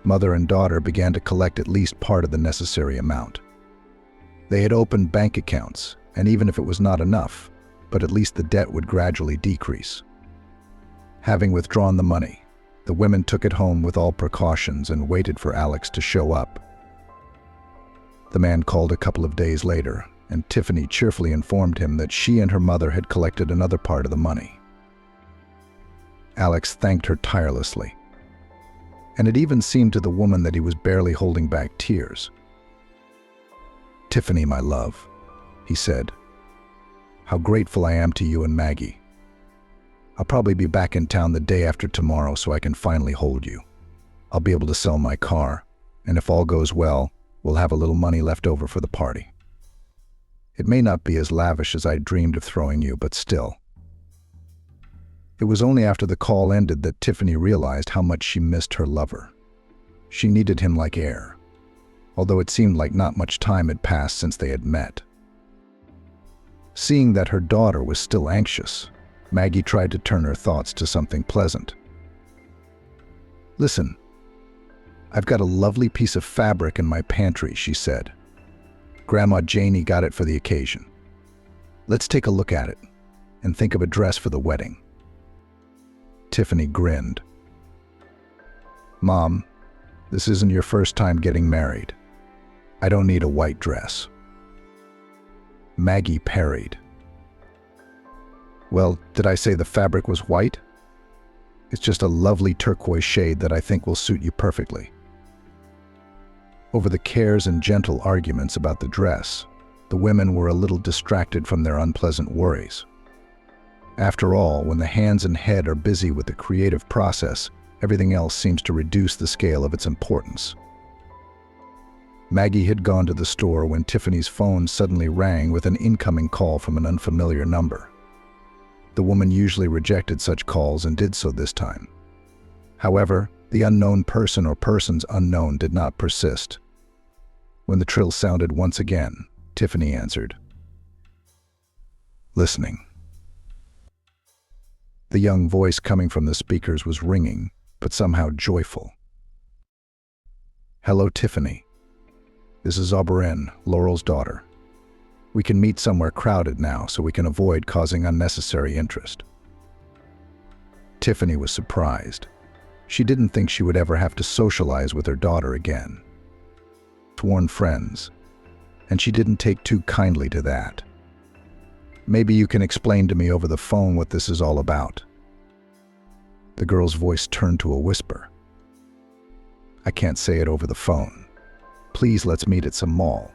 mother and daughter began to collect at least part of the necessary amount. They had opened bank accounts, and even if it was not enough, but at least the debt would gradually decrease. Having withdrawn the money, the women took it home with all precautions and waited for Alex to show up. The man called a couple of days later, and Tiffany cheerfully informed him that she and her mother had collected another part of the money. Alex thanked her tirelessly, and it even seemed to the woman that he was barely holding back tears. "Tiffany, my love," he said, "how grateful I am to you and Maggie. I'll probably be back in town the day after tomorrow so I can finally hold you. I'll be able to sell my car, and if all goes well, we'll have a little money left over for the party. It may not be as lavish as I dreamed of throwing you, but still." It was only after the call ended that Tiffany realized how much she missed her lover. She needed him like air, although it seemed like not much time had passed since they had met. Seeing that her daughter was still anxious, Maggie tried to turn her thoughts to something pleasant. "Listen, I've got a lovely piece of fabric in my pantry," she said. "Grandma Janie got it for the occasion. Let's take a look at it and think of a dress for the wedding." Tiffany grinned. "Mom, this isn't your first time getting married. I don't need a white dress." Maggie parried. "Well, did I say the fabric was white? It's just a lovely turquoise shade that I think will suit you perfectly." Over the cares and gentle arguments about the dress, the women were a little distracted from their unpleasant worries. After all, when the hands and head are busy with the creative process, everything else seems to reduce the scale of its importance. Maggie had gone to the store when Tiffany's phone suddenly rang with an incoming call from an unfamiliar number. The woman usually rejected such calls and did so this time. However, the unknown person or persons unknown did not persist. When the trill sounded once again, Tiffany answered. "Listening." The young voice coming from the speakers was ringing, but somehow joyful. "Hello, Tiffany. This is Auberine, Laurel's daughter. We can meet somewhere crowded now so we can avoid causing unnecessary interest." Tiffany was surprised. She didn't think she would ever have to socialize with her daughter again. Sworn friends, and she didn't take too kindly to that. "Maybe you can explain to me over the phone what this is all about." The girl's voice turned to a whisper. "I can't say it over the phone. Please, let's meet at some mall."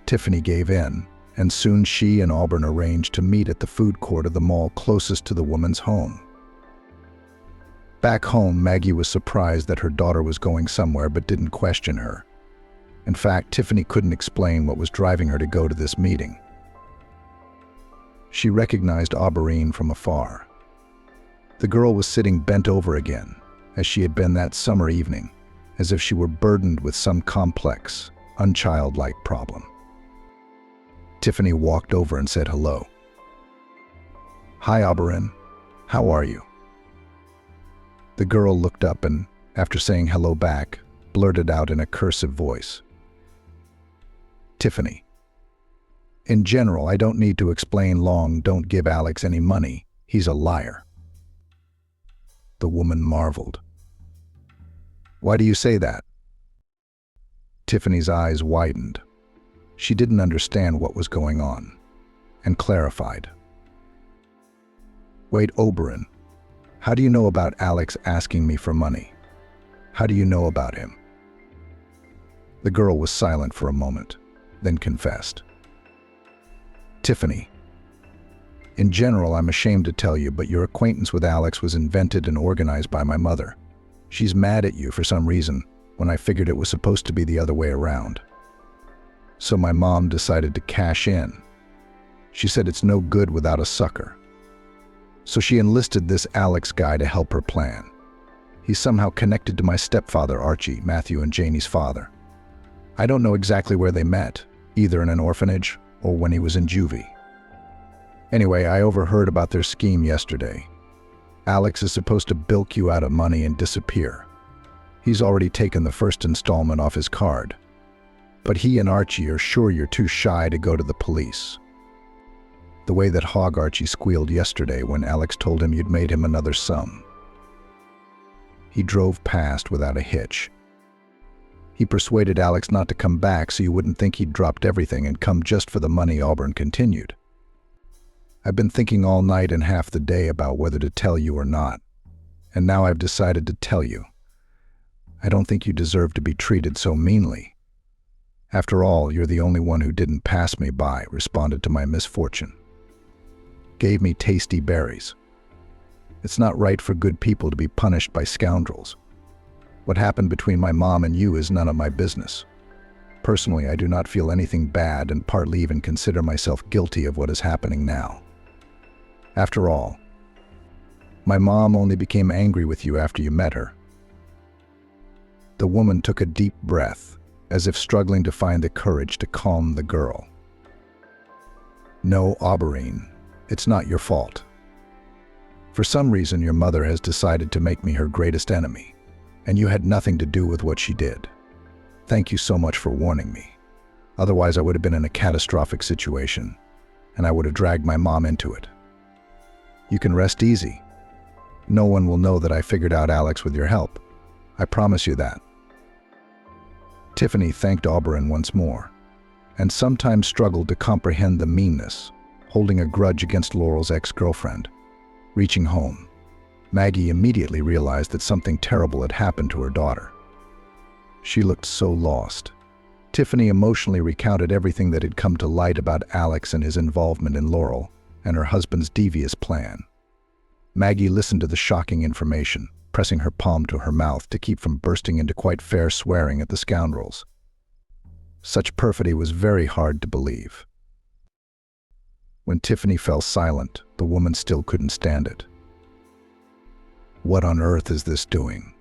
Tiffany gave in, and soon she and Auburn arranged to meet at the food court of the mall closest to the woman's home. Back home, Maggie was surprised that her daughter was going somewhere but didn't question her. In fact, Tiffany couldn't explain what was driving her to go to this meeting. She recognized Auberine from afar. The girl was sitting bent over again, as she had been that summer evening, as if she were burdened with some complex, unchildlike problem. Tiffany walked over and said hello. "Hi, Auberine. How are you?" The girl looked up and, after saying hello back, blurted out in a cursive voice. "Tiffany, in general, I don't need to explain long. Don't give Alex any money. He's a liar." The woman marveled. "Why do you say that?" Tiffany's eyes widened. She didn't understand what was going on, and clarified. "Wait, Auberine, how do you know about Alex asking me for money? How do you know about him?" The girl was silent for a moment, then confessed. "Tiffany, in general, I'm ashamed to tell you, but your acquaintance with Alex was invented and organized by my mother. She's mad at you for some reason, when I figured it was supposed to be the other way around. So my mom decided to cash in. She said it's no good without a sucker. So she enlisted this Alex guy to help her plan. He's somehow connected to my stepfather, Archie, Matthew and Janie's father. I don't know exactly where they met, either in an orphanage or when he was in juvie. Anyway, I overheard about their scheme yesterday. Alex is supposed to bilk you out of money and disappear. He's already taken the first installment off his card. But he and Archie are sure you're too shy to go to the police. The way that Hog Archie squealed yesterday when Alex told him you'd made him another sum. He drove past without a hitch. He persuaded Alex not to come back so you wouldn't think he'd dropped everything and come just for the money, Auburn continued. I've been thinking all night and half the day about whether to tell you or not, and now I've decided to tell you. I don't think you deserve to be treated so meanly. After all, you're the only one who didn't pass me by, responded to my misfortune. Gave me tasty berries. It's not right for good people to be punished by scoundrels. What happened between my mom and you is none of my business. Personally, I do not feel anything bad and partly even consider myself guilty of what is happening now. After all, my mom only became angry with you after you met her. The woman took a deep breath, as if struggling to find the courage to calm the girl. No, Auberine, it's not your fault. For some reason, your mother has decided to make me her greatest enemy, and you had nothing to do with what she did. Thank you so much for warning me. Otherwise, I would have been in a catastrophic situation, and I would have dragged my mom into it. You can rest easy. No one will know that I figured out Alex with your help. I promise you that. Tiffany thanked Auberon once more, and sometimes struggled to comprehend the meanness, holding a grudge against Laurel's ex-girlfriend. Reaching home, Maggie immediately realized that something terrible had happened to her daughter. She looked so lost. Tiffany emotionally recounted everything that had come to light about Alex and his involvement in Laurel and her husband's devious plan. Maggie listened to the shocking information, pressing her palm to her mouth to keep from bursting into quite fair swearing at the scoundrels. Such perfidy was very hard to believe. When Tiffany fell silent, the woman still couldn't stand it. What on earth is this doing?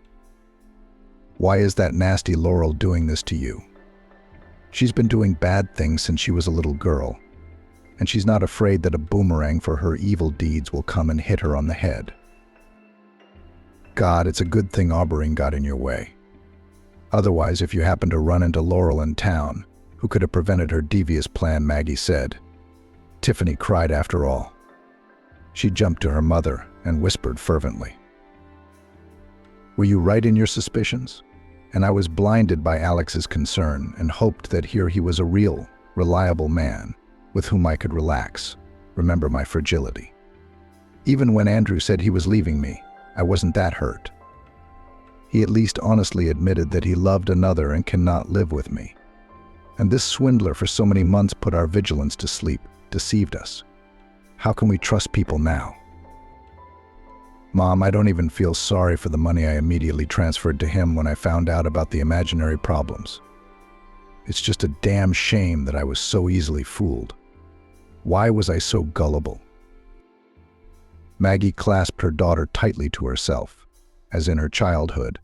Why is that nasty Laurel doing this to you? She's been doing bad things since she was a little girl, and she's not afraid that a boomerang for her evil deeds will come and hit her on the head. God, it's a good thing Auberine got in your way. Otherwise, if you happened to run into Laurel in town, who could have prevented her devious plan, Maggie said. Tiffany cried after all. She jumped to her mother and whispered fervently. Were you right in your suspicions? And I was blinded by Alex's concern and hoped that here he was a real, reliable man with whom I could relax, remember my fragility. Even when Andrew said he was leaving me, I wasn't that hurt. He at least honestly admitted that he loved another and cannot live with me. And this swindler for so many months put our vigilance to sleep, deceived us. How can we trust people now? Mom, I don't even feel sorry for the money I immediately transferred to him when I found out about the imaginary problems. It's just a damn shame that I was so easily fooled. Why was I so gullible? Maggie clasped her daughter tightly to herself, as in her childhood,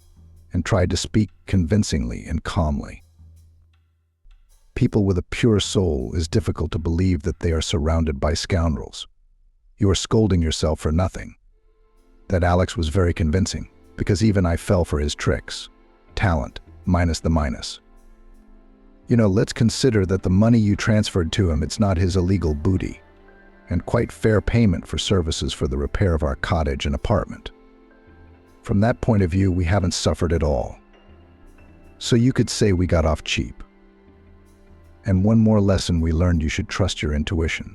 and tried to speak convincingly and calmly. People with a pure soul is difficult to believe that they are surrounded by scoundrels. You are scolding yourself for nothing. That Alex was very convincing, because even I fell for his tricks. Talent, minus the minus. You know, let's consider that the money you transferred to him, it's not his illegal booty, and quite fair payment for services for the repair of our cottage and apartment. From that point of view, we haven't suffered at all. So you could say we got off cheap. And one more lesson we learned: you should trust your intuition.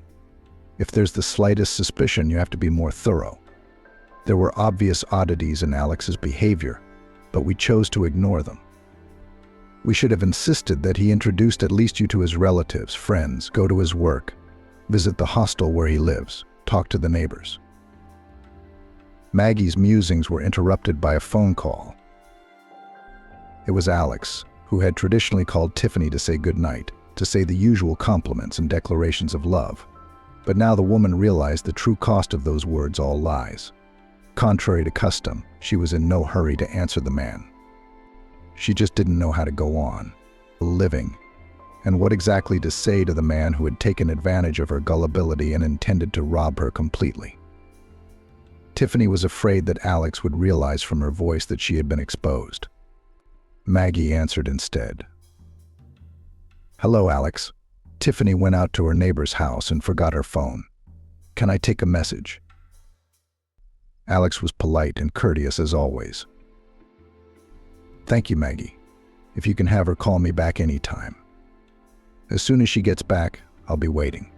If there's the slightest suspicion, you have to be more thorough. There were obvious oddities in Alex's behavior, but we chose to ignore them. We should have insisted that he introduced at least you to his relatives, friends, go to his work, visit the hostel where he lives, talk to the neighbors. Maggie's musings were interrupted by a phone call. It was Alex, who had traditionally called Tiffany to say goodnight, to say the usual compliments and declarations of love. But now the woman realized the true cost of those words, all lies. Contrary to custom, she was in no hurry to answer the man. She just didn't know how to go on, living, and what exactly to say to the man who had taken advantage of her gullibility and intended to rob her completely. Tiffany was afraid that Alex would realize from her voice that she had been exposed. Maggie answered instead. Hello, Alex. Tiffany went out to her neighbor's house and forgot her phone. Can I take a message? Alex was polite and courteous as always. Thank you, Maggie. If you can have her call me back anytime. As soon as she gets back, I'll be waiting.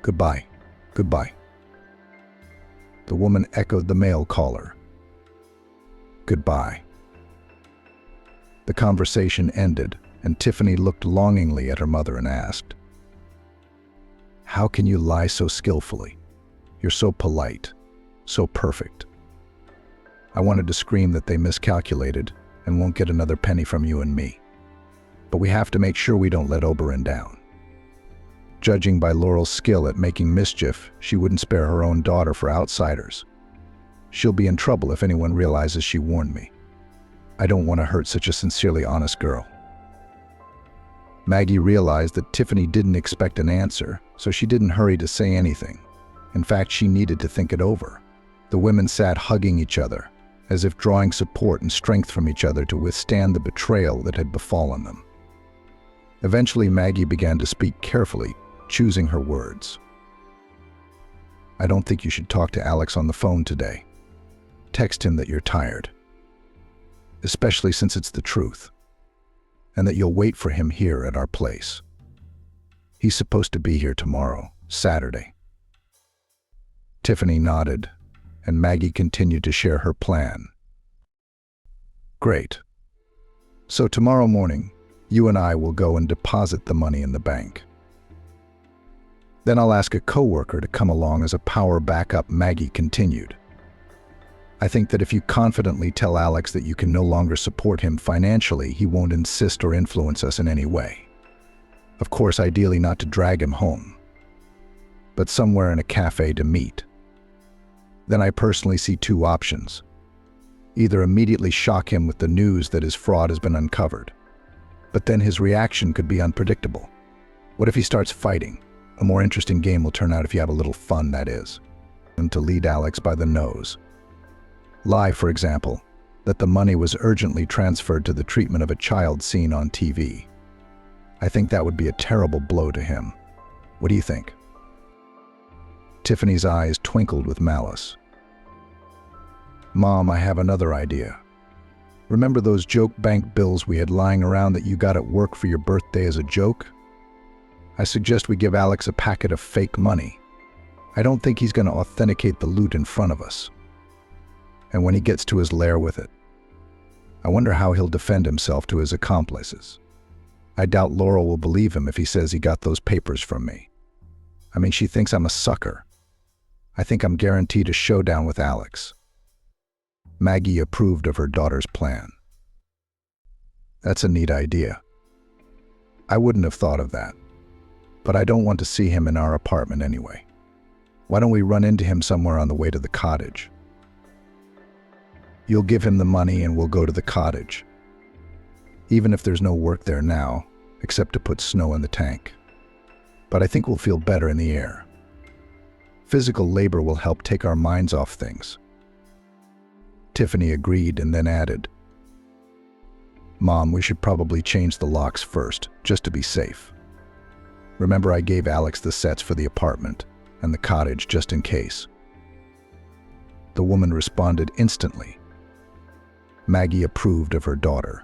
Goodbye. Goodbye. The woman echoed the male caller. Goodbye. The conversation ended, and Tiffany looked longingly at her mother and asked, "How can you lie so skillfully? You're so polite, so perfect." I wanted to scream that they miscalculated and won't get another penny from you and me. But we have to make sure we don't let Oberon down. Judging by Laurel's skill at making mischief, she wouldn't spare her own daughter for outsiders. She'll be in trouble if anyone realizes she warned me. I don't want to hurt such a sincerely honest girl. Maggie realized that Tiffany didn't expect an answer, so she didn't hurry to say anything. In fact, she needed to think it over. The women sat hugging each other, as if drawing support and strength from each other to withstand the betrayal that had befallen them. Eventually, Maggie began to speak carefully, choosing her words. "I don't think you should talk to Alex on the phone today. Text him that you're tired, especially since it's the truth, and that you'll wait for him here at our place. He's supposed to be here tomorrow, Saturday." Tiffany nodded, and Maggie continued to share her plan. "Great. So tomorrow morning, you and I will go and deposit the money in the bank. Then I'll ask a coworker to come along as a power backup," Maggie continued. "I think that if you confidently tell Alex that you can no longer support him financially, he won't insist or influence us in any way. Of course, ideally not to drag him home, but somewhere in a cafe to meet. Then I personally see two options. Either immediately shock him with the news that his fraud has been uncovered, but then his reaction could be unpredictable. What if he starts fighting? A more interesting game will turn out if you have a little fun, that is. And to lead Alex by the nose. Lie, for example, that the money was urgently transferred to the treatment of a child seen on TV. I think that would be a terrible blow to him. What do you think?" Tiffany's eyes twinkled with malice. "Mom, I have another idea. Remember those joke bank bills we had lying around that you got at work for your birthday as a joke? I suggest we give Alex a packet of fake money. I don't think he's going to authenticate the loot in front of us. And when he gets to his lair with it, I wonder how he'll defend himself to his accomplices. I doubt Laurel will believe him if he says he got those papers from me. I mean, she thinks I'm a sucker. I think I'm guaranteed a showdown with Alex." Maggie approved of her daughter's plan. "That's a neat idea. I wouldn't have thought of that. But I don't want to see him in our apartment anyway. Why don't we run into him somewhere on the way to the cottage? You'll give him the money and we'll go to the cottage. Even if there's no work there now, except to put snow in the tank. But I think we'll feel better in the air. Physical labor will help take our minds off things." Tiffany agreed and then added, "Mom, we should probably change the locks first, just to be safe. Remember, I gave Alex the sets for the apartment and the cottage just in case." The woman responded instantly. Maggie approved of her daughter.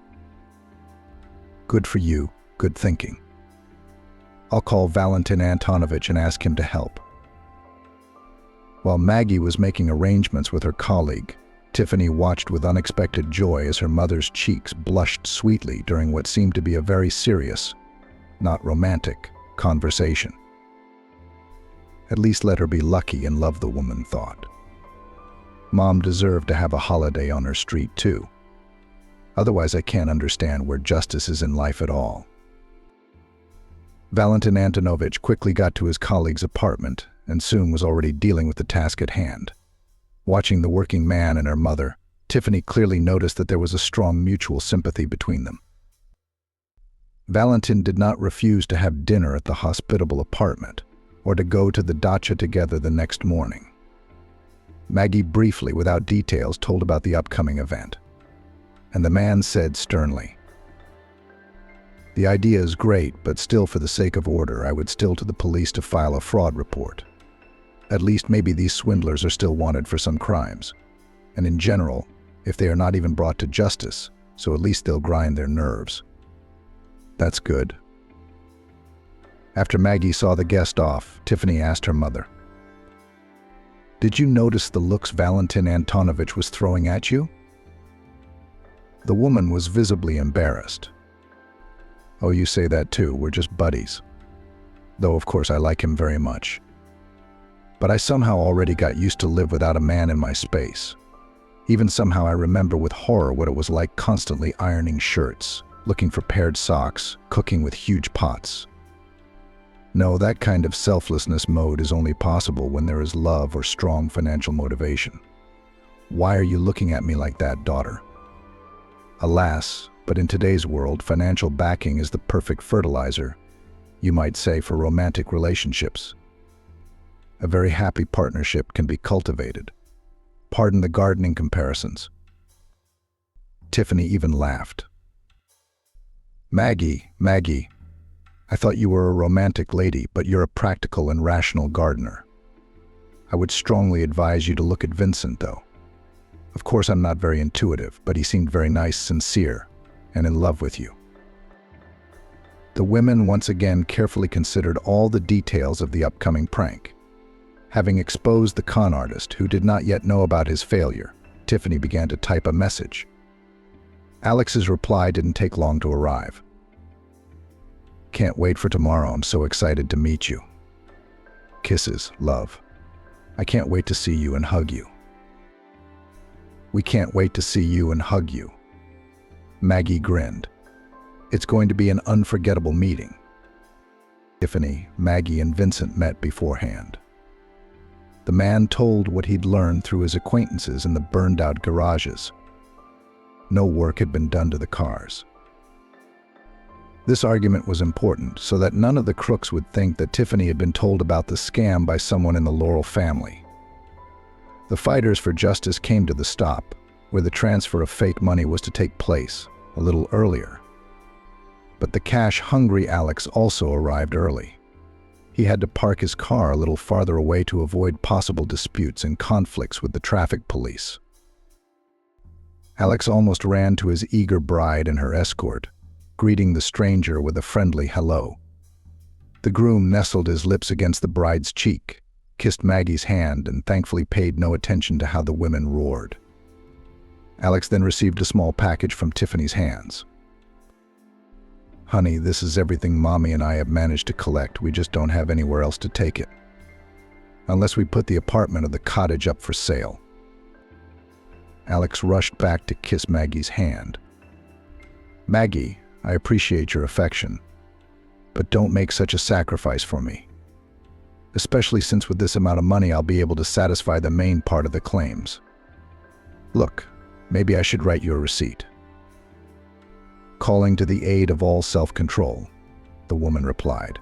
"Good for you, good thinking. I'll call Valentin Antonovich and ask him to help." While Maggie was making arrangements with her colleague, Tiffany watched with unexpected joy as her mother's cheeks blushed sweetly during what seemed to be a very serious, not romantic, conversation. At least let her be lucky and love, the woman thought. Mom deserved to have a holiday on her street too. Otherwise, I can't understand where justice is in life at all. Valentin Antonovich quickly got to his colleague's apartment and soon was already dealing with the task at hand. Watching the working man and her mother, Tiffany clearly noticed that there was a strong mutual sympathy between them. Valentin did not refuse to have dinner at the hospitable apartment or to go to the dacha together the next morning. Maggie briefly, without details, told about the upcoming event, and the man said sternly, "The idea is great, but still, for the sake of order, I would still to the police to file a fraud report. At least maybe these swindlers are still wanted for some crimes. And in general, if they are not even brought to justice, so at least they'll grind their nerves. That's good. After Maggie saw the guest off, Tiffany asked her mother, "Did you notice the looks Valentin Antonovich was throwing at you?" The woman was visibly embarrassed. "Oh, you say that too, we're just buddies. Though of course I like him very much. But I somehow already got used to live without a man in my space. Even somehow I remember with horror what it was like constantly ironing shirts, looking for paired socks, cooking with huge pots. No, that kind of selflessness mode is only possible when there is love or strong financial motivation. Why are you looking at me like that, daughter?" Alas, but in today's world, financial backing is the perfect fertilizer, you might say, for romantic relationships. A very happy partnership can be cultivated. Pardon the gardening comparisons. Tiffany even laughed. Maggie, I thought you were a romantic lady, but you're a practical and rational gardener. I would strongly advise you to look at Vincent, though. Of course, I'm not very intuitive, but he seemed very nice, sincere, and in love with you." The women once again carefully considered all the details of the upcoming prank. Having exposed the con artist, who did not yet know about his failure, Tiffany began to type a message. Alex's reply didn't take long to arrive. "Can't wait for tomorrow. I'm so excited to meet you. Kisses, love. I can't wait to see you and hug you. We can't wait to see you and hug you." Maggie grinned. "It's going to be an unforgettable meeting." Tiffany, Maggie, and Vincent met beforehand. The man told what he'd learned through his acquaintances in the burned-out garages. No work had been done to the cars. This argument was important so that none of the crooks would think that Tiffany had been told about the scam by someone in the Laurel family. The fighters for justice came to the stop, where the transfer of fake money was to take place, a little earlier. But the cash-hungry Alex also arrived early. He had to park his car a little farther away to avoid possible disputes and conflicts with the traffic police. Alex almost ran to his eager bride and her escort, greeting the stranger with a friendly hello. The groom nestled his lips against the bride's cheek, kissed Maggie's hand, and thankfully paid no attention to how the women roared. Alex then received a small package from Tiffany's hands. "Honey, this is everything Mommy and I have managed to collect. We just don't have anywhere else to take it. Unless we put the apartment or the cottage up for sale." Alex rushed back to kiss Maggie's hand. "Maggie, I appreciate your affection, but don't make such a sacrifice for me. Especially since with this amount of money I'll be able to satisfy the main part of the claims. Look, maybe I should write you a receipt." "Calling to the aid of all self-control," the woman replied.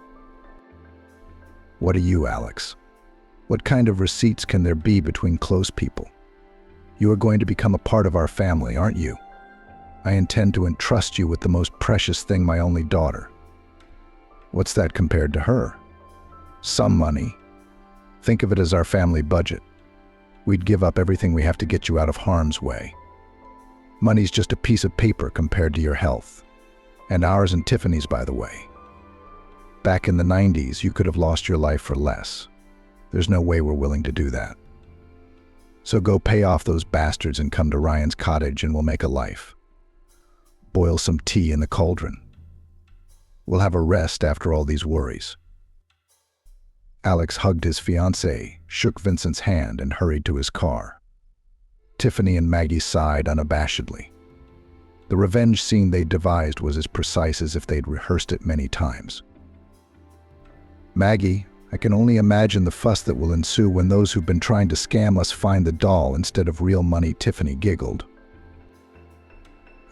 "What are you, Alex? What kind of receipts can there be between close people? You are going to become a part of our family, aren't you? I intend to entrust you with the most precious thing, my only daughter. What's that compared to her? Some money. Think of it as our family budget. We'd give up everything we have to get you out of harm's way. Money's just a piece of paper compared to your health. And ours and Tiffany's, by the way. Back in the 90s, you could have lost your life for less. There's no way we're willing to do that. So go pay off those bastards and come to Ryan's cottage and we'll make a life. Boil some tea in the cauldron. We'll have a rest after all these worries." Alex hugged his fiancée, shook Vincent's hand, and hurried to his car. Tiffany and Maggie sighed unabashedly. The revenge scene they devised was as precise as if they'd rehearsed it many times. "Maggie, I can only imagine the fuss that will ensue when those who've been trying to scam us find the doll instead of real money," Tiffany giggled.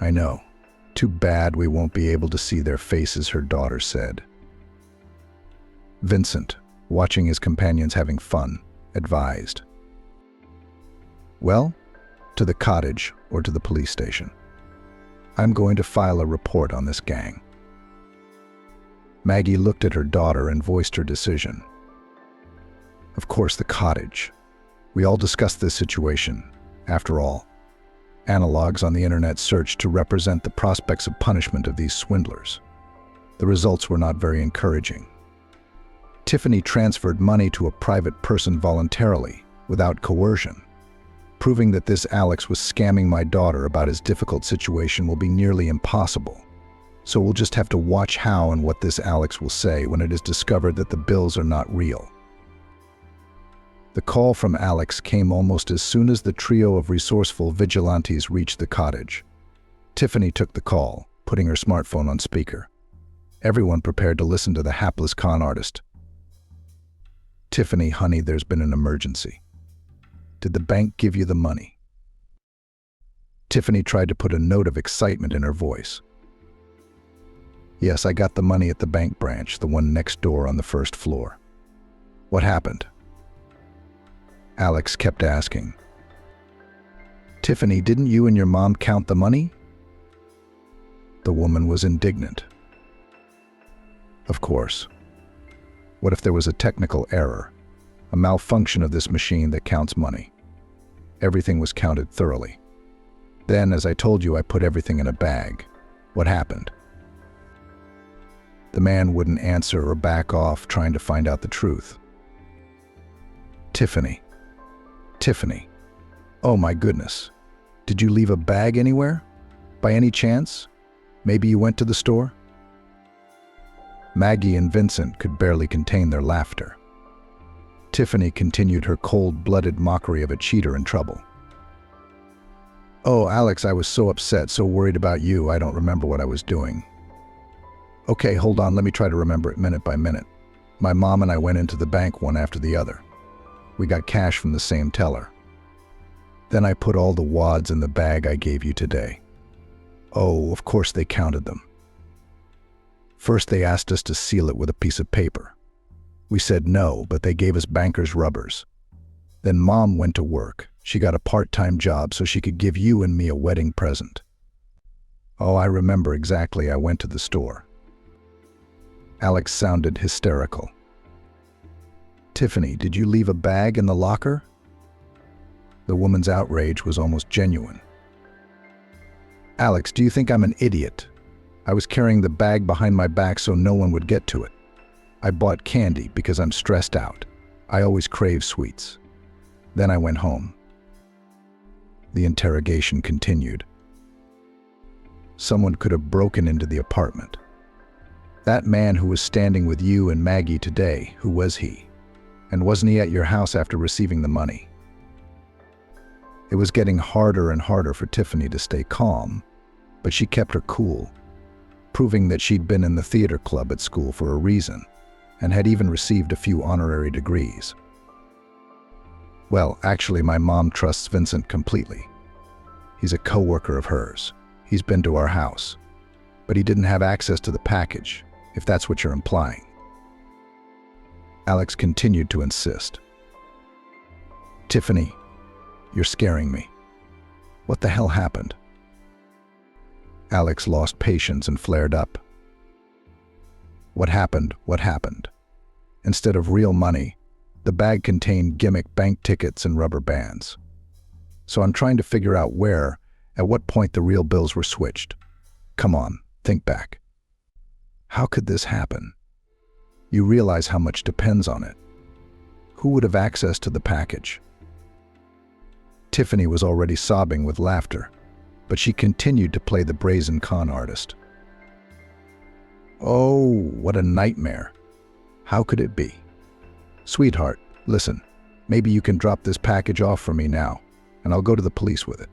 "I know. Too bad we won't be able to see their faces," her daughter said. Vincent, watching his companions having fun, advised, "Well, to the cottage or to the police station. I'm going to file a report on this gang." Maggie looked at her daughter and voiced her decision. "Of course, the cottage. We all discussed this situation. After all, Analogs on the internet searched to represent the prospects of punishment of these swindlers. The results were not very encouraging. Tiffany transferred money to a private person voluntarily, without coercion. Proving that this Alex was scamming my daughter about his difficult situation will be nearly impossible. So we'll just have to watch how and what this Alex will say when it is discovered that the bills are not real. The call from Alex came almost as soon as the trio of resourceful vigilantes reached the cottage. Tiffany took the call, putting her smartphone on speaker. Everyone prepared to listen to the hapless con artist. "Tiffany, honey, there's been an emergency. Did the bank give you the money?" Tiffany tried to put a note of excitement in her voice. "Yes, I got the money at the bank branch, the one next door on the first floor." "What happened?" Alex kept asking. "Tiffany, didn't you and your mom count the money?" The woman was indignant. "Of course. What if there was a technical error, a malfunction of this machine that counts money? Everything was counted thoroughly. Then, as I told you, I put everything in a bag. What happened?" The man wouldn't answer or back off, trying to find out the truth. Tiffany. Oh my goodness. Did you leave a bag anywhere? By any chance? Maybe you went to the store?" Maggie and Vincent could barely contain their laughter. Tiffany continued her cold-blooded mockery of a cheater in trouble. "Oh, Alex, I was so upset, so worried about you, I don't remember what I was doing." "Okay, hold on, let me try to remember it minute by minute. My mom and I went into the bank one after the other. We got cash from the same teller. Then I put all the wads in the bag I gave you today. Oh, of course they counted them. First they asked us to seal it with a piece of paper. We said no, but they gave us banker's rubbers. Then Mom went to work. She got a part-time job so she could give you and me a wedding present. Oh, I remember exactly. I went to the store." Alex sounded hysterical. "Tiffany, did you leave a bag in the locker?" The woman's outrage was almost genuine. "Alex, do you think I'm an idiot? I was carrying the bag behind my back so no one would get to it. I bought candy because I'm stressed out. I always crave sweets. Then I went home." The interrogation continued. "Someone could have broken into the apartment. That man who was standing with you and Maggie today, who was he? And wasn't he at your house after receiving the money?" It was getting harder and harder for Tiffany to stay calm, but she kept her cool, proving that she'd been in the theater club at school for a reason, and had even received a few honorary degrees. "Well, actually, my mom trusts Vincent completely. He's a coworker of hers. He's been to our house, but he didn't have access to the package, if that's what you're implying." Alex continued to insist. "Tiffany, you're scaring me. What the hell happened?" Alex lost patience and flared up. What happened? Instead of real money, the bag contained gimmick bank tickets and rubber bands. So I'm trying to figure out where, at what point the real bills were switched. Come on, think back. How could this happen? You realize how much depends on it. Who would have access to the package? Tiffany was already sobbing with laughter, but she continued to play the brazen con artist. "Oh, what a nightmare. How could it be? Sweetheart, listen, maybe you can drop this package off for me now, and I'll go to the police with it.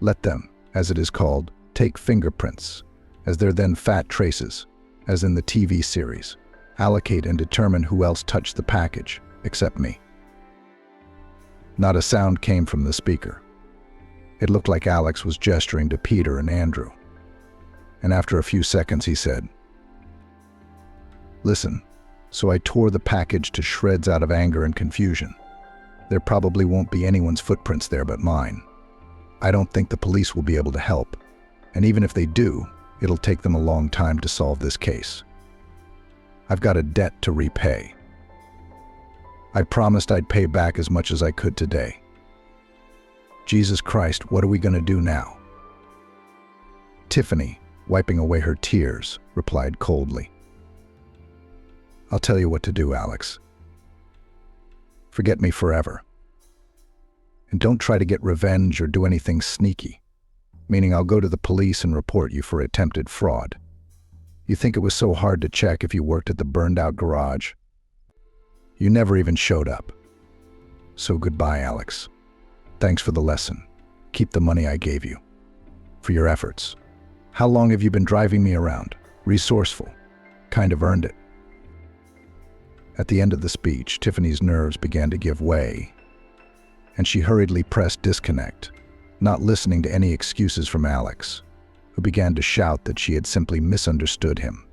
Let them, as it is called, take fingerprints, as they're then fat traces, as in the TV series, allocate and determine who else touched the package, except me." Not a sound came from the speaker. It looked like Alex was gesturing to Peter and Andrew. And after a few seconds he said, "Listen, so I tore the package to shreds out of anger and confusion. There probably won't be anyone's footprints there but mine. I don't think the police will be able to help, and even if they do, it'll take them a long time to solve this case. I've got a debt to repay. I promised I'd pay back as much as I could today. Jesus Christ, what are we going to do now? Tiffany, wiping away her tears, replied coldly. I'll tell you what to do, Alex. Forget me forever. And don't try to get revenge or do anything sneaky, meaning I'll go to the police and report you for attempted fraud. You think it was so hard to check if you worked at the burned-out garage? You never even showed up. So goodbye, Alex. Thanks for the lesson. Keep the money I gave you. For your efforts. How long have you been driving me around? Resourceful. Kind of earned it. At the end of the speech, Tiffany's nerves began to give way, and she hurriedly pressed disconnect, not listening to any excuses from Alex, who began to shout that she had simply misunderstood him.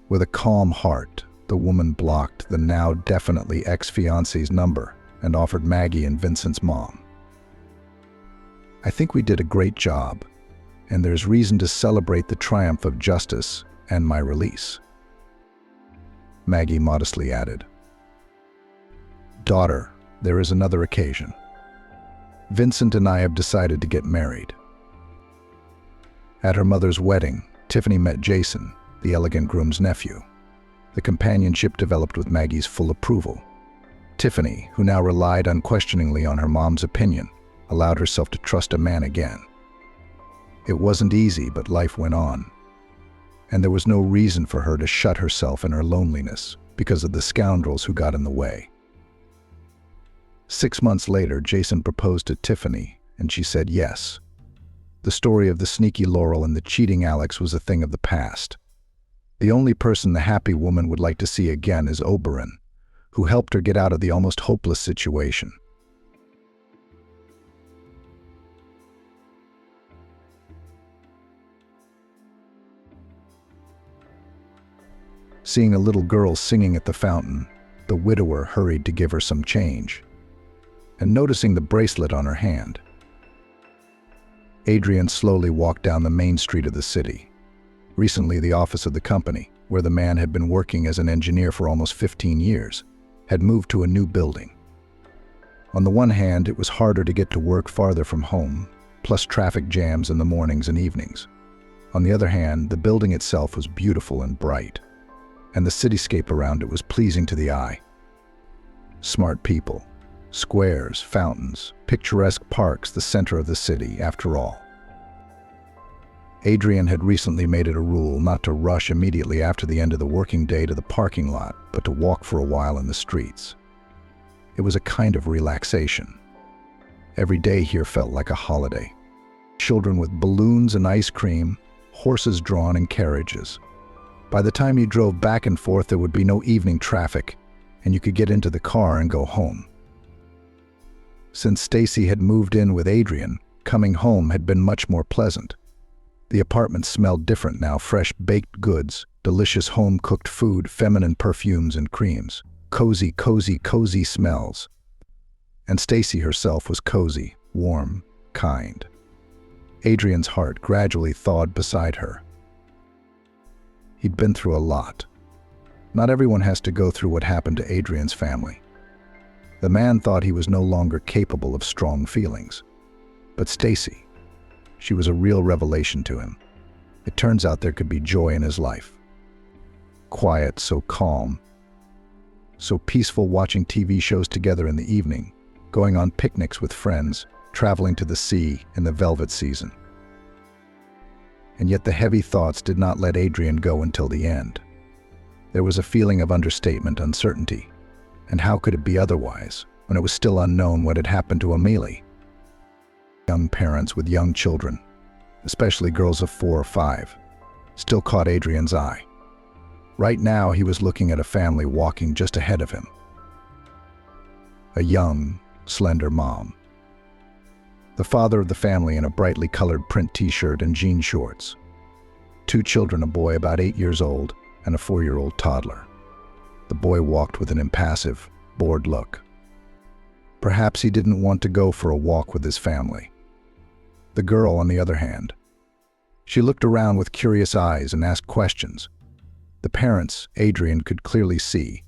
With a calm heart, the woman blocked the now definitely ex-fiance's number and offered Maggie and Vincent's mom. I think we did a great job, and there's reason to celebrate the triumph of justice and my release. Maggie modestly added, Daughter, there is another occasion. Vincent and I have decided to get married. At her mother's wedding, Tiffany met Jason, the elegant groom's nephew. The companionship developed with Maggie's full approval. Tiffany, who now relied unquestioningly on her mom's opinion, allowed herself to trust a man again. It wasn't easy, but life went on, and there was no reason for her to shut herself in her loneliness because of the scoundrels who got in the way. 6 months later, Jason proposed to Tiffany, and she said yes. The story of the sneaky Laurel and the cheating Alex was a thing of the past. The only person the happy woman would like to see again is Oberon, who helped her get out of the almost hopeless situation. Seeing a little girl singing at the fountain, the widower hurried to give her some change, and noticing the bracelet on her hand, Adrian slowly walked down the main street of the city. Recently, the office of the company, where the man had been working as an engineer for almost 15 years, had moved to a new building. On the one hand, it was harder to get to work farther from home, plus traffic jams in the mornings and evenings. On the other hand, the building itself was beautiful and bright, and the cityscape around it was pleasing to the eye. Smart people, squares, fountains, picturesque parks, the center of the city, after all. Adrian had recently made it a rule not to rush immediately after the end of the working day to the parking lot, but to walk for a while in the streets. It was a kind of relaxation. Every day here felt like a holiday. Children with balloons and ice cream, horses drawn in carriages. By the time you drove back and forth, there would be no evening traffic, and you could get into the car and go home. Since Stacy had moved in with Adrian, coming home had been much more pleasant. The apartment smelled different now, fresh baked goods, delicious home-cooked food, feminine perfumes and creams, cozy, cozy, cozy smells. And Stacy herself was cozy, warm, kind. Adrian's heart gradually thawed beside her. He'd been through a lot. Not everyone has to go through what happened to Adrian's family. The man thought he was no longer capable of strong feelings. But Stacy, she was a real revelation to him. It turns out there could be joy in his life. Quiet, so calm, so peaceful, watching TV shows together in the evening, going on picnics with friends, traveling to the sea in the velvet season. And yet the heavy thoughts did not let Adrian go until the end. There was a feeling of understatement, uncertainty. And how could it be otherwise, when it was still unknown what had happened to Amelie? Young parents with young children, especially girls of 4 or 5, still caught Adrian's eye. Right now, he was looking at a family walking just ahead of him. A young, slender mom. The father of the family in a brightly colored print t-shirt and jean shorts. 2 children, a boy about 8 years old and a 4-year-old toddler. The boy walked with an impassive, bored look. Perhaps he didn't want to go for a walk with his family. The girl, on the other hand, she looked around with curious eyes and asked questions. The parents, Adrian could clearly see,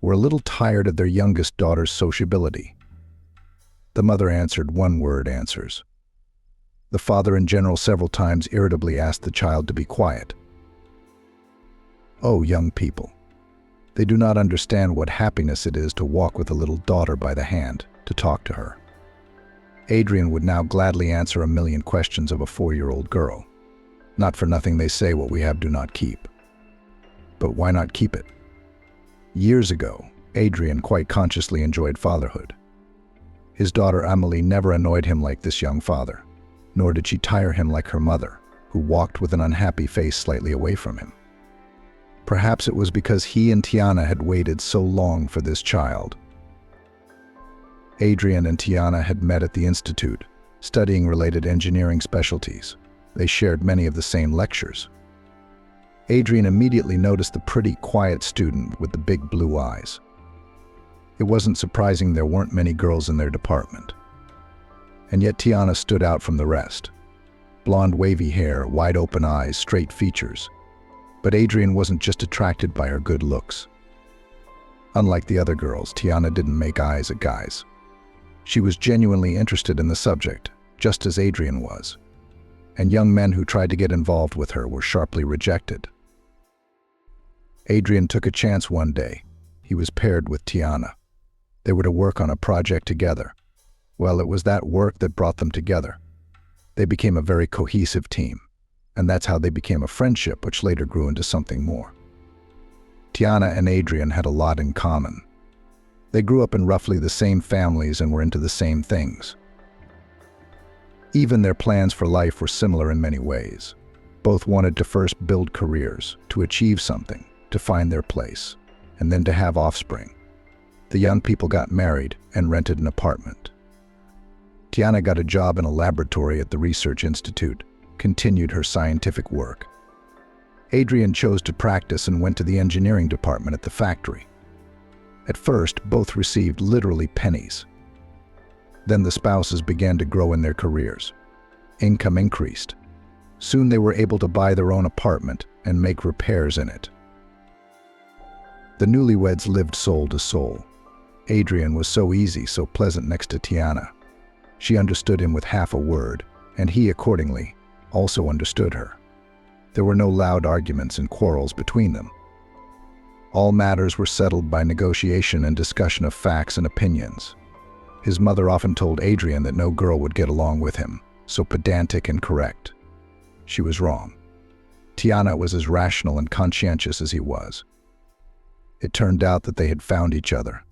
were a little tired of their youngest daughter's sociability. The mother answered one-word answers. The father in general several times irritably asked the child to be quiet. Oh, young people. They do not understand what happiness it is to walk with a little daughter by the hand, to talk to her. Adrian would now gladly answer a million questions of a 4-year-old girl. Not for nothing they say what we have do not keep. But why not keep it? Years ago, Adrian quite consciously enjoyed fatherhood. His daughter Amelie never annoyed him like this young father, nor did she tire him like her mother, who walked with an unhappy face slightly away from him. Perhaps it was because he and Tiana had waited so long for this child. Adrian and Tiana had met at the institute, studying related engineering specialties. They shared many of the same lectures. Adrian immediately noticed the pretty, quiet student with the big blue eyes. It wasn't surprising there weren't many girls in their department. And yet Tiana stood out from the rest. Blonde, wavy hair, wide-open eyes, straight features. But Adrian wasn't just attracted by her good looks. Unlike the other girls, Tiana didn't make eyes at guys. She was genuinely interested in the subject, just as Adrian was. And young men who tried to get involved with her were sharply rejected. Adrian took a chance one day. He was paired with Tiana. They were to work on a project together. Well, it was that work that brought them together. They became a very cohesive team, and that's how they became a friendship, which later grew into something more. Tiana and Adrian had a lot in common. They grew up in roughly the same families and were into the same things. Even their plans for life were similar in many ways. Both wanted to first build careers, to achieve something, to find their place, and then to have offspring. The young people got married and rented an apartment. Tiana got a job in a laboratory at the research institute, continued her scientific work. Adrian chose to practice and went to the engineering department at the factory. At first, both received literally pennies. Then the spouses began to grow in their careers. Income increased. Soon they were able to buy their own apartment and make repairs in it. The newlyweds lived soul to soul. Adrian was so easy, so pleasant next to Tiana. She understood him with half a word, and he, accordingly, also understood her. There were no loud arguments and quarrels between them. All matters were settled by negotiation and discussion of facts and opinions. His mother often told Adrian that no girl would get along with him, so pedantic and correct. She was wrong. Tiana was as rational and conscientious as he was. It turned out that they had found each other.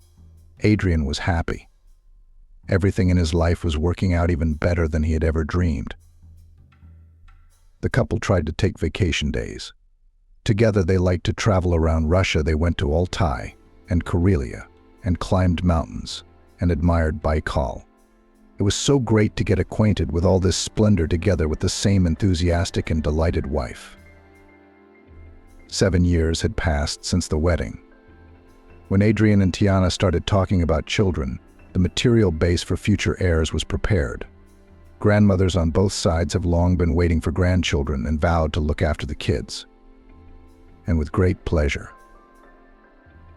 Adrian was happy. Everything in his life was working out even better than he had ever dreamed. The couple tried to take vacation days. Together they liked to travel around Russia. They went to Altai and Karelia and climbed mountains and admired Baikal. It was so great to get acquainted with all this splendor together with the same enthusiastic and delighted wife. 7 years had passed since the wedding. When Adrian and Tiana started talking about children, the material base for future heirs was prepared. Grandmothers on both sides have long been waiting for grandchildren and vowed to look after the kids. And with great pleasure.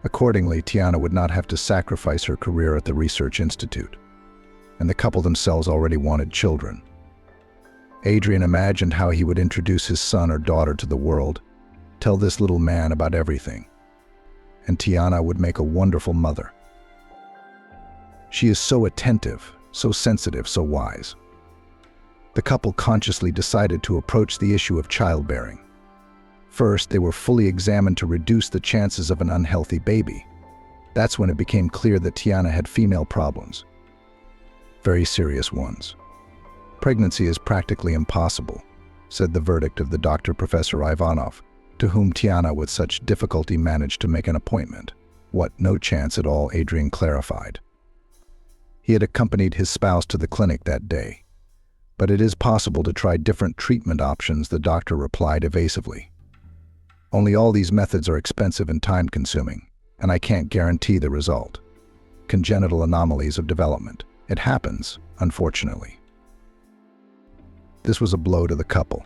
Accordingly, Tiana would not have to sacrifice her career at the research institute. And the couple themselves already wanted children. Adrian imagined how he would introduce his son or daughter to the world, tell this little man about everything. And Tiana would make a wonderful mother. She is so attentive, so sensitive, so wise. The couple consciously decided to approach the issue of childbearing. First, they were fully examined to reduce the chances of an unhealthy baby. That's when it became clear that Tiana had female problems. Very serious ones. Pregnancy is practically impossible, said the verdict of the doctor, Professor Ivanov, to whom Tiana with such difficulty managed to make an appointment. What, no chance at all, Adrian clarified. He had accompanied his spouse to the clinic that day. But it is possible to try different treatment options, the doctor replied evasively. Only all these methods are expensive and time-consuming, and I can't guarantee the result. Congenital anomalies of development. It happens, unfortunately. This was a blow to the couple.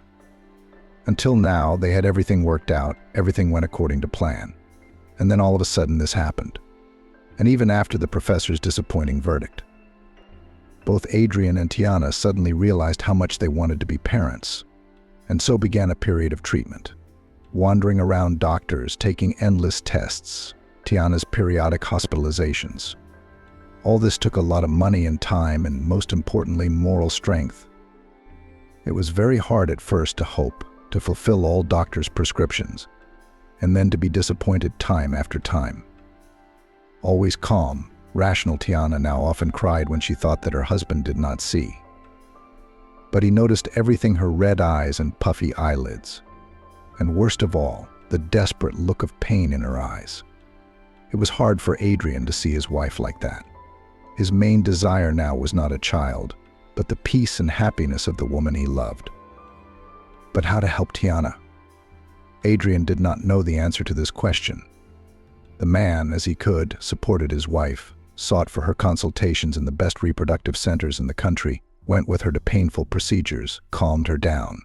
Until now, they had everything worked out, everything went according to plan. And then all of a sudden this happened. And even after the professor's disappointing verdict. Both Adrian and Tiana suddenly realized how much they wanted to be parents, and so began a period of treatment. Wandering around doctors, taking endless tests, Tiana's periodic hospitalizations. All this took a lot of money and time, and most importantly, moral strength. It was very hard at first to hope, to fulfill all doctors' prescriptions, and then to be disappointed time after time. Always calm, rational Tiana now often cried when she thought that her husband did not see. But he noticed everything: her red eyes and puffy eyelids. And worst of all, the desperate look of pain in her eyes. It was hard for Adrian to see his wife like that. His main desire now was not a child, but the peace and happiness of the woman he loved. But how to help Tiana? Adrian did not know the answer to this question. The man, as he could, supported his wife, sought for her consultations in the best reproductive centers in the country, went with her to painful procedures, calmed her down.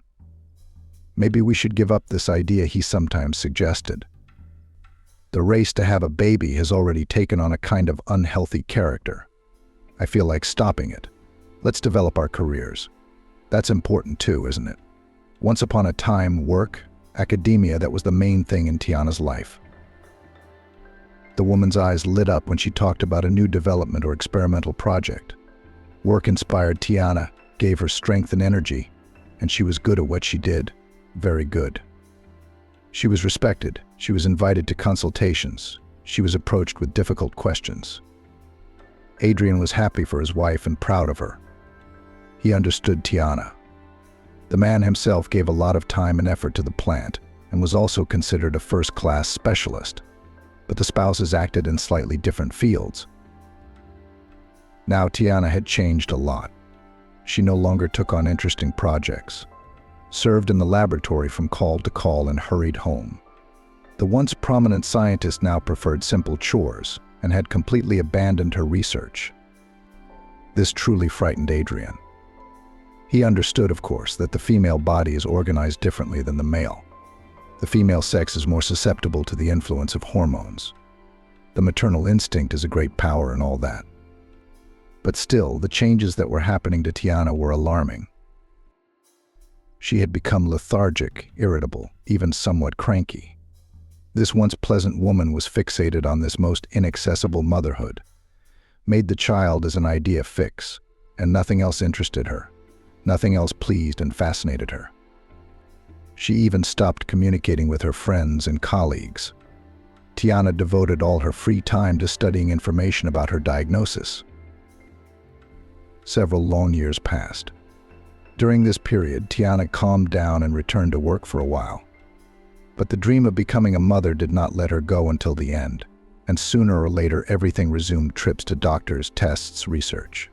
Maybe we should give up this idea, he sometimes suggested. The race to have a baby has already taken on a kind of unhealthy character. I feel like stopping it. Let's develop our careers. That's important too, isn't it? Once upon a time, work, academia, that was the main thing in Tiana's life. The woman's eyes lit up when she talked about a new development or experimental project. Work inspired Tiana, gave her strength and energy, and she was good at what she did. Very good. She was respected. She was invited to consultations. She was approached with difficult questions. Adrian was happy for his wife and proud of her. He understood Tiana. The man himself gave a lot of time and effort to the plant and was also considered a first-class specialist, but the spouses acted in slightly different fields. Now Tiana had changed a lot. She no longer took on interesting projects, served in the laboratory from call to call, and hurried home. The once prominent scientist now preferred simple chores and had completely abandoned her research. This truly frightened Adrian. He understood, of course, that the female body is organized differently than the male. The female sex is more susceptible to the influence of hormones. The maternal instinct is a great power and all that. But still, the changes that were happening to Tiana were alarming. She had become lethargic, irritable, even somewhat cranky. This once pleasant woman was fixated on this most inaccessible motherhood, made the child as an idea fix, and nothing else interested her, nothing else pleased and fascinated her. She even stopped communicating with her friends and colleagues. Tiana devoted all her free time to studying information about her diagnosis. Several long years passed. During this period, Tiana calmed down and returned to work for a while. But the dream of becoming a mother did not let her go until the end, and sooner or later everything resumed: trips to doctors, tests, research.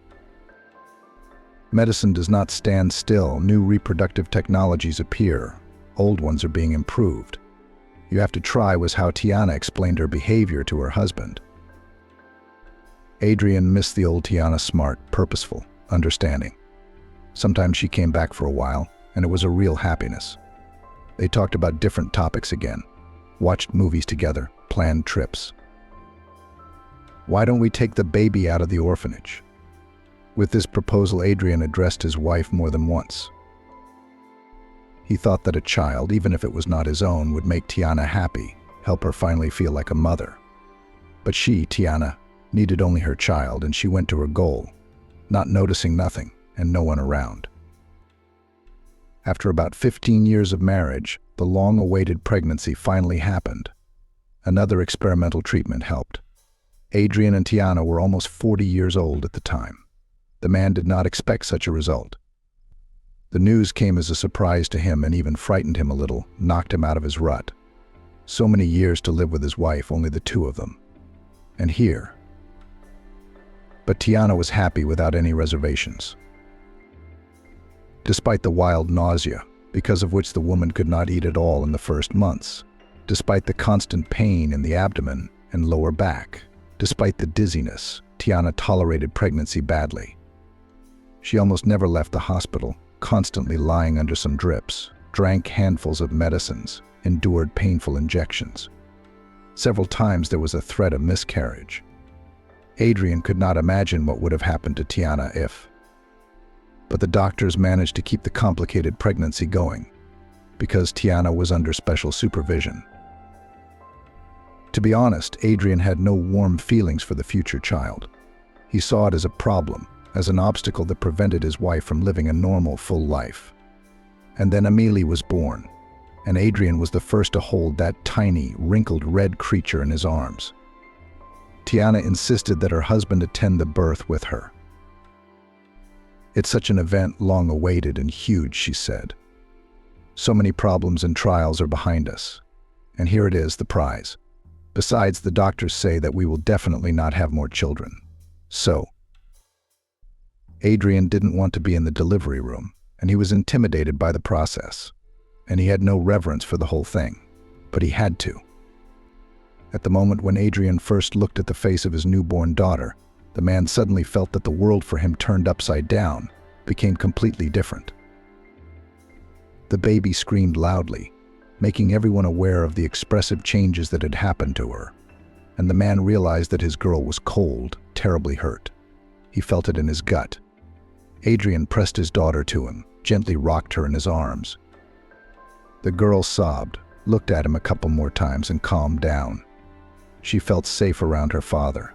Medicine does not stand still. New reproductive technologies appear. Old ones are being improved. You have to try, was how Tiana explained her behavior to her husband. Adrian missed the old Tiana: smart, purposeful, understanding. Sometimes she came back for a while, and it was a real happiness. They talked about different topics again, watched movies together, planned trips. Why don't we take the baby out of the orphanage? With this proposal, Adrian addressed his wife more than once. He thought that a child, even if it was not his own, would make Tiana happy, help her finally feel like a mother. But she, Tiana, needed only her child, and she went to her goal, not noticing nothing and no one around. After about 15 years of marriage, the long-awaited pregnancy finally happened. Another experimental treatment helped. Adrian and Tiana were almost 40 years old at the time. The man did not expect such a result. The news came as a surprise to him and even frightened him a little, knocked him out of his rut. So many years to live with his wife, only the two of them. And here. But Tiana was happy without any reservations. Despite the wild nausea, because of which the woman could not eat at all in the first months, despite the constant pain in the abdomen and lower back, despite the dizziness, Tiana tolerated pregnancy badly. She almost never left the hospital, constantly lying under some drips, drank handfuls of medicines, endured painful injections. Several times there was a threat of miscarriage. Adrian could not imagine what would have happened to Tiana if, but the doctors managed to keep the complicated pregnancy going because Tiana was under special supervision. To be honest, Adrian had no warm feelings for the future child. He saw it as a problem, as an obstacle that prevented his wife from living a normal, full life. And then Amelie was born, and Adrian was the first to hold that tiny, wrinkled red creature in his arms. Tiana insisted that her husband attend the birth with her. "It's such an event, long awaited and huge," she said. "So many problems and trials are behind us. And here it is, the prize. Besides, the doctors say that we will definitely not have more children. So..." Adrian didn't want to be in the delivery room, and he was intimidated by the process. And he had no reverence for the whole thing, but he had to. At the moment when Adrian first looked at the face of his newborn daughter, the man suddenly felt that the world for him turned upside down, became completely different. The baby screamed loudly, making everyone aware of the expressive changes that had happened to her, and the man realized that his girl was cold, terribly hurt. He felt it in his gut. Adrian pressed his daughter to him, gently rocked her in his arms. The girl sobbed, looked at him a couple more times, and calmed down. She felt safe around her father.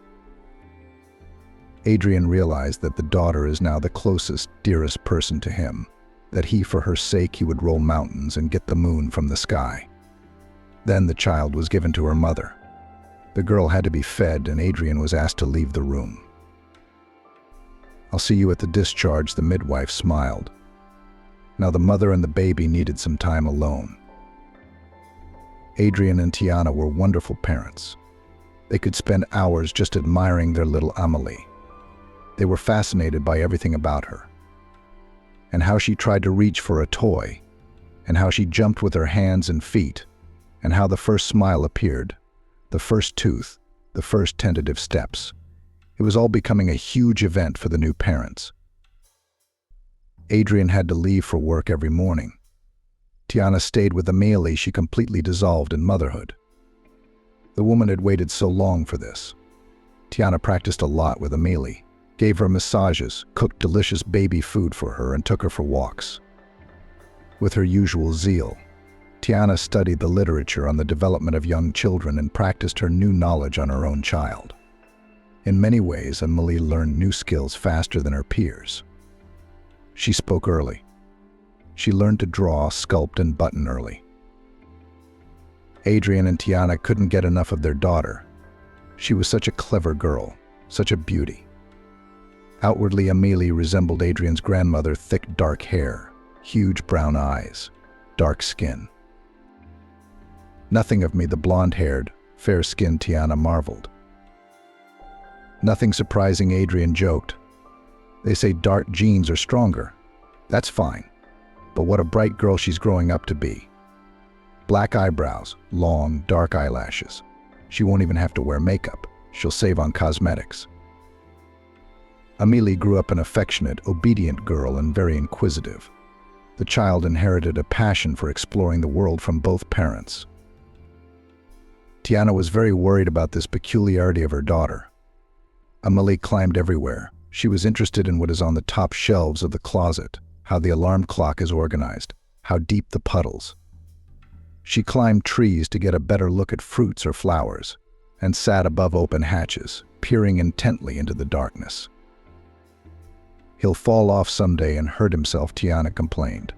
Adrian realized that the daughter is now the closest, dearest person to him, that for her sake, he would roll mountains and get the moon from the sky. Then the child was given to her mother. The girl had to be fed, and Adrian was asked to leave the room. "I'll see you at the discharge," the midwife smiled. Now the mother and the baby needed some time alone. Adrian and Tiana were wonderful parents. They could spend hours just admiring their little Amelie. They were fascinated by everything about her, and how she tried to reach for a toy, and how she jumped with her hands and feet, and how the first smile appeared, the first tooth, the first tentative steps. It was all becoming a huge event for the new parents. Adrian had to leave for work every morning. Tiana stayed with Amelie. She completely dissolved in motherhood. The woman had waited so long for this. Tiana practiced a lot with Amelie, gave her massages, cooked delicious baby food for her, and took her for walks. With her usual zeal, Tiana studied the literature on the development of young children and practiced her new knowledge on her own child. In many ways, Amelie learned new skills faster than her peers. She spoke early. She learned to draw, sculpt, and button early. Adrian and Tiana couldn't get enough of their daughter. She was such a clever girl, such a beauty. Outwardly, Amelie resembled Adrian's grandmother: thick, dark hair, huge brown eyes, dark skin. "Nothing of me, the blonde-haired, fair-skinned," Tiana marveled. "Nothing surprising," Adrian joked. "They say dark genes are stronger. That's fine. But what a bright girl she's growing up to be. Black eyebrows, long, dark eyelashes. She won't even have to wear makeup. She'll save on cosmetics." Amelie grew up an affectionate, obedient girl and very inquisitive. The child inherited a passion for exploring the world from both parents. Tiana was very worried about this peculiarity of her daughter. Amelie climbed everywhere. She was interested in what is on the top shelves of the closet, how the alarm clock is organized, how deep the puddles. She climbed trees to get a better look at fruits or flowers, and sat above open hatches, peering intently into the darkness. "He'll fall off someday and hurt himself," Tiana complained.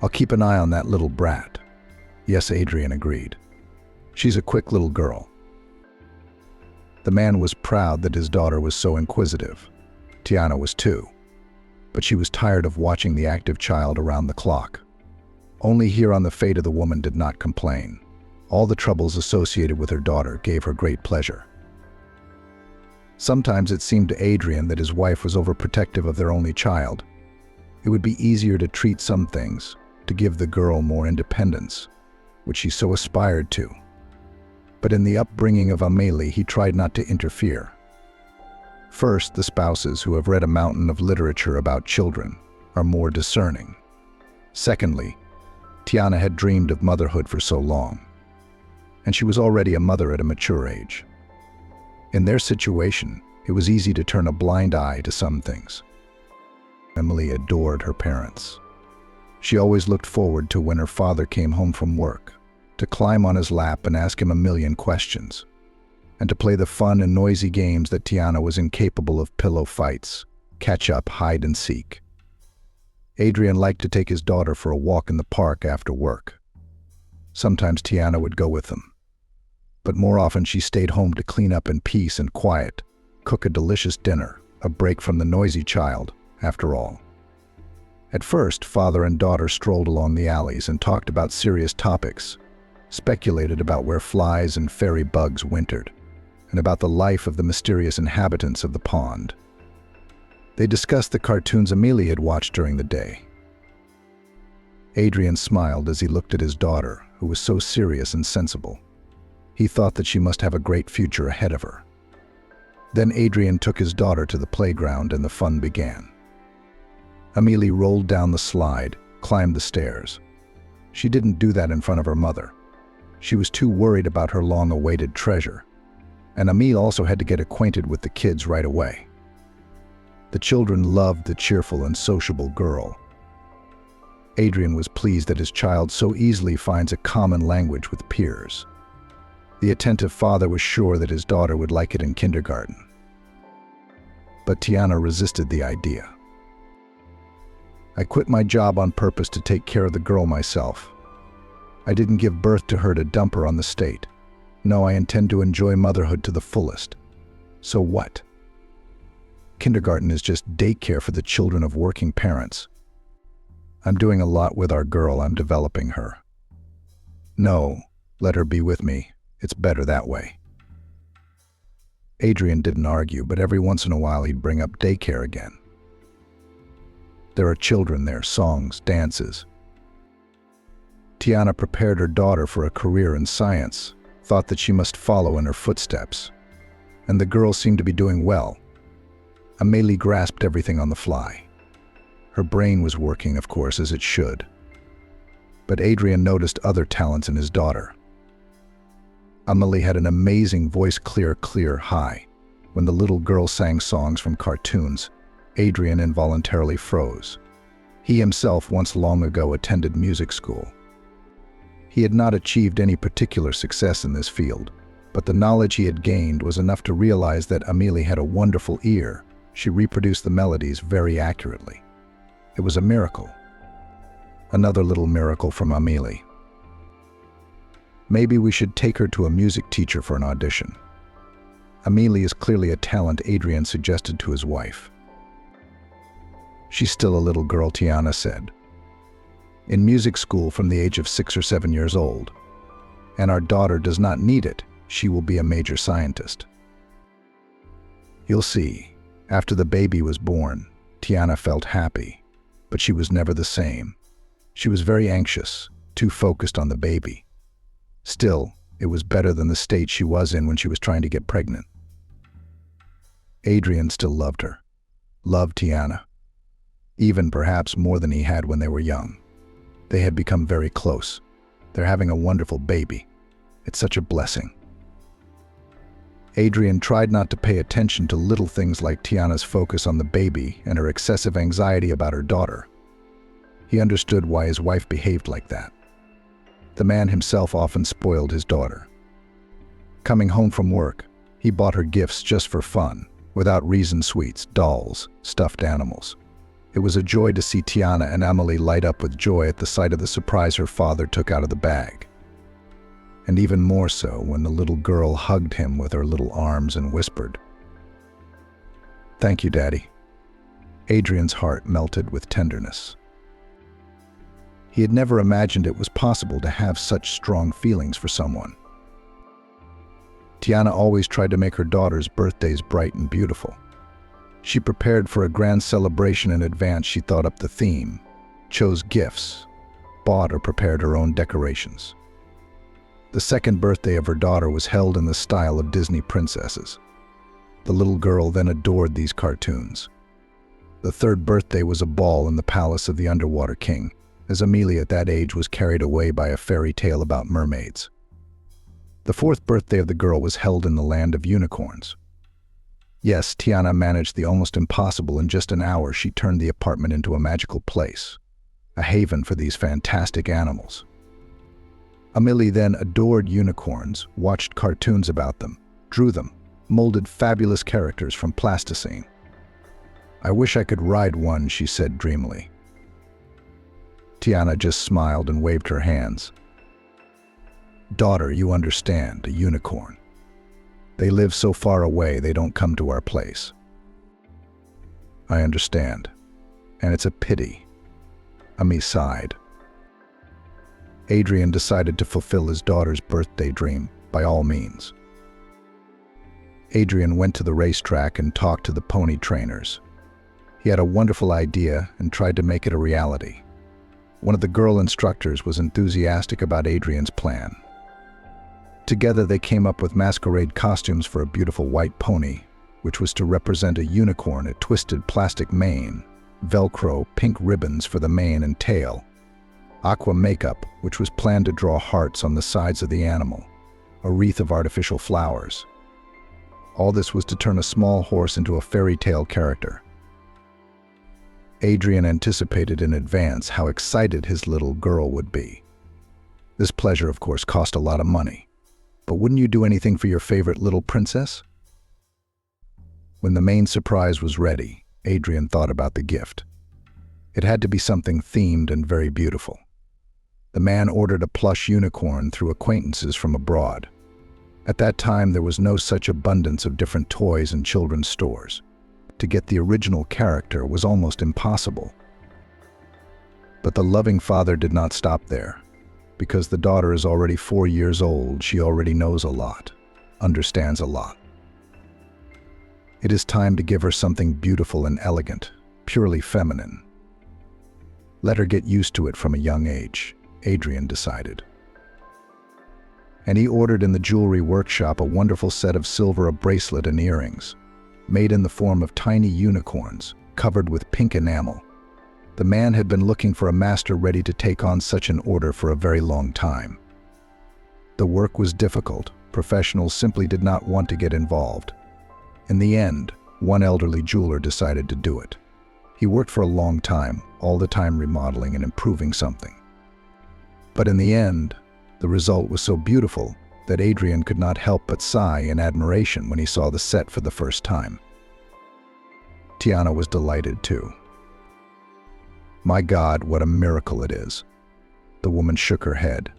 "I'll keep an eye on that little brat." "Yes," Adrian agreed. "She's a quick little girl." The man was proud that his daughter was so inquisitive. Tiana was too. But she was tired of watching the active child around the clock. Only here on the fate of the woman did not complain. All the troubles associated with her daughter gave her great pleasure. Sometimes it seemed to Adrian that his wife was overprotective of their only child. It would be easier to treat some things, to give the girl more independence, which she so aspired to. But in the upbringing of Amelie, he tried not to interfere. First, the spouses who have read a mountain of literature about children are more discerning. Secondly, Tiana had dreamed of motherhood for so long, and she was already a mother at a mature age. In their situation, it was easy to turn a blind eye to some things. Emily adored her parents. She always looked forward to when her father came home from work, to climb on his lap and ask him a million questions, and to play the fun and noisy games that Tiana was incapable of: pillow fights, catch-up, hide and seek. Adrian liked to take his daughter for a walk in the park after work. Sometimes Tiana would go with them, but more often she stayed home to clean up in peace and quiet, cook a delicious dinner, a break from the noisy child, after all. At first, father and daughter strolled along the alleys and talked about serious topics, speculated about where flies and fairy bugs wintered, and about the life of the mysterious inhabitants of the pond. They discussed the cartoons Amelie had watched during the day. Adrian smiled as he looked at his daughter, who was so serious and sensible. He thought that she must have a great future ahead of her. Then Adrian took his daughter to the playground and the fun began. Amelie rolled down the slide, climbed the stairs. She didn't do that in front of her mother. She was too worried about her long-awaited treasure, and Amelie also had to get acquainted with the kids right away. The children loved the cheerful and sociable girl. Adrian was pleased that his child so easily finds a common language with peers. The attentive father was sure that his daughter would like it in kindergarten. But Tiana resisted the idea. "I quit my job on purpose to take care of the girl myself. I didn't give birth to her to dump her on the state. No, I intend to enjoy motherhood to the fullest. So what? Kindergarten is just daycare for the children of working parents. I'm doing a lot with our girl. I'm developing her. No, let her be with me. It's better that way." Adrian didn't argue, but every once in a while he'd bring up daycare again. There are children there, songs, dances. Tiana prepared her daughter for a career in science, thought that she must follow in her footsteps, and the girl seemed to be doing well. Amelie grasped everything on the fly. Her brain was working, of course, as it should. But Adrian noticed other talents in his daughter. Amelie had an amazing voice, clear, high. When the little girl sang songs from cartoons, Adrian involuntarily froze. He himself once long ago attended music school. He had not achieved any particular success in this field, but the knowledge he had gained was enough to realize that Amelie had a wonderful ear. She reproduced the melodies very accurately. It was a miracle. Another little miracle from Amelie. Maybe we should take her to a music teacher for an audition. Amelie is clearly a talent, Adrian suggested to his wife. She's still a little girl, Tiana said. In music school from the age of 6 or 7 years old. And our daughter does not need it. She will be a major scientist. You'll see. After the baby was born, Tiana felt happy, but she was never the same. She was very anxious, too focused on the baby. Still, it was better than the state she was in when she was trying to get pregnant. Adrian still loved her, loved Tiana, even perhaps more than he had when they were young. They had become very close. They're having a wonderful baby. It's such a blessing. Adrian tried not to pay attention to little things like Tiana's focus on the baby and her excessive anxiety about her daughter. He understood why his wife behaved like that. The man himself often spoiled his daughter. Coming home from work, he bought her gifts just for fun, without reason: sweets, dolls, stuffed animals. It was a joy to see Tiana and Amelie light up with joy at the sight of the surprise her father took out of the bag. And even more so when the little girl hugged him with her little arms and whispered, "Thank you, Daddy." Adrian's heart melted with tenderness. He had never imagined it was possible to have such strong feelings for someone. Tiana always tried to make her daughter's birthdays bright and beautiful. She prepared for a grand celebration in advance. She thought up the theme, chose gifts, bought or prepared her own decorations. The second birthday of her daughter was held in the style of Disney princesses. The little girl then adored these cartoons. The third birthday was a ball in the palace of the Underwater King, as Amelie at that age was carried away by a fairy tale about mermaids. The fourth birthday of the girl was held in the land of unicorns. Yes, Tiana managed the almost impossible. In just an hour, she turned the apartment into a magical place, a haven for these fantastic animals. Amelie then adored unicorns, watched cartoons about them, drew them, molded fabulous characters from plasticine. "I wish I could ride one," she said dreamily. Tiana just smiled and waved her hands. "Daughter, you understand, a unicorn. They live so far away, they don't come to our place." "I understand, and it's a pity." Ami sighed. Adrian decided to fulfill his daughter's birthday dream, by all means. Adrian went to the racetrack and talked to the pony trainers. He had a wonderful idea and tried to make it a reality. One of the girl instructors was enthusiastic about Adrian's plan. Together they came up with masquerade costumes for a beautiful white pony, which was to represent a unicorn, a twisted plastic mane, Velcro, pink ribbons for the mane and tail, aqua makeup, which was planned to draw hearts on the sides of the animal, a wreath of artificial flowers. All this was to turn a small horse into a fairy tale character. Adrian anticipated in advance how excited his little girl would be. This pleasure, of course, cost a lot of money. But wouldn't you do anything for your favorite little princess? When the main surprise was ready, Adrian thought about the gift. It had to be something themed and very beautiful. The man ordered a plush unicorn through acquaintances from abroad. At that time, there was no such abundance of different toys in children's stores. To get the original character was almost impossible. But the loving father did not stop there. Because the daughter is already 4 years old, she already knows a lot, understands a lot. It is time to give her something beautiful and elegant, purely feminine. Let her get used to it from a young age, Adrian decided. And he ordered in the jewelry workshop a wonderful set of silver bracelet and earrings, made in the form of tiny unicorns, covered with pink enamel. The man had been looking for a master ready to take on such an order for a very long time. The work was difficult. Professionals simply did not want to get involved. In the end, one elderly jeweler decided to do it. He worked for a long time, all the time remodeling and improving something. But in the end, the result was so beautiful that Adrian could not help but sigh in admiration when he saw the set for the first time. Tiana was delighted too. "My God, what a miracle it is." The woman shook her head.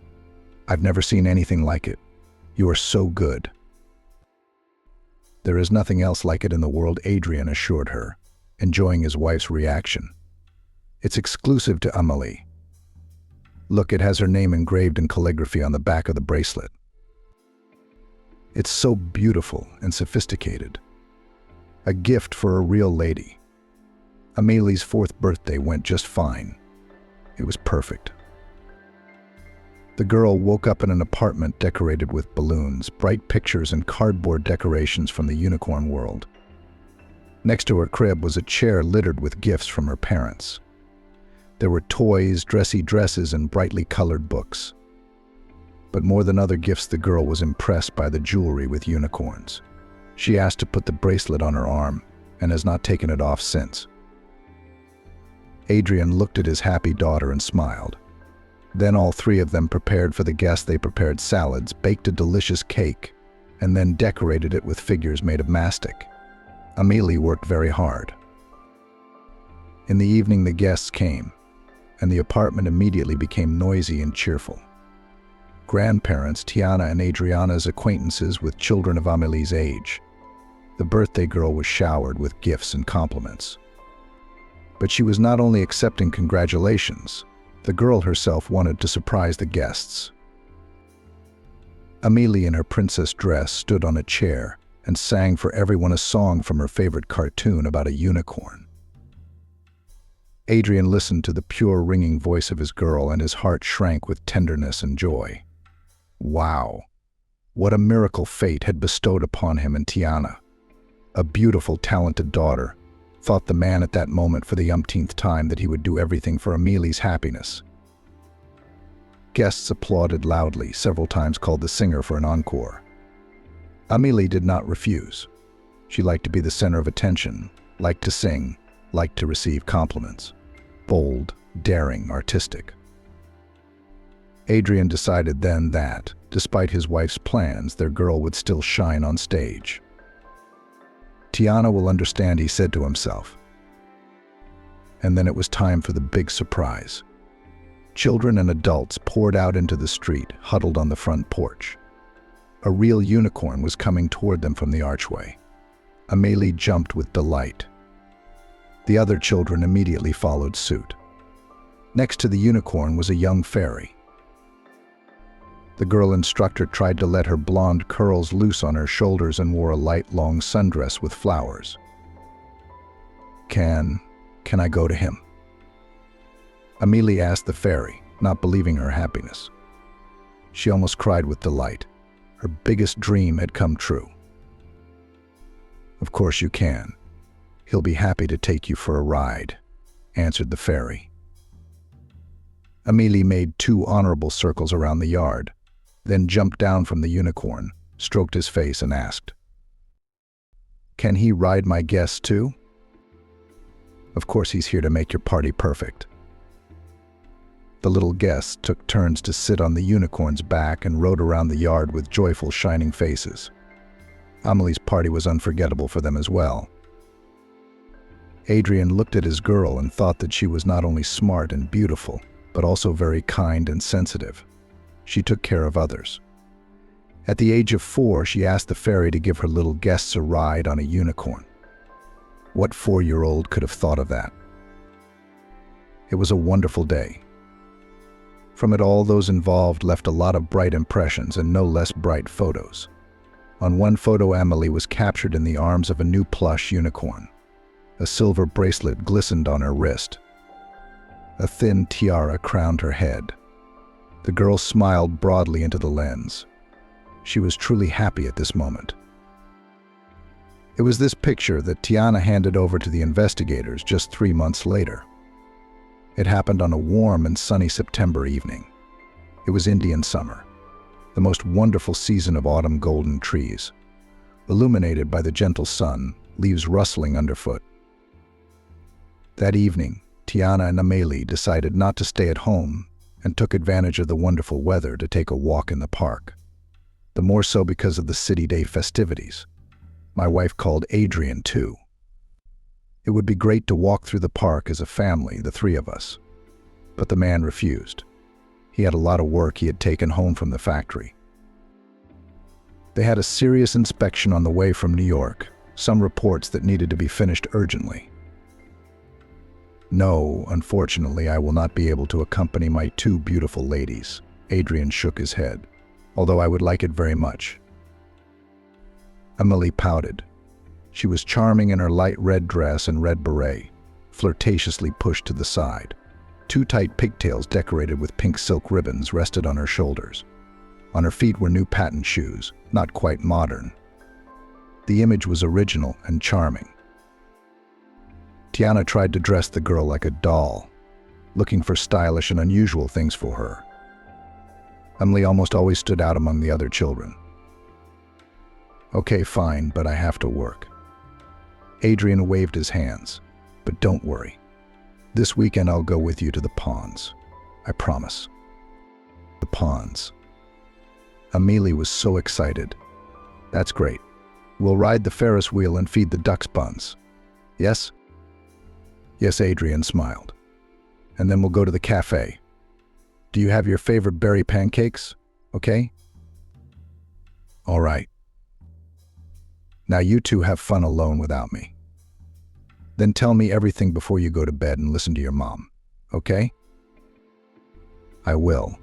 "I've never seen anything like it. You are so good." "There is nothing else like it in the world," Adrian assured her, enjoying his wife's reaction. "It's exclusive to Amelie. Look, it has her name engraved in calligraphy on the back of the bracelet. It's so beautiful and sophisticated. A gift for a real lady." Amelie's 4th birthday went just fine. It was perfect. The girl woke up in an apartment decorated with balloons, bright pictures, and cardboard decorations from the unicorn world. Next to her crib was a chair littered with gifts from her parents. There were toys, dressy dresses, and brightly colored books. But more than other gifts, the girl was impressed by the jewelry with unicorns. She asked to put the bracelet on her arm and has not taken it off since. Adrian looked at his happy daughter and smiled. Then all 3 of them prepared for the guests. They prepared salads, baked a delicious cake, and then decorated it with figures made of mastic. Amelie worked very hard. In the evening, the guests came, and the apartment immediately became noisy and cheerful. Grandparents, Tiana and Adriana's acquaintances with children of Amelie's age. The birthday girl was showered with gifts and compliments. But she was not only accepting congratulations, the girl herself wanted to surprise the guests. Amelie, in her princess dress, stood on a chair and sang for everyone a song from her favorite cartoon about a unicorn. Adrian listened to the pure, ringing voice of his girl, and his heart shrank with tenderness and joy. Wow! What a miracle fate had bestowed upon him and Tiana. A beautiful, talented daughter, thought the man at that moment for the umpteenth time that he would do everything for Amelie's happiness. Guests applauded loudly, several times called the singer for an encore. Amelie did not refuse. She liked to be the center of attention, liked to sing, liked to receive compliments. Bold, daring, artistic. Adrian decided then that, despite his wife's plans, their girl would still shine on stage. Tiana will understand, he said to himself. And then it was time for the big surprise. Children and adults poured out into the street, huddled on the front porch. A real unicorn was coming toward them from the archway. Amélie jumped with delight. The other children immediately followed suit. Next to the unicorn was a young fairy. The girl instructor tried to let her blonde curls loose on her shoulders and wore a light, long sundress with flowers. Can I go to him?" Amélie asked the fairy, not believing her happiness. She almost cried with delight. Her biggest dream had come true. "Of course you can. He'll be happy to take you for a ride," answered the fairy. Amélie made 2 honorable circles around the yard, then jumped down from the unicorn, stroked his face, and asked, "Can he ride my guests too?" "Of course, he's here to make your party perfect." The little guests took turns to sit on the unicorn's back and rode around the yard with joyful, shining faces. Amélie's party was unforgettable for them as well. Adrian looked at his girl and thought that she was not only smart and beautiful, but also very kind and sensitive. She took care of others. At the age of 4, she asked the fairy to give her little guests a ride on a unicorn. What 4-year-old could have thought of that? It was a wonderful day. From it all, those involved left a lot of bright impressions and no less bright photos. On one photo, Amélie was captured in the arms of a new plush unicorn. A silver bracelet glistened on her wrist. A thin tiara crowned her head. The girl smiled broadly into the lens. She was truly happy at this moment. It was this picture that Tiana handed over to the investigators just 3 months later. It happened on a warm and sunny September evening. It was Indian summer, the most wonderful season of autumn golden trees, illuminated by the gentle sun, leaves rustling underfoot. That evening, Tiana and Amélie decided not to stay at home and took advantage of the wonderful weather to take a walk in the park. The more so because of the City Day festivities. My wife called Adrian too. It would be great to walk through the park as a family, the 3 of us. But the man refused. He had a lot of work he had taken home from the factory. They had a serious inspection on the way from New York, some reports that needed to be finished urgently. "No, unfortunately, I will not be able to accompany my 2 beautiful ladies." Adrian shook his head, "although I would like it very much." Amélie pouted. She was charming in her light red dress and red beret, flirtatiously pushed to the side. 2 tight pigtails decorated with pink silk ribbons rested on her shoulders. On her feet were new patent shoes, not quite modern. The image was original and charming. Tiana tried to dress the girl like a doll, looking for stylish and unusual things for her. Amélie almost always stood out among the other children. "Okay, fine, but I have to work." Adrian waved his hands. "But don't worry. This weekend I'll go with you to the ponds. I promise." The ponds. Amélie was so excited. "That's great. We'll ride the Ferris wheel and feed the ducks buns. Yes?" "Yes," Adrian smiled. "And then we'll go to the cafe. Do you have your favorite berry pancakes? Okay?" "All right. Now you 2 have fun alone without me. Then tell me everything before you go to bed and listen to your mom, okay?" "I will."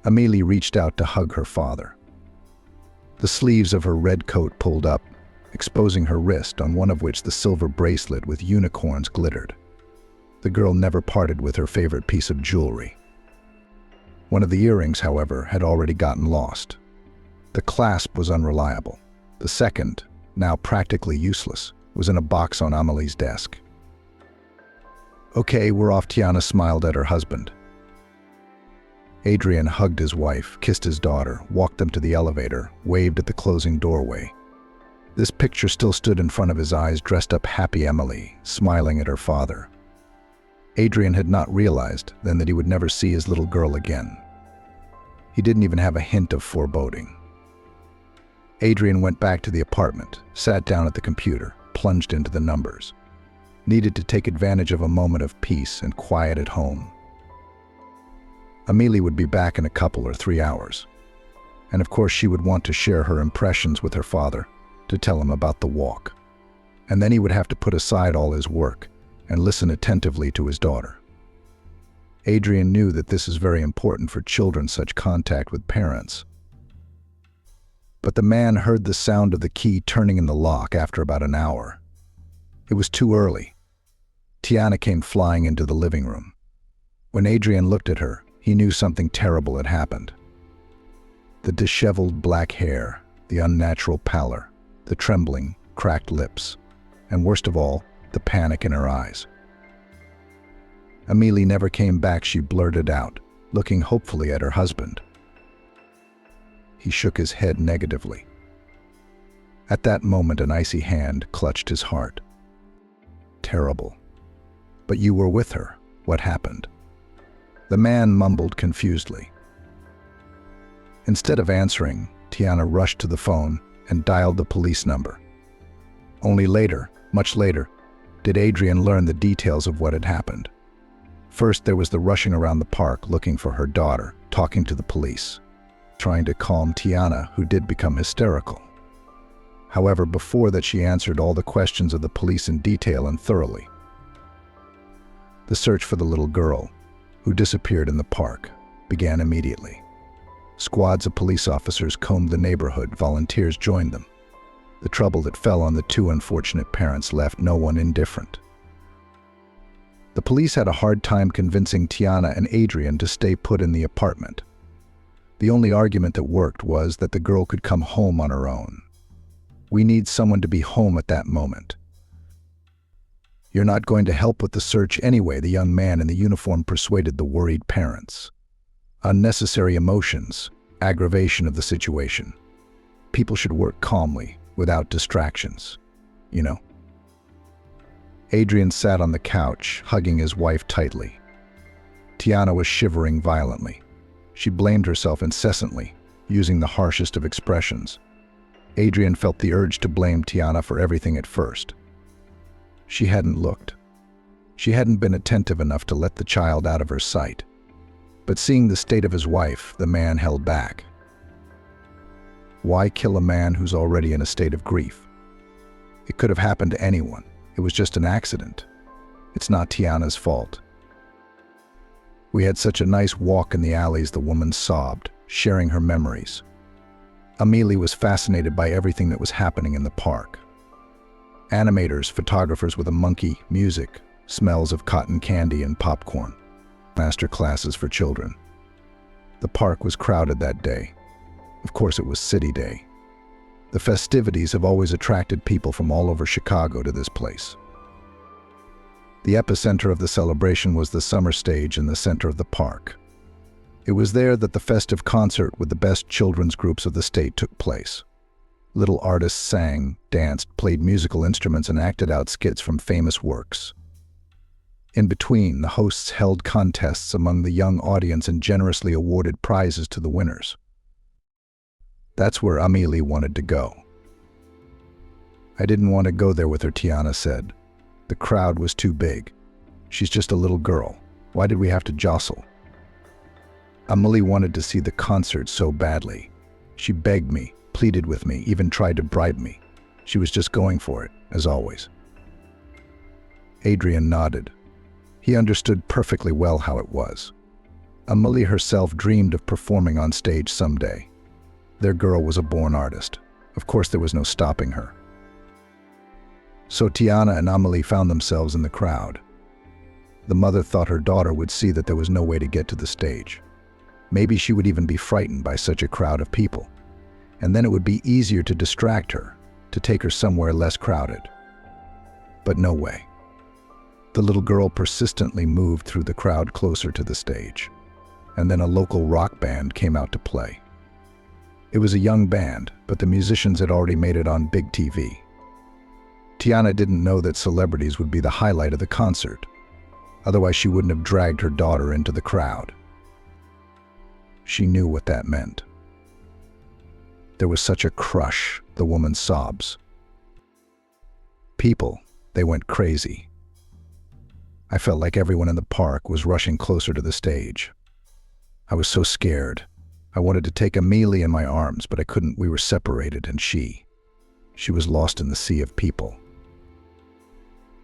Amélie reached out to hug her father. The sleeves of her red coat pulled up, exposing her wrist, on one of which the silver bracelet with unicorns glittered. The girl never parted with her favorite piece of jewelry. One of the earrings, however, had already gotten lost. The clasp was unreliable. The second, now practically useless, was in a box on Amélie's desk. "Okay, we're off," Tiana smiled at her husband. Adrian hugged his wife, kissed his daughter, walked them to the elevator, waved at the closing doorway. This picture still stood in front of his eyes, dressed up happy Emily, smiling at her father. Adrian had not realized then that he would never see his little girl again. He didn't even have a hint of foreboding. Adrian went back to the apartment, sat down at the computer, plunged into the numbers. Needed to take advantage of a moment of peace and quiet at home. Amelie would be back in a couple or 3 hours. And of course she would want to share her impressions with her father, to tell him about the walk. And then he would have to put aside all his work and listen attentively to his daughter. Adrian knew that this is very important for children, such contact with parents. But the man heard the sound of the key turning in the lock after about an hour. It was too early. Tiana came flying into the living room. When Adrian looked at her, he knew something terrible had happened. The disheveled black hair, the unnatural pallor, the trembling, cracked lips, and worst of all, the panic in her eyes. Amelie never came back, she blurted out, looking hopefully at her husband. He shook his head negatively. At that moment, an icy hand clutched his heart. Terrible. But you were with her. What happened? The man mumbled confusedly. Instead of answering, Tiana rushed to the phone and dialed the police number. Only later, much later, did Adrian learn the details of what had happened. First, there was the rushing around the park looking for her daughter, talking to the police, trying to calm Tiana, who did become hysterical. However, before that, she answered all the questions of the police in detail and thoroughly. The search for the little girl, who disappeared in the park, began immediately. Squads of police officers combed the neighborhood, volunteers joined them. The trouble that fell on the 2 unfortunate parents left no one indifferent. The police had a hard time convincing Tiana and Adrian to stay put in the apartment. The only argument that worked was that the girl could come home on her own. We need someone to be home at that moment. You're not going to help with the search anyway, the young man in the uniform persuaded the worried parents. Unnecessary emotions, aggravation of the situation. People should work calmly, without distractions, you know. Adrian sat on the couch, hugging his wife tightly. Tiana was shivering violently. She blamed herself incessantly, using the harshest of expressions. Adrian felt the urge to blame Tiana for everything at first. She hadn't looked. She hadn't been attentive enough to let the child out of her sight. But seeing the state of his wife, the man held back. Why kill a man who's already in a state of grief? It could have happened to anyone. It was just an accident. It's not Tiana's fault. We had such a nice walk in the alleys, the woman sobbed, sharing her memories. Amelie was fascinated by everything that was happening in the park. Animators, photographers with a monkey, music, smells of cotton candy and popcorn. Master classes for children. The park was crowded that day. Of course, it was City Day. The festivities have always attracted people from all over Chicago to this place. The epicenter of the celebration was the summer stage in the center of the park. It was there that the festive concert with the best children's groups of the state took place. Little artists sang, danced, played musical instruments, and acted out skits from famous works. In between, the hosts held contests among the young audience and generously awarded prizes to the winners. That's where Amelie wanted to go. I didn't want to go there with her, Tiana said. The crowd was too big. She's just a little girl. Why did we have to jostle? Amelie wanted to see the concert so badly. She begged me, pleaded with me, even tried to bribe me. She was just going for it, as always. Adrian nodded. He understood perfectly well how it was. Amelie herself dreamed of performing on stage someday. Their girl was a born artist. Of course, there was no stopping her. So Tiana and Amelie found themselves in the crowd. The mother thought her daughter would see that there was no way to get to the stage. Maybe she would even be frightened by such a crowd of people. And then it would be easier to distract her, to take her somewhere less crowded. But no way. The little girl persistently moved through the crowd closer to the stage. and then a local rock band came out to play. It was a young band, but the musicians had already made it on big TV. Tiana didn't know that celebrities would be the highlight of the concert. Otherwise, she wouldn't have dragged her daughter into the crowd. She knew what that meant. There was such a crush, the woman sobs. People, they went crazy. I felt like everyone in the park was rushing closer to the stage. I was so scared. I wanted to take Amelie in my arms, but I couldn't. We were separated, and she was lost in the sea of people.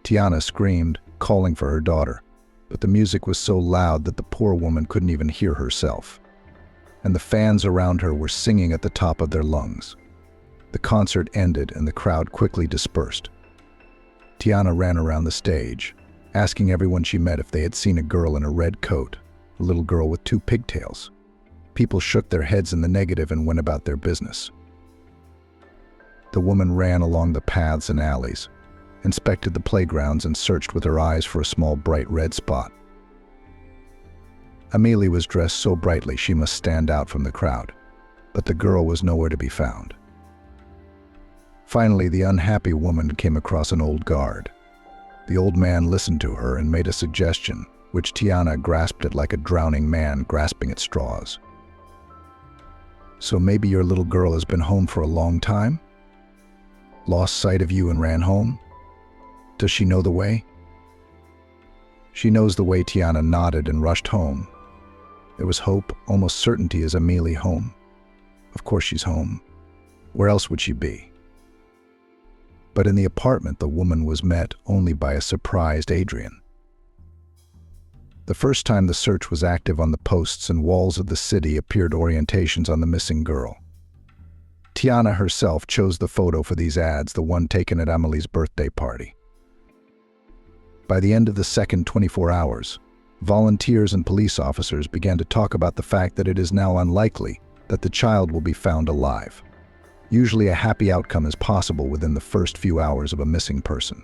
Tiana screamed, calling for her daughter, but the music was so loud that the poor woman couldn't even hear herself. And the fans around her were singing at the top of their lungs. The concert ended and the crowd quickly dispersed. Tiana ran around the stage, asking everyone she met if they had seen a girl in a red coat, a little girl with 2 pigtails. People shook their heads in the negative and went about their business. The woman ran along the paths and alleys, inspected the playgrounds, and searched with her eyes for a small bright red spot. Amelie was dressed so brightly she must stand out from the crowd, but the girl was nowhere to be found. Finally, the unhappy woman came across an old guard. The old man listened to her and made a suggestion, which Tiana grasped it like a drowning man grasping at straws. So maybe your little girl has been home for a long time? Lost sight of you and ran home? Does she know the way? She knows the way. Tiana nodded and rushed home. There was hope, almost certainty. Is Amelie home? Of course she's home. Where else would she be? But in the apartment, the woman was met only by a surprised Adrian. The first time the search was active on the posts and walls of the city appeared orientations on the missing girl. Tiana herself chose the photo for these ads, the one taken at Amelie's birthday party. By the end of the second 24 hours, volunteers and police officers began to talk about the fact that it is now unlikely that the child will be found alive. Usually a happy outcome is possible within the first few hours of a missing person.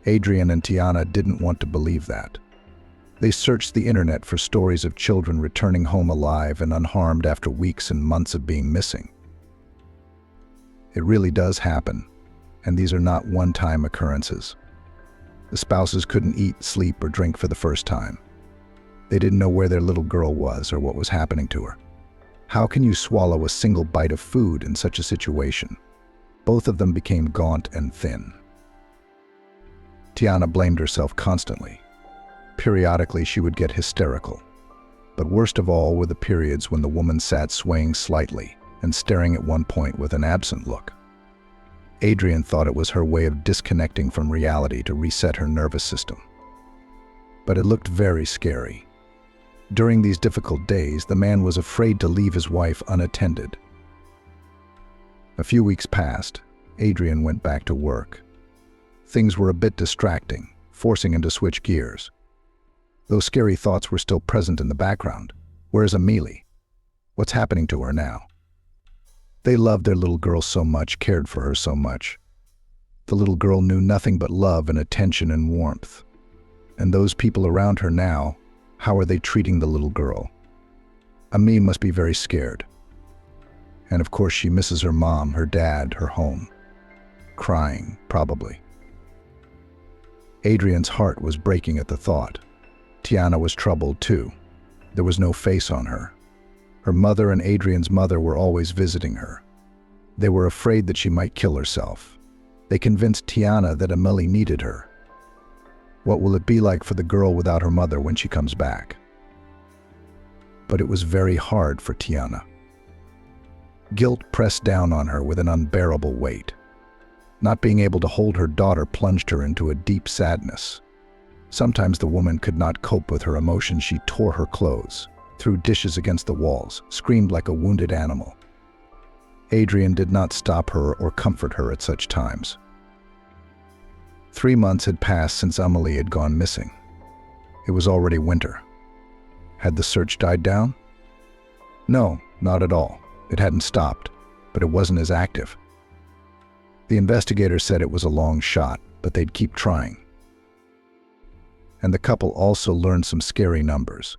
Adrian and Tiana didn't want to believe that. They searched the internet for stories of children returning home alive and unharmed after weeks and months of being missing. It really does happen, and these are not one-time occurrences. The spouses couldn't eat, sleep, or drink for the first time. They didn't know where their little girl was or what was happening to her. How can you swallow a single bite of food in such a situation? Both of them became gaunt and thin. Tiana blamed herself constantly. Periodically, she would get hysterical. But worst of all were the periods when the woman sat swaying slightly and staring at one point with an absent look. Adrian thought it was her way of disconnecting from reality to reset her nervous system. But it looked very scary. During these difficult days, the man was afraid to leave his wife unattended. A few weeks passed. Adrian went back to work. Things were a bit distracting, forcing him to switch gears. Those scary thoughts were still present in the background. Where's Amelie? What's happening to her now? They loved their little girl so much, cared for her so much. The little girl knew nothing but love and attention and warmth. And those people around her now, how are they treating the little girl? Amelie must be very scared. And of course she misses her mom, her dad, her home. Crying, probably. Adrian's heart was breaking at the thought. Tiana was troubled too. There was no face on her. Her mother and Adrian's mother were always visiting her. They were afraid that she might kill herself. They convinced Tiana that Amelie needed her. What will it be like for the girl without her mother when she comes back? But it was very hard for Tiana. Guilt pressed down on her with an unbearable weight. Not being able to hold her daughter plunged her into a deep sadness. Sometimes the woman could not cope with her emotions. She tore her clothes, threw dishes against the walls, screamed like a wounded animal. Adrian did not stop her or comfort her at such times. 3 months had passed since Amelie had gone missing. It was already winter. Had the search died down? No, not at all. It hadn't stopped, but it wasn't as active. The investigators said it was a long shot, but they'd keep trying. And the couple also learned some scary numbers.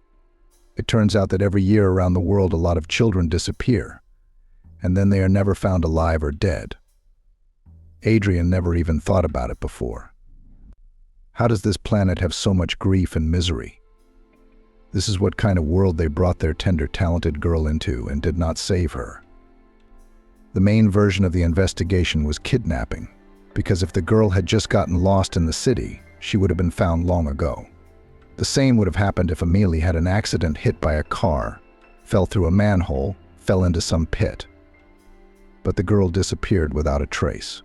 It turns out that every year around the world a lot of children disappear, and then they are never found alive or dead. Adrian never even thought about it before. How does this planet have so much grief and misery? This is what kind of world they brought their tender, talented girl into and did not save her. The main version of the investigation was kidnapping, because if the girl had just gotten lost in the city, she would have been found long ago. The same would have happened if Amelie had an accident, hit by a car, fell through a manhole, fell into some pit. But the girl disappeared without a trace.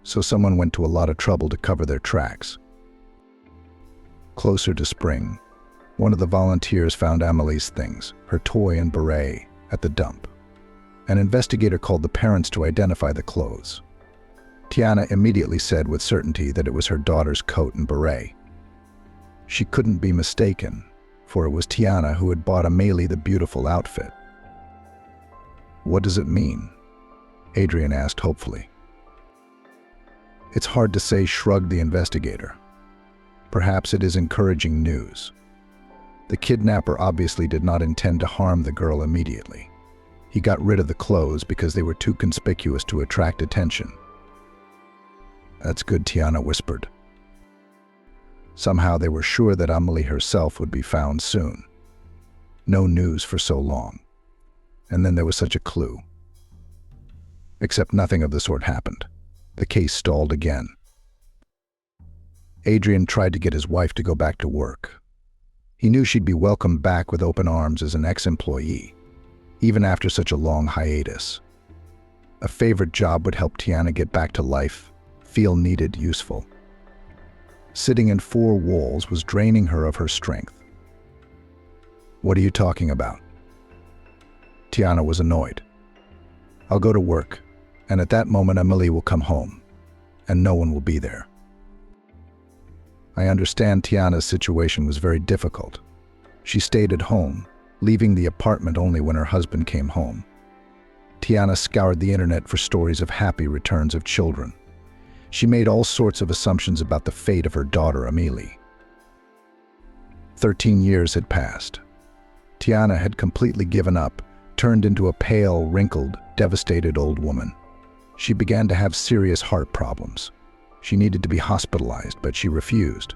So someone went to a lot of trouble to cover their tracks. Closer to spring, one of the volunteers found Amelie's things, her toy and beret, at the dump. An investigator called the parents to identify the clothes. Tiana immediately said with certainty that it was her daughter's coat and beret. She couldn't be mistaken, for it was Tiana who had bought Amelie the beautiful outfit. "What does it mean?" Adrian asked hopefully. "It's hard to say," shrugged the investigator. "Perhaps it is encouraging news. The kidnapper obviously did not intend to harm the girl immediately. He got rid of the clothes because they were too conspicuous to attract attention." "That's good," Tiana whispered. Somehow they were sure that Amelie herself would be found soon. No news for so long. And then there was such a clue. Except nothing of the sort happened. The case stalled again. Adrian tried to get his wife to go back to work. He knew she'd be welcomed back with open arms as an ex-employee, even after such a long hiatus. A favorite job would help Tiana get back to life, feel needed, useful. Sitting in four walls was draining her of her strength. "What are you talking about?" Tiana was annoyed. "I'll go to work, and at that moment Amelie will come home, and no one will be there." I understand Tiana's situation was very difficult. She stayed at home, leaving the apartment only when her husband came home. Tiana scoured the internet for stories of happy returns of children. She made all sorts of assumptions about the fate of her daughter Amelie. 13 years had passed. Tiana had completely given up, turned into a pale, wrinkled, devastated old woman. She began to have serious heart problems. She needed to be hospitalized, but she refused.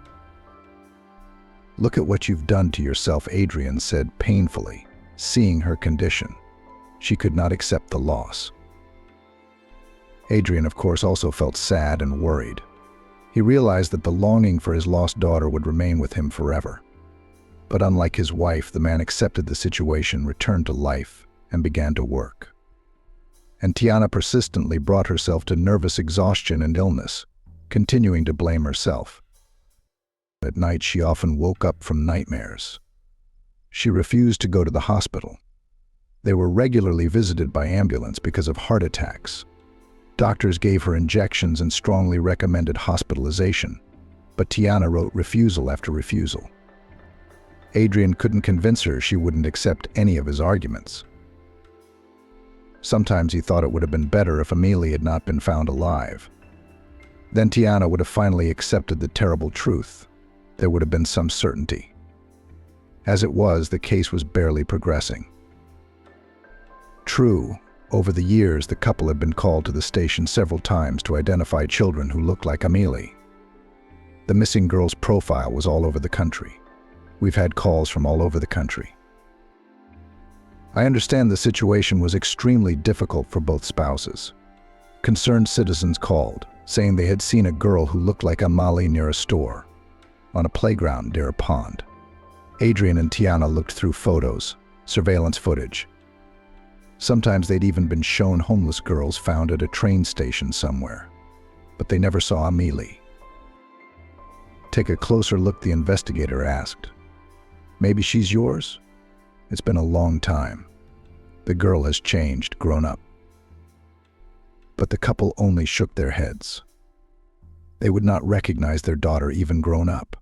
"Look at what you've done to yourself," Adrian said painfully, seeing her condition. She could not accept the loss. Adrian, of course, also felt sad and worried. He realized that the longing for his lost daughter would remain with him forever. But unlike his wife, the man accepted the situation, returned to life, and began to work. And Tiana persistently brought herself to nervous exhaustion and illness, continuing to blame herself. At night, she often woke up from nightmares. She refused to go to the hospital. They were regularly visited by ambulance because of heart attacks. Doctors gave her injections and strongly recommended hospitalization, but Tiana wrote refusal after refusal. Adrian couldn't convince her she wouldn't accept any of his arguments. Sometimes he thought it would have been better if Amelie had not been found alive. Then Tiana would have finally accepted the terrible truth. There would have been some certainty. As it was, the case was barely progressing. True, over the years, the couple had been called to the station several times to identify children who looked like Amelie. The missing girl's profile was all over the country. We've had calls from all over the country. I understand the situation was extremely difficult for both spouses. Concerned citizens called, saying they had seen a girl who looked like Amelie near a store, on a playground near a pond. Adrian and Tiana looked through photos, surveillance footage. Sometimes they'd even been shown homeless girls found at a train station somewhere, but they never saw Amelie. "Take a closer look," the investigator asked. "Maybe she's yours? It's been a long time. The girl has changed, grown up." But the couple only shook their heads. They would not recognize their daughter even grown up.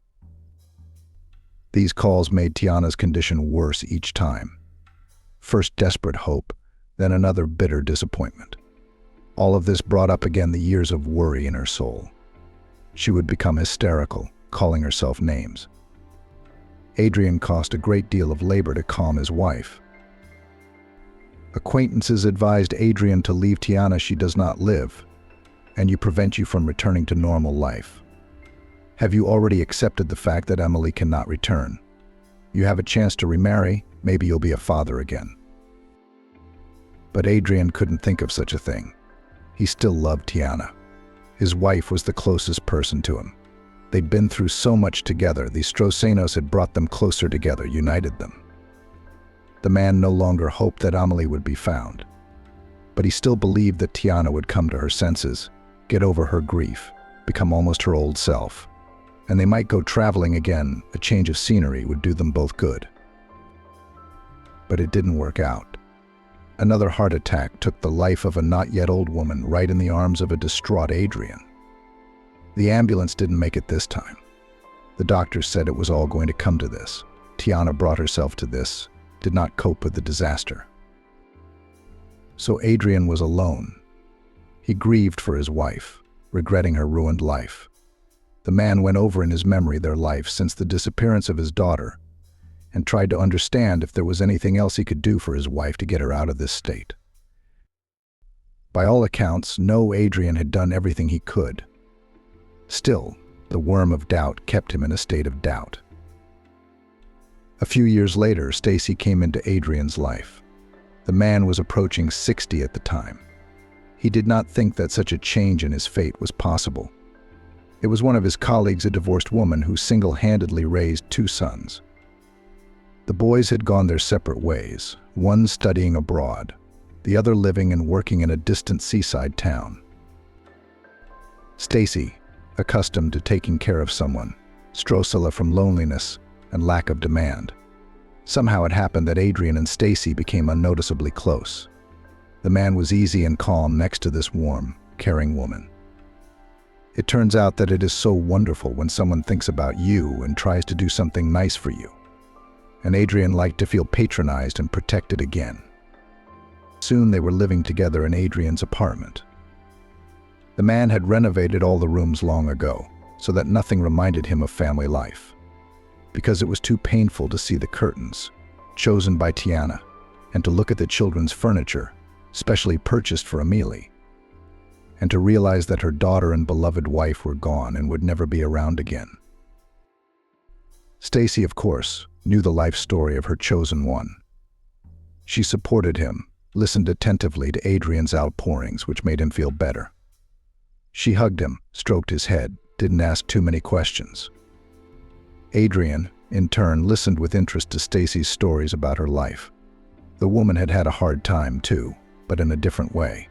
These calls made Tiana's condition worse each time. First desperate hope, then another bitter disappointment. All of this brought up again the years of worry in her soul. She would become hysterical, calling herself names. Adrian cost a great deal of labor to calm his wife. Acquaintances advised Adrian to leave Tiana. She does not live, and you prevent you from returning to normal life. Have you already accepted the fact that Emily cannot return? You have a chance to remarry, maybe you'll be a father again. But Adrian couldn't think of such a thing. He still loved Tiana. His wife was the closest person to him. They'd been through so much together. The Strosanos had brought them closer together, united them. The man no longer hoped that Amelie would be found, but he still believed that Tiana would come to her senses, get over her grief, become almost her old self, and they might go traveling again. A change of scenery would do them both good. But it didn't work out. Another heart attack took the life of a not yet old woman right in the arms of a distraught Adrian. The ambulance didn't make it this time. The doctors said it was all going to come to this. Tiana brought herself to this, did not cope with the disaster. So Adrian was alone. He grieved for his wife, regretting her ruined life. The man went over in his memory their life since the disappearance of his daughter, and tried to understand if there was anything else he could do for his wife to get her out of this state. By all accounts, no, Adrian had done everything he could. Still, the worm of doubt kept him in a state of doubt. A few years later, Stacy came into Adrian's life. The man was approaching 60 at the time. He did not think that such a change in his fate was possible. It was one of his colleagues, a divorced woman, who single-handedly raised 2 sons. The boys had gone their separate ways, one studying abroad, the other living and working in a distant seaside town. Stacy, accustomed to taking care of someone, strosala from loneliness and lack of demand. Somehow it happened that Adrian and Stacy became unnoticeably close. The man was easy and calm next to this warm, caring woman. It turns out that it is so wonderful when someone thinks about you and tries to do something nice for you. And Adrian liked to feel patronized and protected again. Soon they were living together in Adrian's apartment. The man had renovated all the rooms long ago, so that nothing reminded him of family life. Because it was too painful to see the curtains, chosen by Tiana, and to look at the children's furniture, specially purchased for Amelie, and to realize that her daughter and beloved wife were gone and would never be around again. Stacy, of course, knew the life story of her chosen one. She supported him, listened attentively to Adrian's outpourings, which made him feel better. She hugged him, stroked his head, didn't ask too many questions. Adrian, in turn, listened with interest to Stacy's stories about her life. The woman had had a hard time too, but in a different way.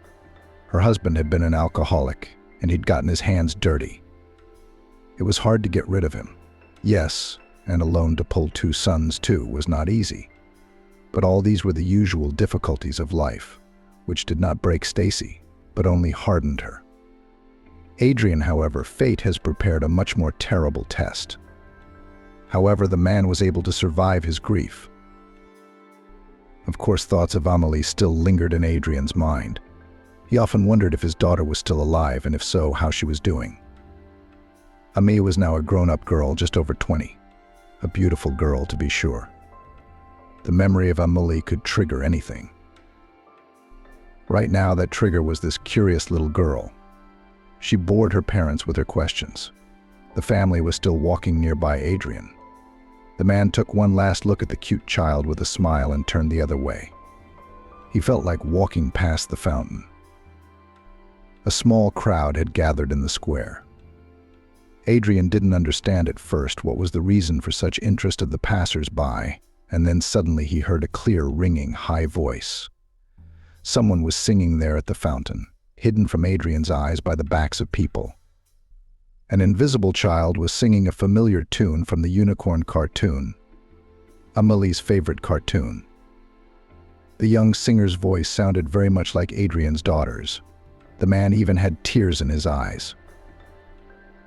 Her husband had been an alcoholic, and he'd gotten his hands dirty. It was hard to get rid of him. Yes, and alone to pull 2 sons too was not easy. But all these were the usual difficulties of life, which did not break Stacy, but only hardened her. Adrian, however, fate has prepared a much more terrible test. However, the man was able to survive his grief. Of course, thoughts of Amelie still lingered in Adrian's mind. He often wondered if his daughter was still alive, and if so, how she was doing. Amelie was now a grown-up girl, just over 20. A beautiful girl, to be sure. The memory of Amelie could trigger anything. Right now, that trigger was this curious little girl. She bored her parents with her questions. The family was still walking nearby Adrian. The man took one last look at the cute child with a smile and turned the other way. He felt like walking past the fountain. A small crowd had gathered in the square. Adrian didn't understand at first what was the reason for such interest of the passers-by, and then suddenly he heard a clear, ringing, high voice. Someone was singing there at the fountain, hidden from Adrian's eyes by the backs of people. An invisible child was singing a familiar tune from the Unicorn cartoon, Amelie's favorite cartoon. The young singer's voice sounded very much like Adrian's daughter's. The man even had tears in his eyes.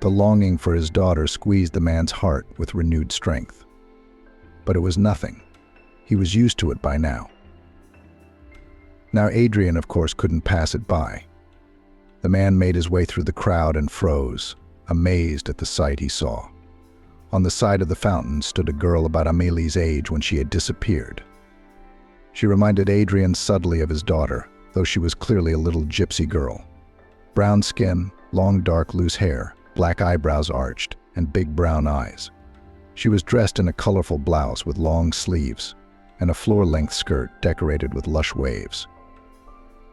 The longing for his daughter squeezed the man's heart with renewed strength. But it was nothing. He was used to it by now. Now Adrian, of course, couldn't pass it by. The man made his way through the crowd and froze, amazed at the sight he saw. On the side of the fountain stood a girl about Amélie's age when she had disappeared. She reminded Adrien subtly of his daughter, though she was clearly a little gypsy girl. Brown skin, long dark loose hair, black eyebrows arched, and big brown eyes. She was dressed in a colorful blouse with long sleeves and a floor-length skirt decorated with lush waves.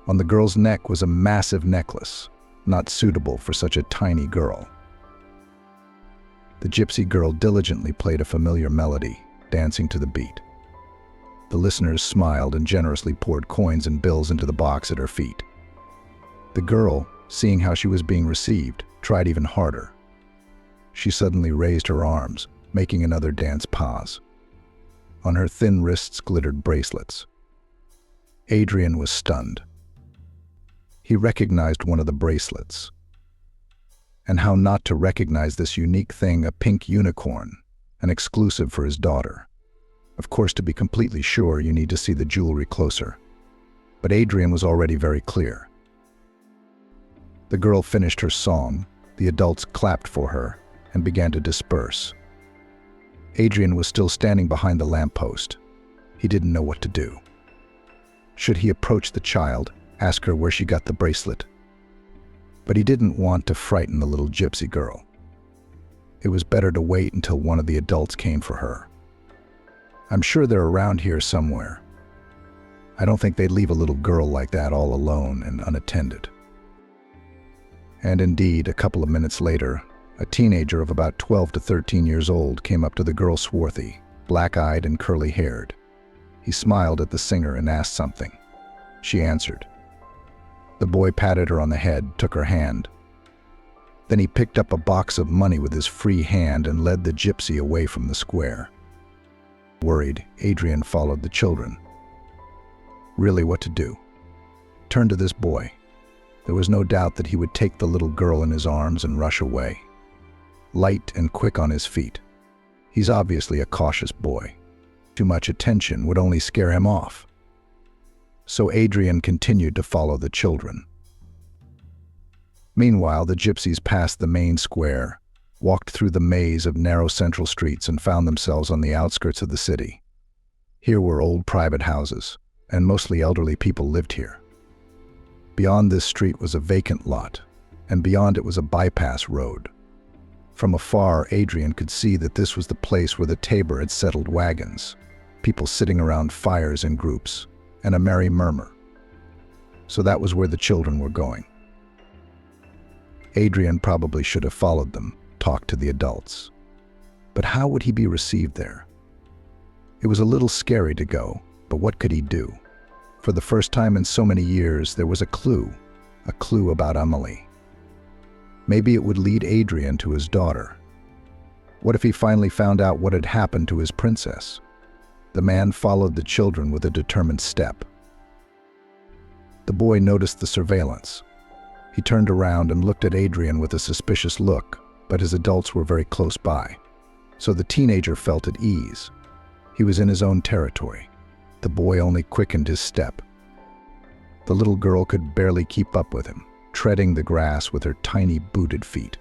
On the girl's neck was a massive necklace, not suitable for such a tiny girl. The gypsy girl diligently played a familiar melody, dancing to the beat. The listeners smiled and generously poured coins and bills into the box at her feet. The girl, seeing how she was being received, tried even harder. She suddenly raised her arms, making another dance pause. On her thin wrists glittered bracelets. Adrien was stunned. He recognized one of the bracelets. And how not to recognize this unique thing, a pink unicorn, an exclusive for his daughter. Of course, to be completely sure, you need to see the jewelry closer. But Adrien was already very clear. The girl finished her song, the adults clapped for her, and began to disperse. Adrien was still standing behind the lamppost. He didn't know what to do. Should he approach the child, ask her where she got the bracelet? But he didn't want to frighten the little gypsy girl. It was better to wait until one of the adults came for her. I'm sure they're around here somewhere. I don't think they'd leave a little girl like that all alone and unattended. And indeed, a couple of minutes later, a teenager of about 12 to 13 years old came up to the girl, swarthy, black-eyed and curly-haired. He smiled at the singer and asked something. She answered. The boy patted her on the head, took her hand. Then he picked up a box of money with his free hand and led the gypsy away from the square. Worried, Adrien followed the children. Really, what to do? Turn to this boy. There was no doubt that he would take the little girl in his arms and rush away. Light and quick on his feet. He's obviously a cautious boy. Too much attention would only scare him off. So Adrien continued to follow the children. Meanwhile, the gypsies passed the main square, walked through the maze of narrow central streets and found themselves on the outskirts of the city. Here were old private houses, and mostly elderly people lived here. Beyond this street was a vacant lot, and beyond it was a bypass road. From afar, Adrien could see that this was the place where the Tabor had settled wagons, people sitting around fires in groups, and a merry murmur. So that was where the children were going. Adrien probably should have followed them, talked to the adults. But how would he be received there? It was a little scary to go, but what could he do? For the first time in so many years, there was a clue about Amélie. Maybe it would lead Adrien to his daughter. What if he finally found out what had happened to his princess? The man followed the children with a determined step. The boy noticed the surveillance. He turned around and looked at Adrien with a suspicious look, but his adults were very close by. So the teenager felt at ease. He was in his own territory. The boy only quickened his step. The little girl could barely keep up with him, treading the grass with her tiny booted feet.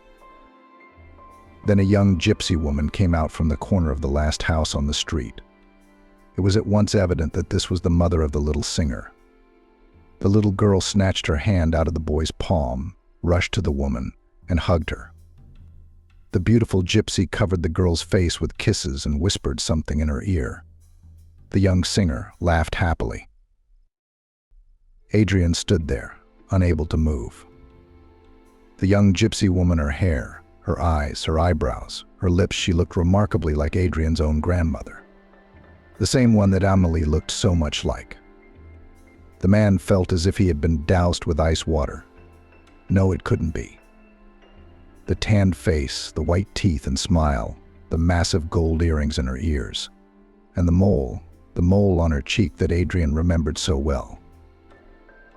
Then a young gypsy woman came out from the corner of the last house on the street. It was at once evident that this was the mother of the little singer. The little girl snatched her hand out of the boy's palm, rushed to the woman, and hugged her. The beautiful gypsy covered the girl's face with kisses and whispered something in her ear. The young singer laughed happily. Adrien stood there, unable to move. The young gypsy woman, her hair, her eyes, her eyebrows, her lips, she looked remarkably like Adrien's own grandmother. The same one that Amélie looked so much like. The man felt as if he had been doused with ice water. No, it couldn't be. The tanned face, the white teeth and smile, the massive gold earrings in her ears, and the mole on her cheek that Adrien remembered so well.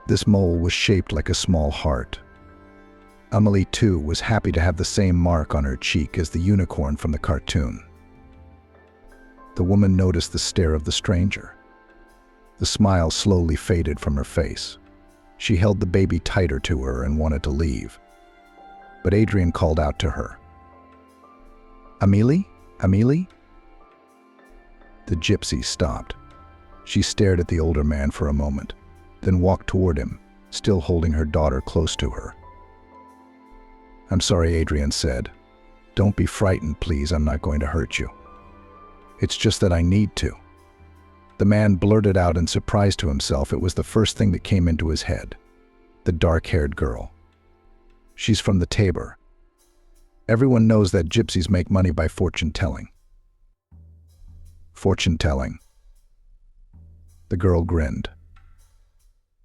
This mole was shaped like a small heart. Amélie, too, was happy to have the same mark on her cheek as the unicorn from the cartoon. The woman noticed the stare of the stranger. The smile slowly faded from her face. She held the baby tighter to her and wanted to leave. But Adrien called out to her. "Amélie, Amelie? The gypsy stopped. She stared at the older man for a moment, then walked toward him, still holding her daughter close to her. "I'm sorry," Adrian said. "Don't be frightened, please. I'm not going to hurt you. It's just that I need to." The man blurted out in surprise to himself. It was the first thing that came into his head. The dark-haired girl. She's from the Tabor. Everyone knows that gypsies make money by fortune-telling. Fortune-telling. The girl grinned.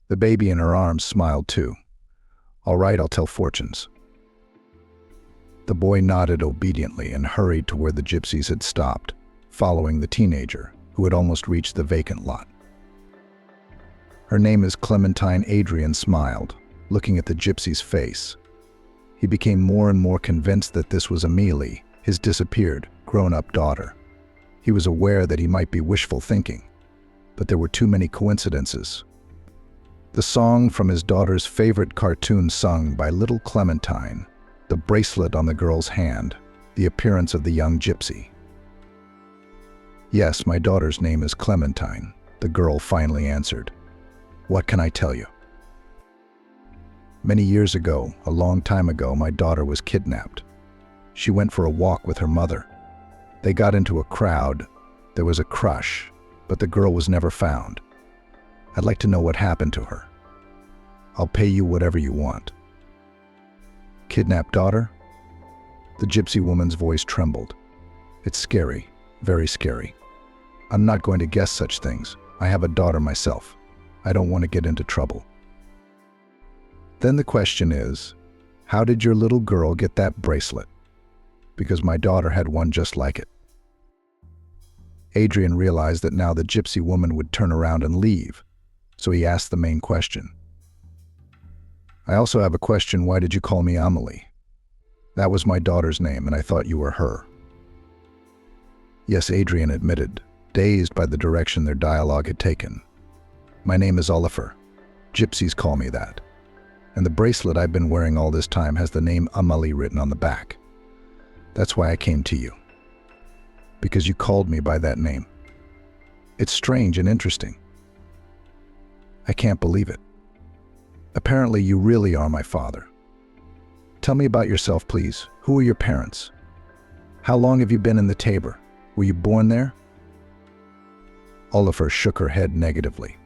The baby in her arms smiled too. "All right, I'll tell fortunes." The boy nodded obediently and hurried to where the gypsies had stopped, following the teenager, who had almost reached the vacant lot. "Her name is Clementine." Adrian smiled, looking at the gypsy's face. He became more and more convinced that this was Amelie, his disappeared, grown-up daughter. He was aware that he might be wishful thinking, but there were too many coincidences. The song from his daughter's favorite cartoon sung by little Clementine, the bracelet on the girl's hand, the appearance of the young gypsy. "Yes, my daughter's name is Clementine," the girl finally answered. "What can I tell you?" "Many years ago, a long time ago, my daughter was kidnapped. She went for a walk with her mother. They got into a crowd. There was a crush, but the girl was never found. I'd like to know what happened to her. I'll pay you whatever you want." "Kidnapped daughter?" The gypsy woman's voice trembled. "It's scary, very scary. I'm not going to guess such things. I have a daughter myself. I don't want to get into trouble." "Then the question is, how did your little girl get that bracelet?" "Because my daughter had one just like it." Adrian realized that now the gypsy woman would turn around and leave, so he asked the main question. "I also have a question. Why did you call me Amelie? That was my daughter's name, and I thought you were her." "Yes," Adrian admitted, dazed by the direction their dialogue had taken. "My name is Oliver. Gypsies call me that. And the bracelet I've been wearing all this time has the name Amelie written on the back. That's why I came to you. Because you called me by that name. It's strange and interesting. I can't believe it. Apparently you really are my father. Tell me about yourself, please. Who are your parents? How long have you been in the Tabor? Were you born there?" Oliver shook her head negatively.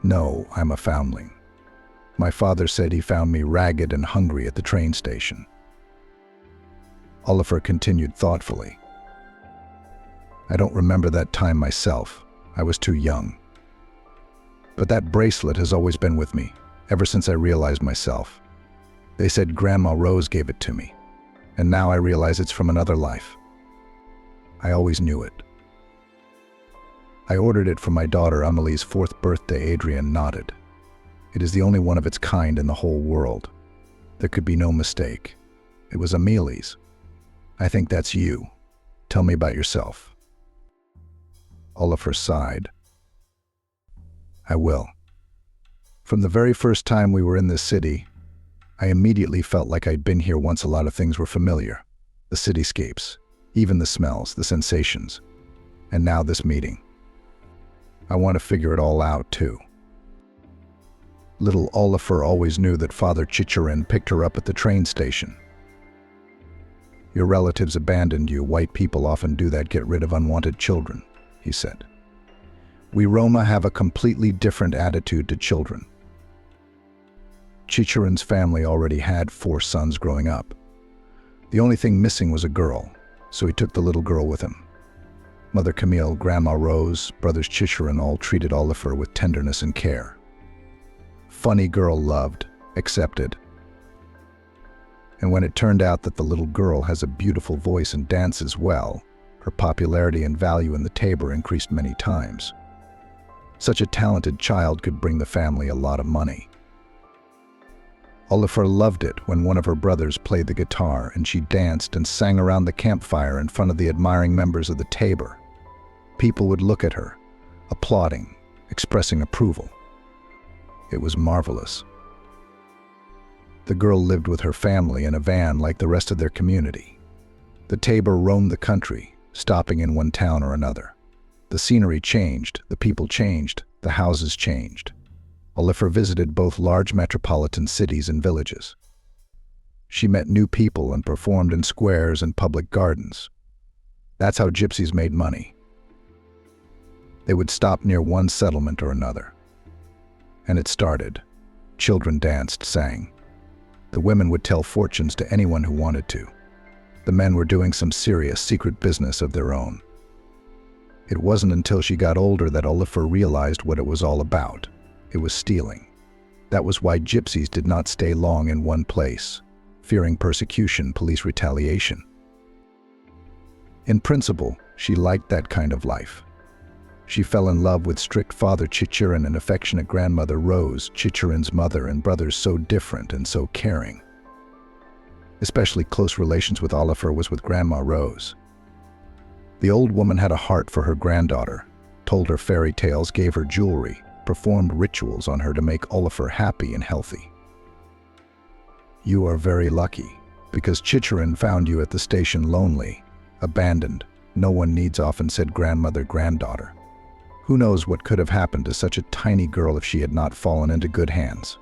"No, I'm a foundling. My father said he found me ragged and hungry at the train station." Oliver continued thoughtfully. "I don't remember that time myself. I was too young. But that bracelet has always been with me, ever since I realized myself. They said Grandma Rose gave it to me, and now I realize it's from another life. I always knew it. I ordered it for my daughter Amelie's 4th birthday." Adrian nodded. "It is the only one of its kind in the whole world. There could be no mistake. It was Amelie's. I think that's you. Tell me about yourself." Oliver sighed. "I will. From the very first time we were in this city, I immediately felt like I'd been here once. A lot of things were familiar. The cityscapes, even the smells, the sensations. And now this meeting. I want to figure it all out, too." Little Oliver always knew that Father Chicherin picked her up at the train station. "Your relatives abandoned you. White people often do that, get rid of unwanted children," he said. "We Roma have a completely different attitude to children." Chicherin's family already had 4 sons growing up. The only thing missing was a girl, so he took the little girl with him. Mother Camille, Grandma Rose, brothers Chicherin all treated Oliver with tenderness and care. Funny girl, loved, accepted. And when it turned out that the little girl has a beautiful voice and dances well, her popularity and value in the Tabor increased many times. Such a talented child could bring the family a lot of money. Oliver loved it when one of her brothers played the guitar and she danced and sang around the campfire in front of the admiring members of the Tabor. People would look at her, applauding, expressing approval. It was marvelous. The girl lived with her family in a van like the rest of their community. The tabor roamed the country, stopping in one town or another. The scenery changed, the people changed, the houses changed. Oliver visited both large metropolitan cities and villages. She met new people and performed in squares and public gardens. That's how gypsies made money. They would stop near one settlement or another. And it started. Children danced, sang. The women would tell fortunes to anyone who wanted to. The men were doing some serious secret business of their own. It wasn't until she got older that Oliver realized what it was all about. It was stealing. That was why gypsies did not stay long in one place, fearing persecution, police retaliation. In principle, she liked that kind of life. She fell in love with strict father Chicherin and affectionate grandmother Rose, Chicherin's mother and brothers so different and so caring. Especially close relations with Oliver was with Grandma Rose. The old woman had a heart for her granddaughter, told her fairy tales, gave her jewelry, performed rituals on her to make Oliver happy and healthy. You are very lucky, because Chicherin found you at the station lonely, abandoned. No one needs, often said grandmother granddaughter. Who knows what could have happened to such a tiny girl if she had not fallen into good hands.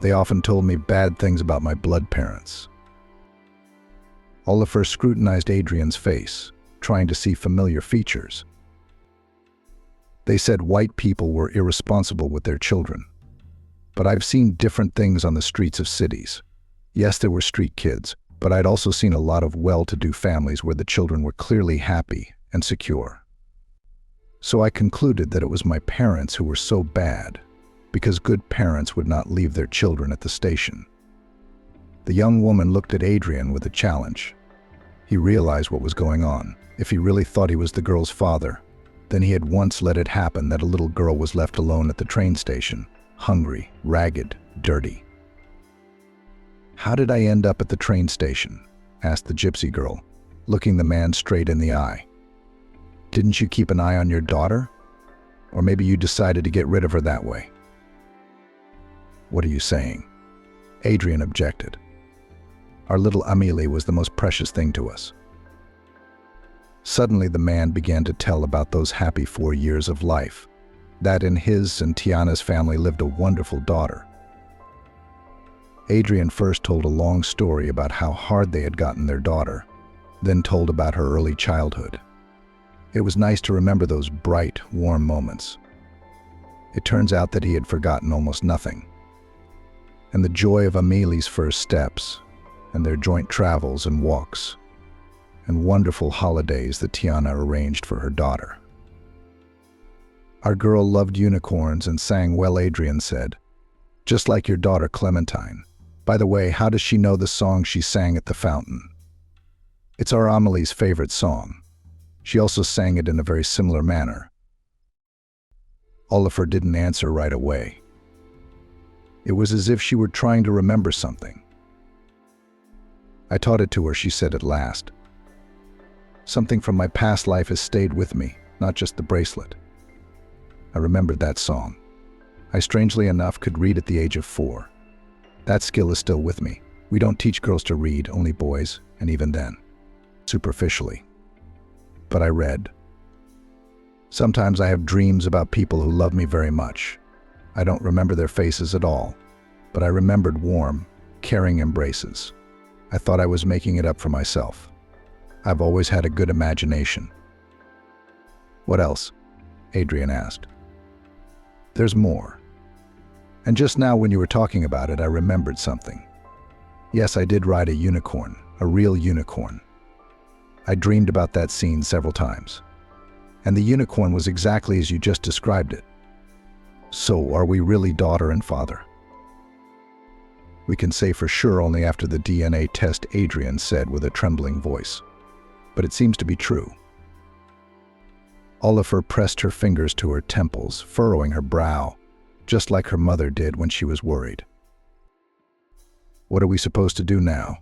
They often told me bad things about my blood parents. Oliver scrutinized Adrian's face, trying to see familiar features. They said white people were irresponsible with their children. But I've seen different things on the streets of cities. Yes, there were street kids, but I'd also seen a lot of well-to-do families where the children were clearly happy and secure. So I concluded that it was my parents who were so bad, because good parents would not leave their children at the station. The young woman looked at Adrian with a challenge. He realized what was going on. If he really thought he was the girl's father, then he had once let it happen that a little girl was left alone at the train station, hungry, ragged, dirty. "How did I end up at the train station?" asked the gypsy girl, looking the man straight in the eye. "Didn't you keep an eye on your daughter? Or maybe you decided to get rid of her that way?" "What are you saying?" Adrian objected. "Our little Amélie was the most precious thing to us." Suddenly the man began to tell about those happy 4 years of life, that in his and Tiana's family lived a wonderful daughter. Adrian first told a long story about how hard they had gotten their daughter, then told about her early childhood. It was nice to remember those bright, warm moments. It turns out that he had forgotten almost nothing. And the joy of Amélie's first steps, and their joint travels and walks, and wonderful holidays that Tiana arranged for her daughter. "Our girl loved unicorns and sang well," Adrian said. "Just like your daughter Clementine. By the way, how does she know the song she sang at the fountain?" "It's our Amélie's favorite song. She also sang it in a very similar manner." Oliver didn't answer right away. It was as if she were trying to remember something. "I taught it to her," she said at last. "Something from my past life has stayed with me, not just the bracelet." I remembered that song. I, strangely enough, could read at the age of 4. That skill is still with me. We don't teach girls to read, only boys, and even then, superficially. But I read. Sometimes I have dreams about people who love me very much. I don't remember their faces at all, but I remembered warm, caring embraces. I thought I was making it up for myself. I've always had a good imagination. "What else?" Adrian asked. "There's more. And just now when you were talking about it, I remembered something. Yes, I did ride a unicorn, a real unicorn. I dreamed about that scene several times. And the unicorn was exactly as you just described it. So, are we really daughter and father?" "We can say for sure only after the DNA test," Adrian said with a trembling voice. "But it seems to be true." Oliver pressed her fingers to her temples, furrowing her brow, just like her mother did when she was worried. "What are we supposed to do now?"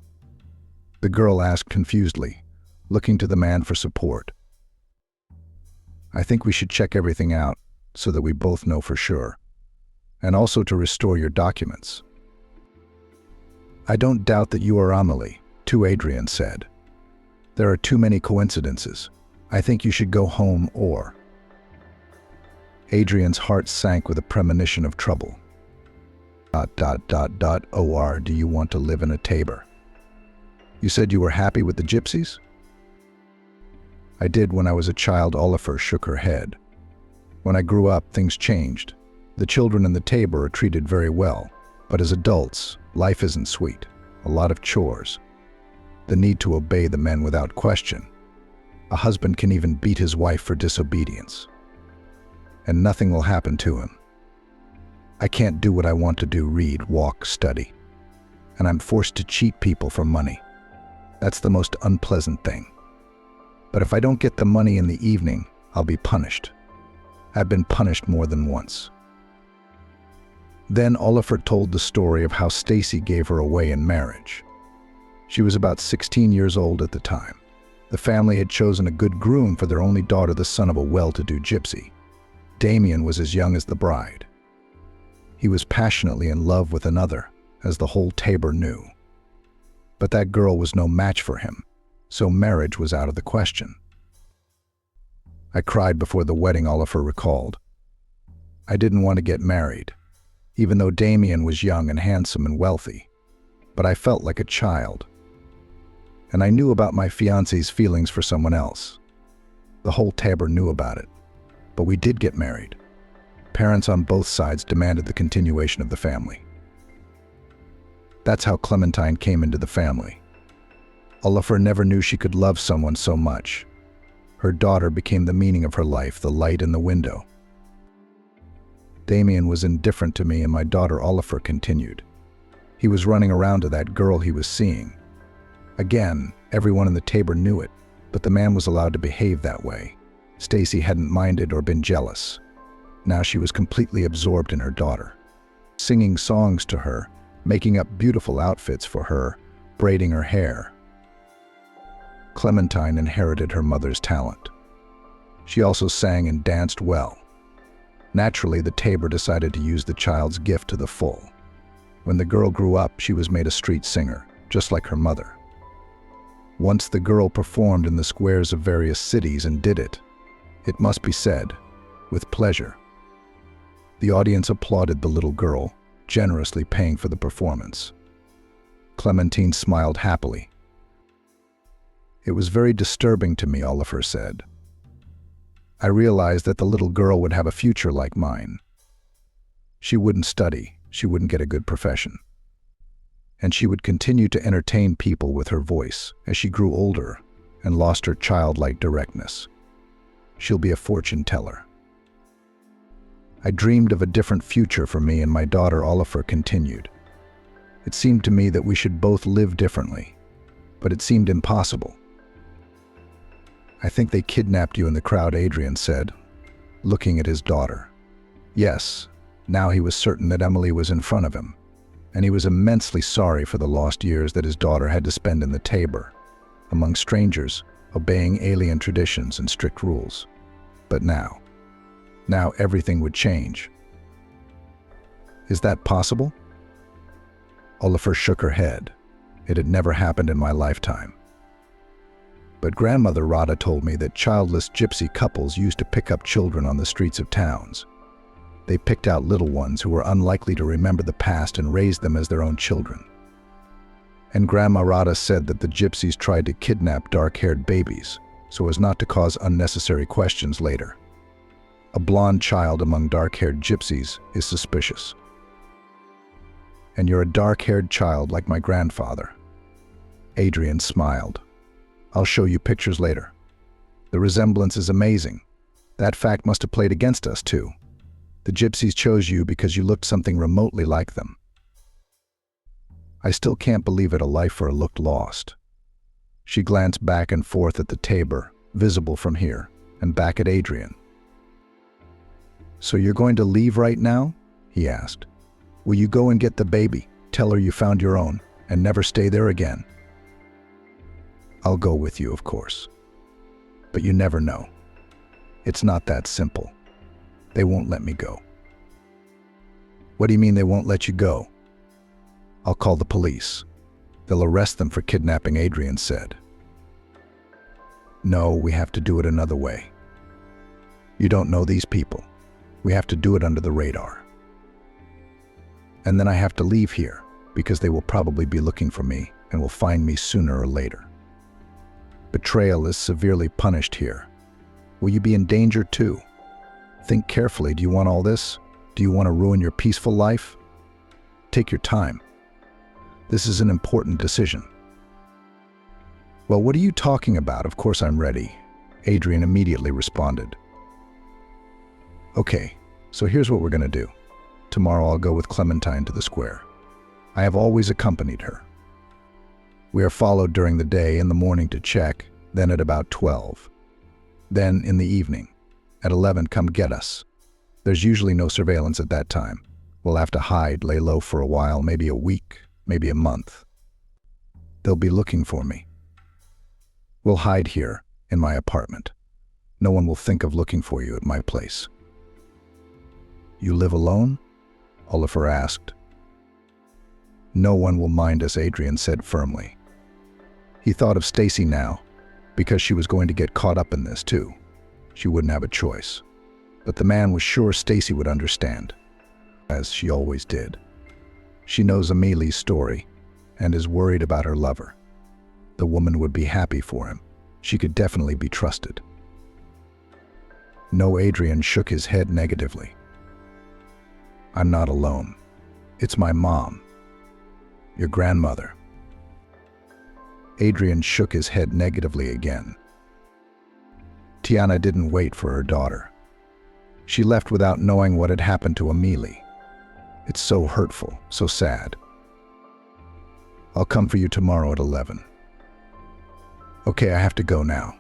the girl asked confusedly, looking to the man for support. "I think we should check everything out so that we both know for sure, and also to restore your documents. I don't doubt that you are Amélie, To Adrian said, "There are too many coincidences. I think you should go home or—" Adrian's heart sank with a premonition of trouble. Or do you want to live in a Tabor? You said you were happy with the gypsies? I did when I was a child. Oliver shook her head. When I grew up, things changed. The children in the Tabor are treated very well, but as adults, life isn't sweet. A lot of chores. The need to obey the men without question. A husband can even beat his wife for disobedience. And nothing will happen to him. I can't do what I want to do, read, walk, study. And I'm forced to cheat people for money. That's the most unpleasant thing. But if I don't get the money in the evening, I'll be punished. I've been punished more than once. Then Oliver told the story of how Stacy gave her away in marriage. She was about 16 years old at the time. The family had chosen a good groom for their only daughter, the son of a well-to-do gypsy. Damien was as young as the bride. He was passionately in love with another, as the whole Tabor knew. But that girl was no match for him, so marriage was out of the question. I cried before the wedding, Oliver recalled. I didn't want to get married, even though Damien was young and handsome and wealthy, but I felt like a child. And I knew about my fiancé's feelings for someone else. The whole Tabor knew about it, but we did get married. Parents on both sides demanded the continuation of the family. That's how Clementine came into the family. Oliver never knew she could love someone so much. Her daughter became the meaning of her life, the light in the window. Damien was indifferent to me, and my daughter, Oliver, continued. He was running around to that girl he was seeing. Again, everyone in the Tabor knew it, but the man was allowed to behave that way. Stacy hadn't minded or been jealous. Now she was completely absorbed in her daughter, singing songs to her, making up beautiful outfits for her, braiding her hair. Clementine inherited her mother's talent. She also sang and danced well. Naturally, the Tabor decided to use the child's gift to the full. When the girl grew up, she was made a street singer, just like her mother. Once the girl performed in the squares of various cities and did it, it must be said, with pleasure. The audience applauded the little girl, generously paying for the performance. Clementine smiled happily. It was very disturbing to me, Oliver said. I realized that the little girl would have a future like mine. She wouldn't study, she wouldn't get a good profession. And she would continue to entertain people with her voice as she grew older and lost her childlike directness. She'll be a fortune teller. I dreamed of a different future for me and my daughter, Oliver continued. It seemed to me that we should both live differently, but it seemed impossible. I think they kidnapped you in the crowd, Adrian said, looking at his daughter. Yes, now he was certain that Emily was in front of him, and he was immensely sorry for the lost years that his daughter had to spend in the Tabor, among strangers, obeying alien traditions and strict rules. But now everything would change. Is that possible? Oliver shook her head. It had never happened in my lifetime. But grandmother Rada told me that childless gypsy couples used to pick up children on the streets of towns. They picked out little ones who were unlikely to remember the past and raised them as their own children. And Grandma Rada said that the gypsies tried to kidnap dark-haired babies so as not to cause unnecessary questions later. A blonde child among dark-haired gypsies is suspicious. And you're a dark-haired child like my grandfather. Adrian smiled. I'll show you pictures later. The resemblance is amazing. That fact must have played against us too. The gypsies chose you because you looked something remotely like them. I still can't believe it, Oliver looked lost. She glanced back and forth at the Tabor, visible from here, and back at Adrian. So you're going to leave right now? He asked. Will you go and get the baby, tell her you found your own, and never stay there again? I'll go with you, of course. But you never know. It's not that simple. They won't let me go. What do you mean they won't let you go? I'll call the police. They'll arrest them for kidnapping, Adrian said. No, we have to do it another way. You don't know these people. We have to do it under the radar. And then I have to leave here, because they will probably be looking for me and will find me sooner or later. Betrayal is severely punished here. Will you be in danger too? Think carefully. Do you want all this? Do you want to ruin your peaceful life? Take your time. This is an important decision. Well, what are you talking about? Of course I'm ready. Adrian immediately responded. Okay, so here's what we're going to do. Tomorrow I'll go with Clementine to the square. I have always accompanied her. We are followed during the day, in the morning to check, then at about 12. Then in the evening, at 11, come get us. There's usually no surveillance at that time. We'll have to hide, lay low for a while, maybe a week, maybe a month. They'll be looking for me. We'll hide here, in my apartment. No one will think of looking for you at my place. You live alone? Oliver asked. No one will mind us, Adrian said firmly. He thought of Stacy now, because she was going to get caught up in this too. She wouldn't have a choice. But the man was sure Stacy would understand, as she always did. She knows Amelia's story and is worried about her lover. The woman would be happy for him. She could definitely be trusted. No, Adrian shook his head negatively. I'm not alone. It's my mom. Your grandmother. Adrian shook his head negatively again. Tiana didn't wait for her daughter. She left without knowing what had happened to Amelie. It's so hurtful, so sad. I'll come for you tomorrow at 11. Okay, I have to go now.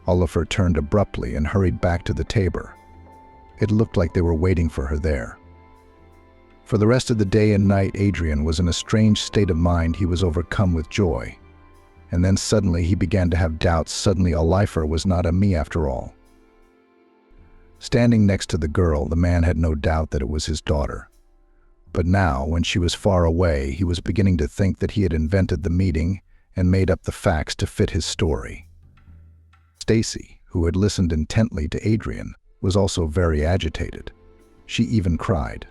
Oliver turned abruptly and hurried back to the table. It looked like they were waiting for her there. For the rest of the day and night, Adrian was in a strange state of mind. He was overcome with joy. And then suddenly he began to have doubts. Suddenly Oliver was not a me after all. Standing next to the girl, the man had no doubt that it was his daughter. But now, when she was far away, he was beginning to think that he had invented the meeting and made up the facts to fit his story. Stacy, who had listened intently to Adrian, was also very agitated. She even cried.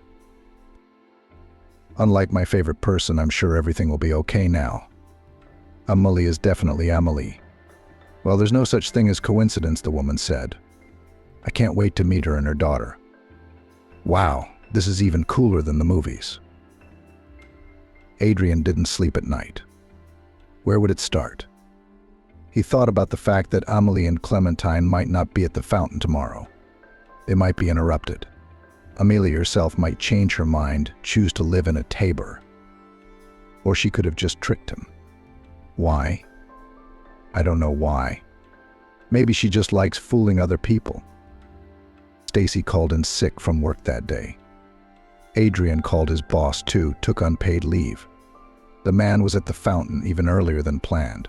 Unlike my favorite person, I'm sure everything will be okay now. Amelie is definitely Amelie. Well, there's no such thing as coincidence, the woman said. I can't wait to meet her and her daughter. Wow, this is even cooler than the movies. Adrian didn't sleep at night. Where would it start? He thought about the fact that Amelie and Clementine might not be at the fountain tomorrow. They might be interrupted. Amelie herself might change her mind, choose to live in a Tabor. Or she could have just tricked him. Why? I don't know why. Maybe she just likes fooling other people. Stacy called in sick from work that day. Adrian called his boss too, took unpaid leave. The man was at the fountain even earlier than planned.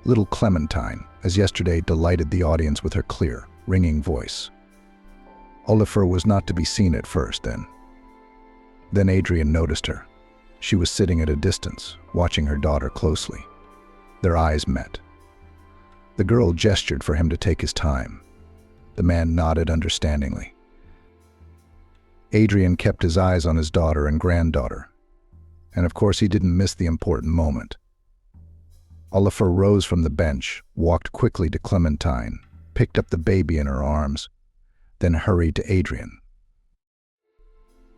Little Clementine, as yesterday, delighted the audience with her clear, ringing voice. Oliver was not to be seen at first then. Then Adrian noticed her. She was sitting at a distance, watching her daughter closely. Their eyes met. The girl gestured for him to take his time. The man nodded understandingly. Adrian kept his eyes on his daughter and granddaughter. And of course he didn't miss the important moment. Oliver rose from the bench, walked quickly to Clementine, picked up the baby in her arms, then hurried to Adrian.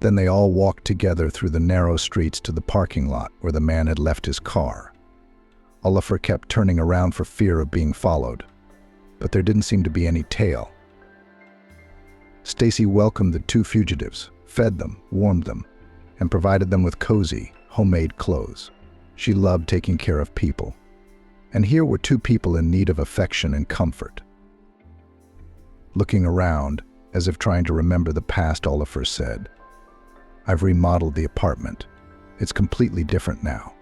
Then they all walked together through the narrow streets to the parking lot where the man had left his car. Oliver kept turning around for fear of being followed, but there didn't seem to be any tail. Stacy welcomed the two fugitives, fed them, warmed them, and provided them with cozy, homemade clothes. She loved taking care of people. And here were two people in need of affection and comfort. Looking around, as if trying to remember the past, Oliver said, I've remodeled the apartment. It's completely different now.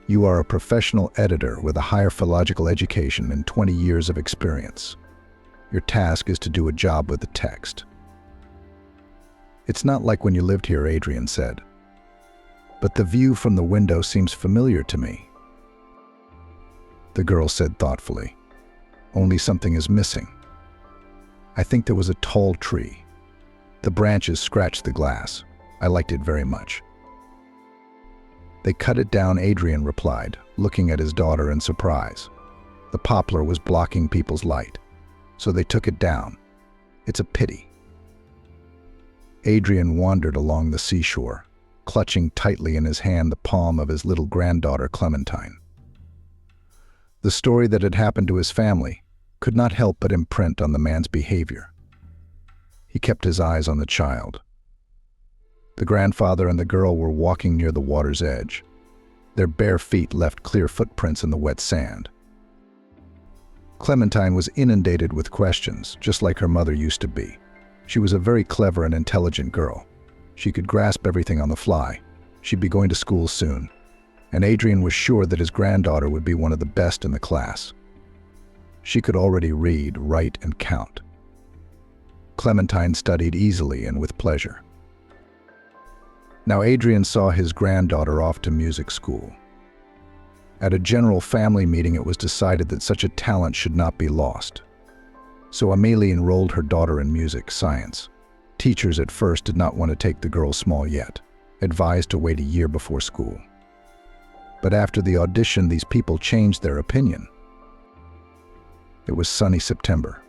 You are a professional editor with a higher philological education and 20 years of experience. Your task is to do a job with the text. It's not like when you lived here, Adrian said. but the view from the window seems familiar to me," the girl said thoughtfully. "Only something is missing. I think there was a tall tree. The branches scratched the glass. I liked it very much." "They cut it down," Adrian replied, looking at his daughter in surprise. "The poplar was blocking people's light, so they took it down. It's a pity." Adrian wandered along the seashore, clutching tightly in his hand the palm of his little granddaughter Clementine. The story that had happened to his family could not help but imprint on the man's behavior. He kept his eyes on the child. The grandfather and the girl were walking near the water's edge. Their bare feet left clear footprints in the wet sand. Clementine was inundated with questions, just like her mother used to be. She was a very clever and intelligent girl. She could grasp everything on the fly. She'd be going to school soon, and Adrian was sure that his granddaughter would be one of the best in the class. She could already read, write, and count. Clementine studied easily and with pleasure. Now Adrian saw his granddaughter off to music school. At a general family meeting, it was decided that such a talent should not be lost. So Amelie enrolled her daughter in music science. Teachers at first did not want to take the girl small yet, advised to wait a year before school. But after the audition, these people changed their opinion. It was sunny September.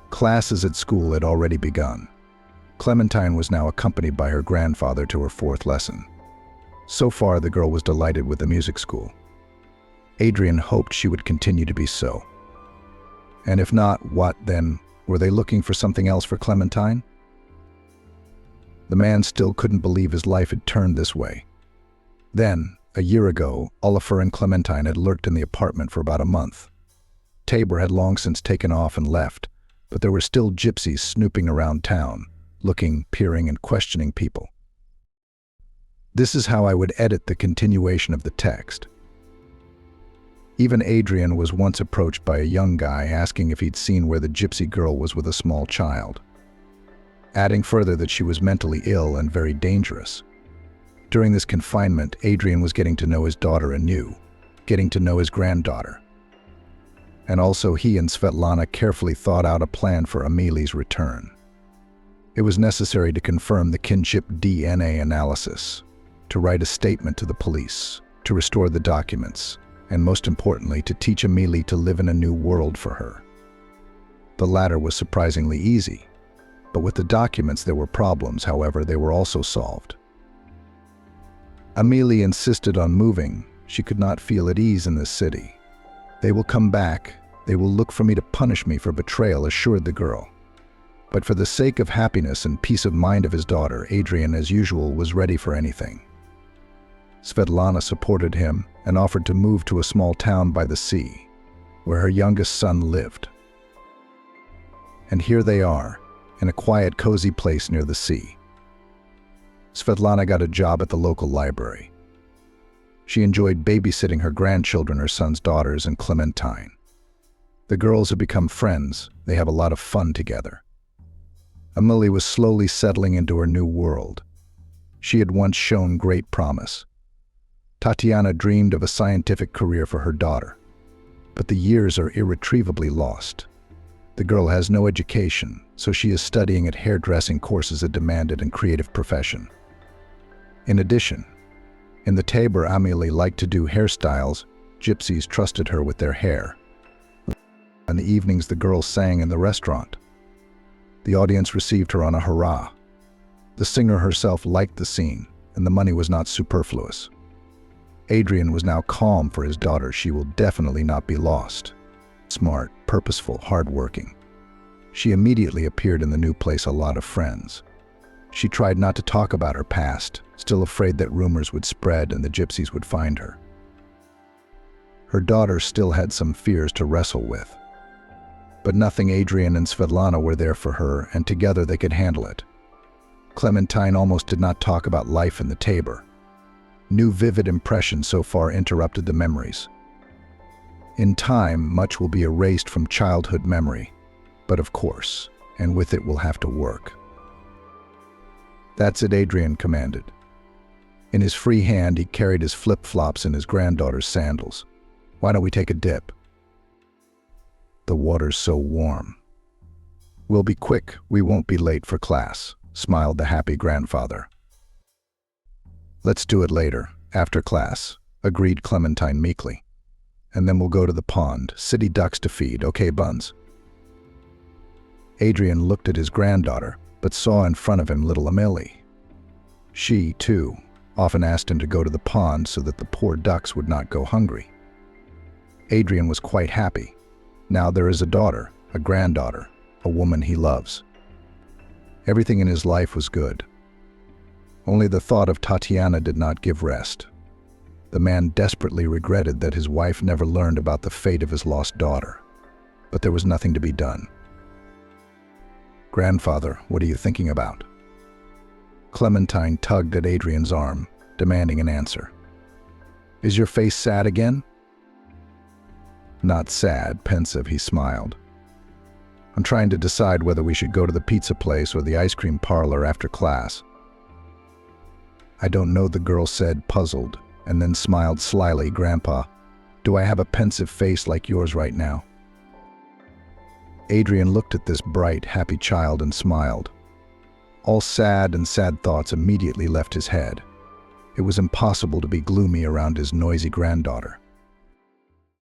Classes at school had already begun. Clementine was now accompanied by her grandfather to her fourth lesson. So far, the girl was delighted with the music school. Adrian hoped she would continue to be so. And if not, what then? Were they looking for something else for Clementine? The man still couldn't believe his life had turned this way. Then, a year ago, Oliver and Clementine had lurked in the apartment for about a month. Tabor had long since taken off and left, but there were still gypsies snooping around town, looking, peering, and questioning people. This is how I would edit the continuation of the text. Even Adrian was once approached by a young guy asking if he'd seen where the gypsy girl was with a small child, adding further that she was mentally ill and very dangerous. During this confinement, Adrian was getting to know his daughter anew, getting to know his granddaughter. And also he and Svetlana carefully thought out a plan for Amelie's return. It was necessary to confirm the kinship DNA analysis, to write a statement to the police, to restore the documents, and most importantly, to teach Amelie to live in a new world for her. The latter was surprisingly easy, but with the documents there were problems. However, they were also solved. Amelie insisted on moving. She could not feel at ease in this city. "They will come back. They will look for me to punish me for betrayal," assured the girl. But for the sake of happiness and peace of mind of his daughter, Adrian, as usual, was ready for anything. Svetlana supported him and offered to move to a small town by the sea, where her youngest son lived. And here they are, in a quiet, cozy place near the sea. Svetlana got a job at the local library. She enjoyed babysitting her grandchildren, her son's daughters, and Clementine. The girls have become friends. They have a lot of fun together. Amelie was slowly settling into her new world. She had once shown great promise. Tatiana dreamed of a scientific career for her daughter, but the years are irretrievably lost. The girl has no education, so she is studying at hairdressing courses, a demanded and creative profession. In addition, in the Tabor, Amelie liked to do hairstyles. Gypsies trusted her with their hair. In the evenings, the girl sang in the restaurant. The audience received her on a hurrah. The singer herself liked the scene, and the money was not superfluous. Adrian was now calm for his daughter. She will definitely not be lost. Smart, purposeful, hardworking. She immediately appeared in the new place a lot of friends. She tried not to talk about her past, still afraid that rumors would spread and the gypsies would find her. Her daughter still had some fears to wrestle with. But nothing. Adrian and Svetlana were there for her, and together they could handle it. Clementine almost did not talk about life in the Tabor. New vivid impressions so far interrupted the memories. In time, much will be erased from childhood memory, but of course, and with it we'll have to work. "That's it," Adrian commanded. In his free hand, he carried his flip-flops and his granddaughter's sandals. "Why don't we take a dip? The water's so warm." "We'll be quick. We won't be late for class," smiled the happy grandfather. "Let's do it later, after class," agreed Clementine meekly. "And then we'll go to the pond, city ducks to feed, okay, Buns?" Adrian looked at his granddaughter, but saw in front of him little Amelie. She, too, often asked him to go to the pond so that the poor ducks would not go hungry. Adrian was quite happy. Now there is a daughter, a granddaughter, a woman he loves. Everything in his life was good. Only the thought of Tatiana did not give rest. The man desperately regretted that his wife never learned about the fate of his lost daughter. But there was nothing to be done. "Grandfather, what are you thinking about?" Clementine tugged at Adrian's arm, demanding an answer. "Is your face sad again?" "Not sad, pensive," he smiled. "I'm trying to decide whether we should go to the pizza place or the ice cream parlor after class." "I don't know," the girl said, puzzled, and then smiled slyly. "Grandpa, do I have a pensive face like yours right now?" Adrian looked at this bright, happy child and smiled. All sad thoughts immediately left his head. It was impossible to be gloomy around his noisy granddaughter.